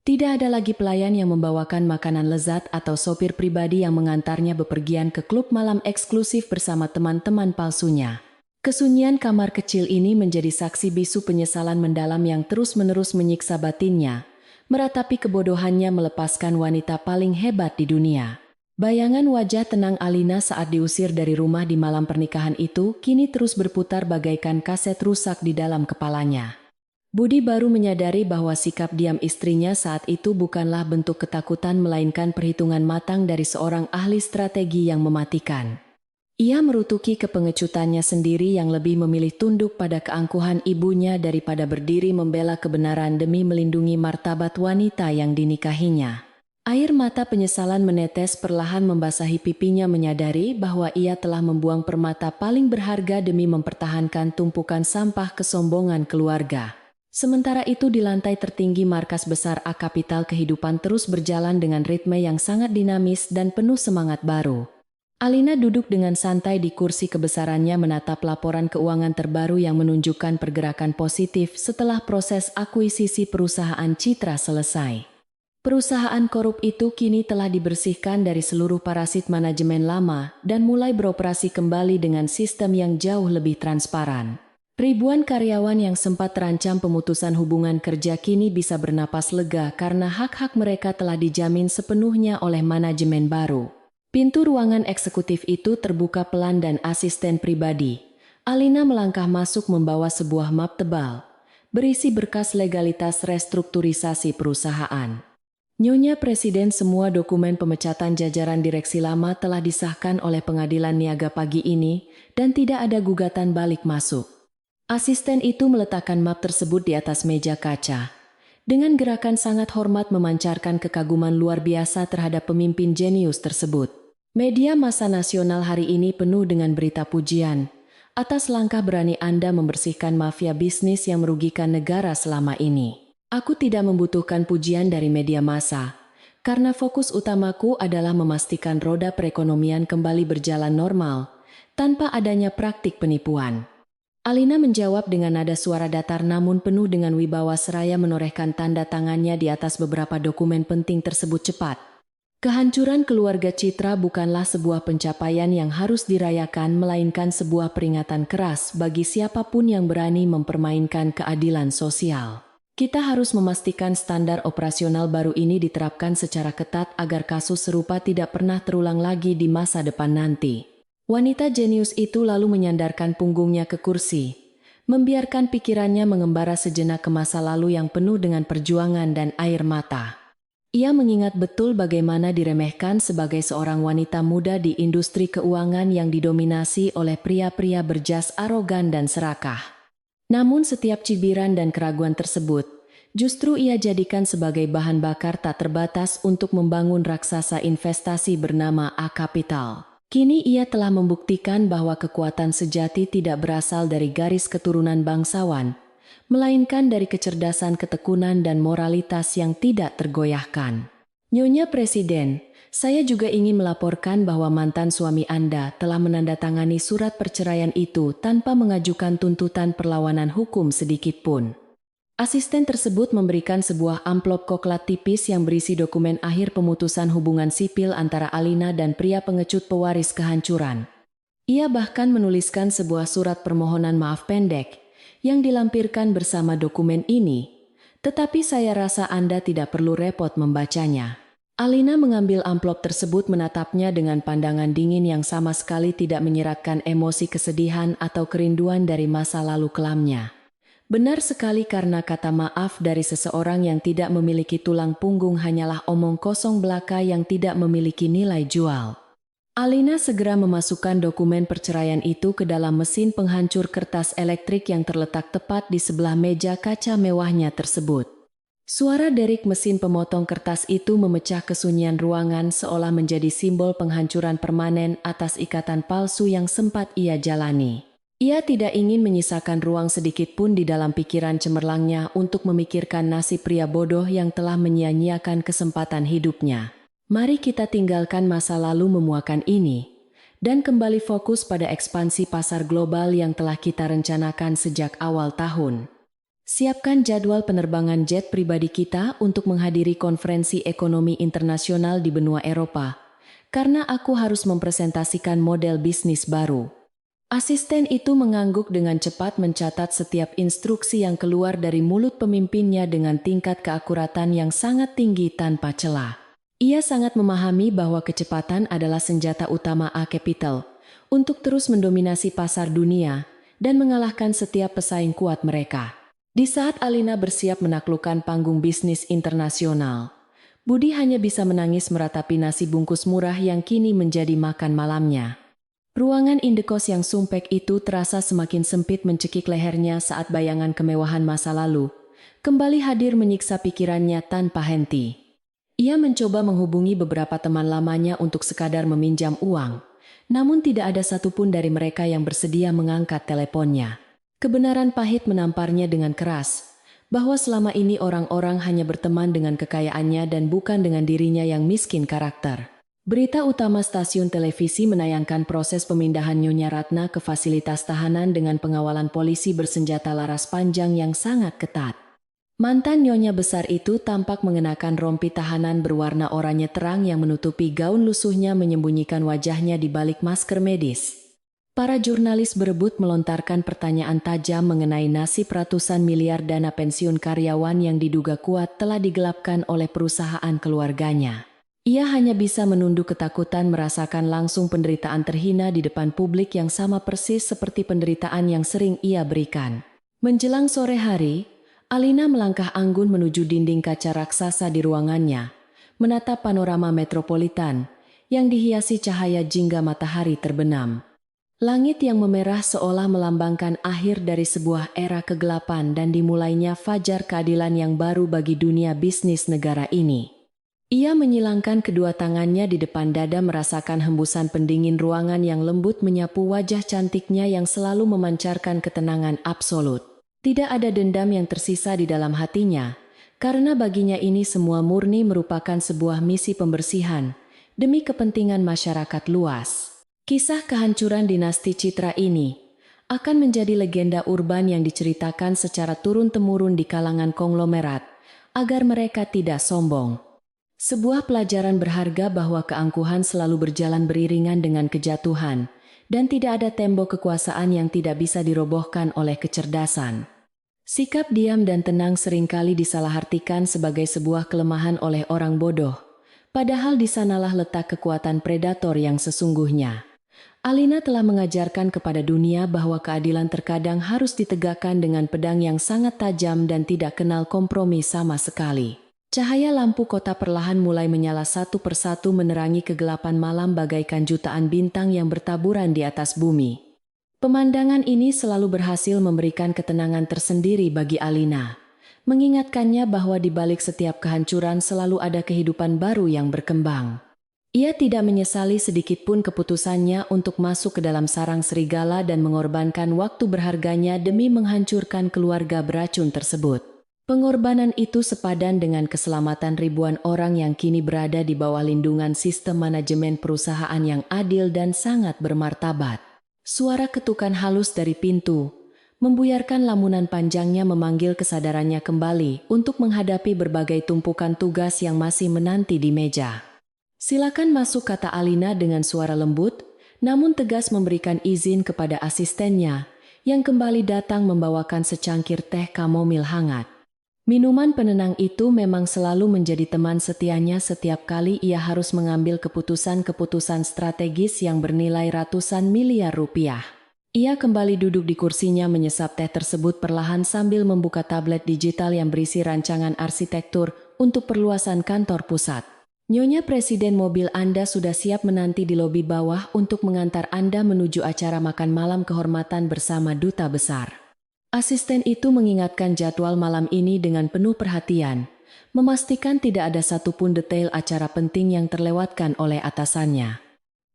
Tidak ada lagi pelayan yang membawakan makanan lezat atau sopir pribadi yang mengantarnya bepergian ke klub malam eksklusif bersama teman-teman palsunya. Kesunyian kamar kecil ini menjadi saksi bisu penyesalan mendalam yang terus-menerus menyiksa batinnya, meratapi kebodohannya melepaskan wanita paling hebat di dunia. Bayangan wajah tenang Alina saat diusir dari rumah di malam pernikahan itu kini terus berputar bagaikan kaset rusak di dalam kepalanya. Budi baru menyadari bahwa sikap diam istrinya saat itu bukanlah bentuk ketakutan melainkan perhitungan matang dari seorang ahli strategi yang mematikan. Ia merutuki kepengecutannya sendiri yang lebih memilih tunduk pada keangkuhan ibunya daripada berdiri membela kebenaran demi melindungi martabat wanita yang dinikahinya. Air mata penyesalan menetes perlahan membasahi pipinya menyadari bahwa ia telah membuang permata paling berharga demi mempertahankan tumpukan sampah kesombongan keluarga. Sementara itu di lantai tertinggi markas besar A Kapital kehidupan terus berjalan dengan ritme yang sangat dinamis dan penuh semangat baru. Alina duduk dengan santai di kursi kebesarannya menatap laporan keuangan terbaru yang menunjukkan pergerakan positif setelah proses akuisisi perusahaan Citra selesai. Perusahaan korup itu kini telah dibersihkan dari seluruh parasit manajemen lama dan mulai beroperasi kembali dengan sistem yang jauh lebih transparan. Ribuan karyawan yang sempat terancam pemutusan hubungan kerja kini bisa bernapas lega karena hak-hak mereka telah dijamin sepenuhnya oleh manajemen baru. Pintu ruangan eksekutif itu terbuka pelan dan asisten pribadi. Alina melangkah masuk membawa sebuah map tebal, berisi berkas legalitas restrukturisasi perusahaan. Nyonya Presiden, semua dokumen pemecatan jajaran direksi lama telah disahkan oleh pengadilan niaga pagi ini dan tidak ada gugatan balik masuk. Asisten itu meletakkan map tersebut di atas meja kaca. Dengan gerakan sangat hormat memancarkan kekaguman luar biasa terhadap pemimpin jenius tersebut. Media massa nasional hari ini penuh dengan berita pujian atas langkah berani Anda membersihkan mafia bisnis yang merugikan negara selama ini. Aku tidak membutuhkan pujian dari media massa, karena fokus utamaku adalah memastikan roda perekonomian kembali berjalan normal, tanpa adanya praktik penipuan. Alina menjawab dengan nada suara datar namun penuh dengan wibawa seraya menorehkan tanda tangannya di atas beberapa dokumen penting tersebut cepat. Kehancuran keluarga Citra bukanlah sebuah pencapaian yang harus dirayakan melainkan sebuah peringatan keras bagi siapapun yang berani mempermainkan keadilan sosial. Kita harus memastikan standar operasional baru ini diterapkan secara ketat agar kasus serupa tidak pernah terulang lagi di masa depan nanti. Wanita jenius itu lalu menyandarkan punggungnya ke kursi, membiarkan pikirannya mengembara sejenak ke masa lalu yang penuh dengan perjuangan dan air mata. Ia mengingat betul bagaimana diremehkan sebagai seorang wanita muda di industri keuangan yang didominasi oleh pria-pria berjas arogan dan serakah. Namun setiap cibiran dan keraguan tersebut, justru ia jadikan sebagai bahan bakar tak terbatas untuk membangun raksasa investasi bernama A Kapital. Kini ia telah membuktikan bahwa kekuatan sejati tidak berasal dari garis keturunan bangsawan, melainkan dari kecerdasan, ketekunan, dan moralitas yang tidak tergoyahkan. Nyonya Presiden, saya juga ingin melaporkan bahwa mantan suami Anda telah menandatangani surat perceraian itu tanpa mengajukan tuntutan perlawanan hukum sedikitpun. Asisten tersebut memberikan sebuah amplop coklat tipis yang berisi dokumen akhir pemutusan hubungan sipil antara Alina dan pria pengecut pewaris kehancuran. Ia bahkan menuliskan sebuah surat permohonan maaf pendek yang dilampirkan bersama dokumen ini, tetapi saya rasa Anda tidak perlu repot membacanya. Alina mengambil amplop tersebut, menatapnya dengan pandangan dingin yang sama sekali tidak menyiratkan emosi kesedihan atau kerinduan dari masa lalu kelamnya. Benar sekali, karena kata maaf dari seseorang yang tidak memiliki tulang punggung hanyalah omong kosong belaka yang tidak memiliki nilai jual. Alina segera memasukkan dokumen perceraian itu ke dalam mesin penghancur kertas elektrik yang terletak tepat di sebelah meja kaca mewahnya tersebut. Suara derik mesin pemotong kertas itu memecah kesunyian ruangan seolah menjadi simbol penghancuran permanen atas ikatan palsu yang sempat ia jalani. Ia tidak ingin menyisakan ruang sedikit pun di dalam pikiran cemerlangnya untuk memikirkan nasib pria bodoh yang telah menyia-nyiakan kesempatan hidupnya. Mari kita tinggalkan masa lalu memuakan ini dan kembali fokus pada ekspansi pasar global yang telah kita rencanakan sejak awal tahun. Siapkan jadwal penerbangan jet pribadi kita untuk menghadiri konferensi ekonomi internasional di benua Eropa, karena aku harus mempresentasikan model bisnis baru. Asisten itu mengangguk dengan cepat, mencatat setiap instruksi yang keluar dari mulut pemimpinnya dengan tingkat keakuratan yang sangat tinggi tanpa celah. Ia sangat memahami bahwa kecepatan adalah senjata utama A Capital untuk terus mendominasi pasar dunia dan mengalahkan setiap pesaing kuat mereka. Di saat Alina bersiap menaklukkan panggung bisnis internasional, Budi hanya bisa menangis meratapi nasi bungkus murah yang kini menjadi makan malamnya. Ruangan indekos yang sumpek itu terasa semakin sempit mencekik lehernya saat bayangan kemewahan masa lalu kembali hadir menyiksa pikirannya tanpa henti. Ia mencoba menghubungi beberapa teman lamanya untuk sekadar meminjam uang, namun tidak ada satupun dari mereka yang bersedia mengangkat teleponnya. Kebenaran pahit menamparnya dengan keras, bahwa selama ini orang-orang hanya berteman dengan kekayaannya dan bukan dengan dirinya yang miskin karakter. Berita utama stasiun televisi menayangkan proses pemindahan Nyonya Ratna ke fasilitas tahanan dengan pengawalan polisi bersenjata laras panjang yang sangat ketat. Mantan Nyonya besar itu tampak mengenakan rompi tahanan berwarna oranye terang yang menutupi gaun lusuhnya, menyembunyikan wajahnya di balik masker medis. Para jurnalis berebut melontarkan pertanyaan tajam mengenai nasib ratusan miliar dana pensiun karyawan yang diduga kuat telah digelapkan oleh perusahaan keluarganya. Ia hanya bisa menunduk ketakutan merasakan langsung penderitaan terhina di depan publik yang sama persis seperti penderitaan yang sering ia berikan. Menjelang sore hari, Alina melangkah anggun menuju dinding kaca raksasa di ruangannya, menatap panorama metropolitan yang dihiasi cahaya jingga matahari terbenam. Langit yang memerah seolah melambangkan akhir dari sebuah era kegelapan dan dimulainya fajar keadilan yang baru bagi dunia bisnis negara ini. Ia menyilangkan kedua tangannya di depan dada, merasakan hembusan pendingin ruangan yang lembut menyapu wajah cantiknya yang selalu memancarkan ketenangan absolut. Tidak ada dendam yang tersisa di dalam hatinya, karena baginya ini semua murni merupakan sebuah misi pembersihan demi kepentingan masyarakat luas. Kisah kehancuran dinasti Citra ini akan menjadi legenda urban yang diceritakan secara turun-temurun di kalangan konglomerat, agar mereka tidak sombong. Sebuah pelajaran berharga bahwa keangkuhan selalu berjalan beriringan dengan kejatuhan, dan tidak ada tembok kekuasaan yang tidak bisa dirobohkan oleh kecerdasan. Sikap diam dan tenang seringkali disalahartikan sebagai sebuah kelemahan oleh orang bodoh, padahal di sanalah letak kekuatan predator yang sesungguhnya. Alina telah mengajarkan kepada dunia bahwa keadilan terkadang harus ditegakkan dengan pedang yang sangat tajam dan tidak kenal kompromi sama sekali. Cahaya lampu kota perlahan mulai menyala satu persatu, menerangi kegelapan malam bagaikan jutaan bintang yang bertaburan di atas bumi. Pemandangan ini selalu berhasil memberikan ketenangan tersendiri bagi Alina, mengingatkannya bahwa di balik setiap kehancuran selalu ada kehidupan baru yang berkembang. Ia tidak menyesali sedikitpun keputusannya untuk masuk ke dalam sarang serigala dan mengorbankan waktu berharganya demi menghancurkan keluarga beracun tersebut. Pengorbanan itu sepadan dengan keselamatan ribuan orang yang kini berada di bawah lindungan sistem manajemen perusahaan yang adil dan sangat bermartabat. Suara ketukan halus dari pintu Membuyarkan lamunan panjangnya memanggil kesadarannya kembali untuk menghadapi berbagai tumpukan tugas yang masih menanti di meja. "Silakan masuk," kata Alina dengan suara lembut, namun tegas memberikan izin kepada asistennya, yang kembali datang membawakan secangkir teh kamomil hangat. Minuman penenang itu memang selalu menjadi teman setianya setiap kali ia harus mengambil keputusan-keputusan strategis yang bernilai ratusan miliar rupiah. Ia kembali duduk di kursinya menyesap teh tersebut perlahan sambil membuka tablet digital yang berisi rancangan arsitektur untuk perluasan kantor pusat. "Nyonya Presiden, mobil Anda sudah siap menanti di lobi bawah untuk mengantar Anda menuju acara makan malam kehormatan bersama Duta Besar." Asisten itu mengingatkan jadwal malam ini dengan penuh perhatian, memastikan tidak ada satupun detail acara penting yang terlewatkan oleh atasannya.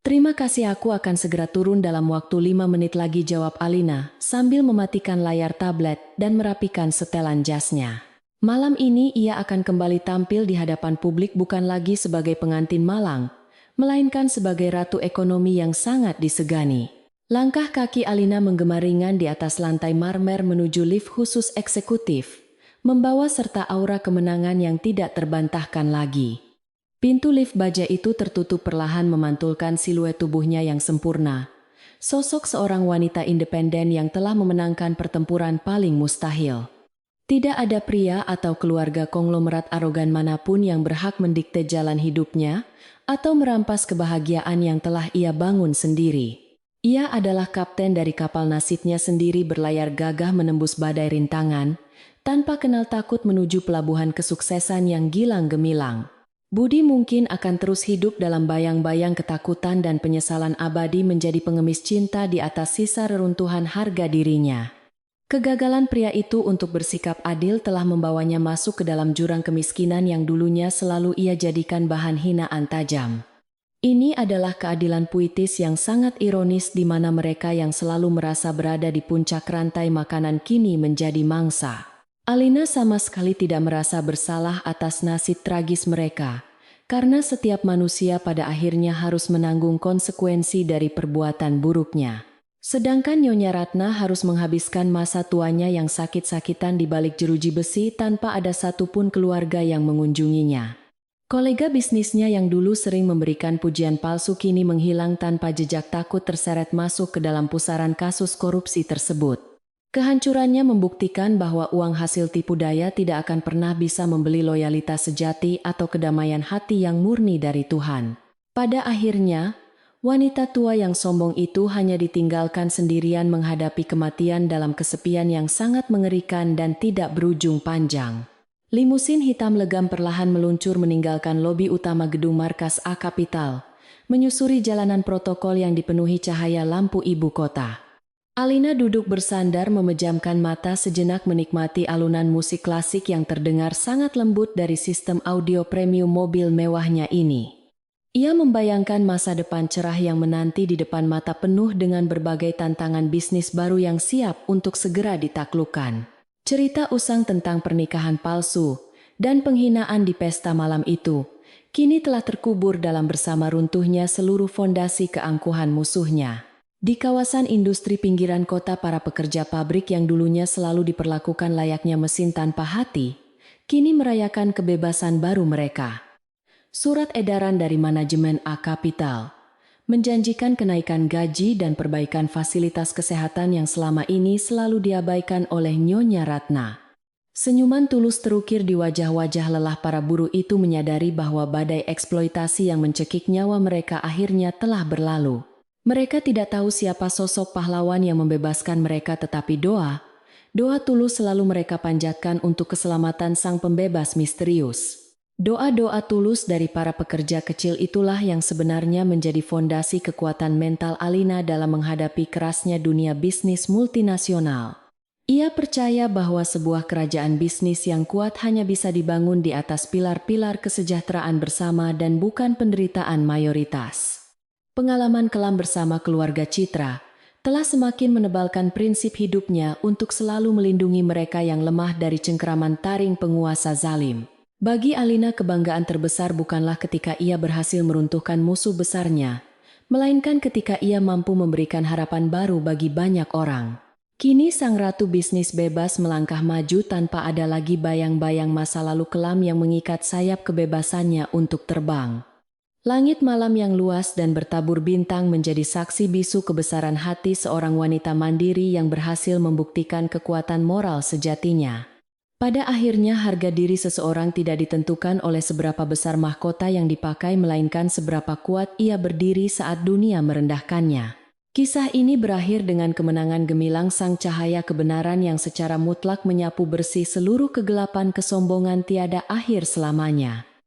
"Terima kasih, aku akan segera turun dalam waktu 5 menit lagi," jawab Alina, sambil mematikan layar tablet dan merapikan setelan jasnya. Malam ini ia akan kembali tampil di hadapan publik bukan lagi sebagai pengantin malang, melainkan sebagai ratu ekonomi yang sangat disegani. Langkah kaki Alina menggema ringan di atas lantai marmer menuju lift khusus eksekutif, membawa serta aura kemenangan yang tidak terbantahkan lagi. Pintu lift baja itu tertutup perlahan memantulkan siluet tubuhnya yang sempurna. Sosok seorang wanita independen yang telah memenangkan pertempuran paling mustahil. Tidak ada pria atau keluarga konglomerat arogan manapun yang berhak mendikte jalan hidupnya atau merampas kebahagiaan yang telah ia bangun sendiri. Ia adalah kapten dari kapal nasibnya sendiri, berlayar gagah menembus badai rintangan, tanpa kenal takut menuju pelabuhan kesuksesan yang gilang gemilang. Budi mungkin akan terus hidup dalam bayang-bayang ketakutan dan penyesalan abadi menjadi pengemis cinta di atas sisa reruntuhan harga dirinya. Kegagalan pria itu untuk bersikap adil telah membawanya masuk ke dalam jurang kemiskinan yang dulunya selalu ia jadikan bahan hinaan tajam. Ini adalah keadilan puitis yang sangat ironis di mana mereka yang selalu merasa berada di puncak rantai makanan kini menjadi mangsa. Alina sama sekali tidak merasa bersalah atas nasib tragis mereka, karena setiap manusia pada akhirnya harus menanggung konsekuensi dari perbuatan buruknya. Sedangkan Nyonya Ratna harus menghabiskan masa tuanya yang sakit-sakitan di balik jeruji besi tanpa ada satupun keluarga yang mengunjunginya. Kolega bisnisnya yang dulu sering memberikan pujian palsu kini menghilang tanpa jejak, takut terseret masuk ke dalam pusaran kasus korupsi tersebut. Kehancurannya membuktikan bahwa uang hasil tipu daya tidak akan pernah bisa membeli loyalitas sejati atau kedamaian hati yang murni dari Tuhan. Pada akhirnya, wanita tua yang sombong itu hanya ditinggalkan sendirian menghadapi kematian dalam kesepian yang sangat mengerikan dan tidak berujung panjang. Limusin hitam legam perlahan meluncur meninggalkan lobi utama gedung markas A Capital, menyusuri jalanan protokol yang dipenuhi cahaya lampu ibu kota. Alina duduk bersandar memejamkan mata sejenak menikmati alunan musik klasik yang terdengar sangat lembut dari sistem audio premium mobil mewahnya ini. Ia membayangkan masa depan cerah yang menanti di depan mata penuh dengan berbagai tantangan bisnis baru yang siap untuk segera ditaklukkan. Cerita usang tentang pernikahan palsu dan penghinaan di pesta malam itu kini telah terkubur dalam bersama runtuhnya seluruh fondasi keangkuhan musuhnya. Di kawasan industri pinggiran kota, para pekerja pabrik yang dulunya selalu diperlakukan layaknya mesin tanpa hati, kini merayakan kebebasan baru mereka. Surat edaran dari manajemen A Capital menjanjikan kenaikan gaji dan perbaikan fasilitas kesehatan yang selama ini selalu diabaikan oleh Nyonya Ratna. Senyuman tulus terukir di wajah-wajah lelah para buruh itu menyadari bahwa badai eksploitasi yang mencekik nyawa mereka akhirnya telah berlalu. Mereka tidak tahu siapa sosok pahlawan yang membebaskan mereka, tetapi doa tulus selalu mereka panjatkan untuk keselamatan sang pembebas misterius. Doa-doa tulus dari para pekerja kecil itulah yang sebenarnya menjadi fondasi kekuatan mental Alina dalam menghadapi kerasnya dunia bisnis multinasional. Ia percaya bahwa sebuah kerajaan bisnis yang kuat hanya bisa dibangun di atas pilar-pilar kesejahteraan bersama dan bukan penderitaan mayoritas. Pengalaman kelam bersama keluarga Citra telah semakin menebalkan prinsip hidupnya untuk selalu melindungi mereka yang lemah dari cengkeraman taring penguasa zalim. Bagi Alina, kebanggaan terbesar bukanlah ketika ia berhasil meruntuhkan musuh besarnya, melainkan ketika ia mampu memberikan harapan baru bagi banyak orang. Kini sang ratu bisnis bebas melangkah maju tanpa ada lagi bayang-bayang masa lalu kelam yang mengikat sayap kebebasannya untuk terbang. Langit malam yang luas dan bertabur bintang menjadi saksi bisu kebesaran hati seorang wanita mandiri yang berhasil membuktikan kekuatan moral sejatinya. Pada akhirnya harga diri seseorang tidak ditentukan oleh seberapa besar mahkota yang dipakai melainkan seberapa kuat ia berdiri saat dunia merendahkannya. Kisah ini berakhir dengan kemenangan gemilang sang cahaya kebenaran yang secara mutlak menyapu bersih seluruh kegelapan kesombongan tiada akhir selamanya.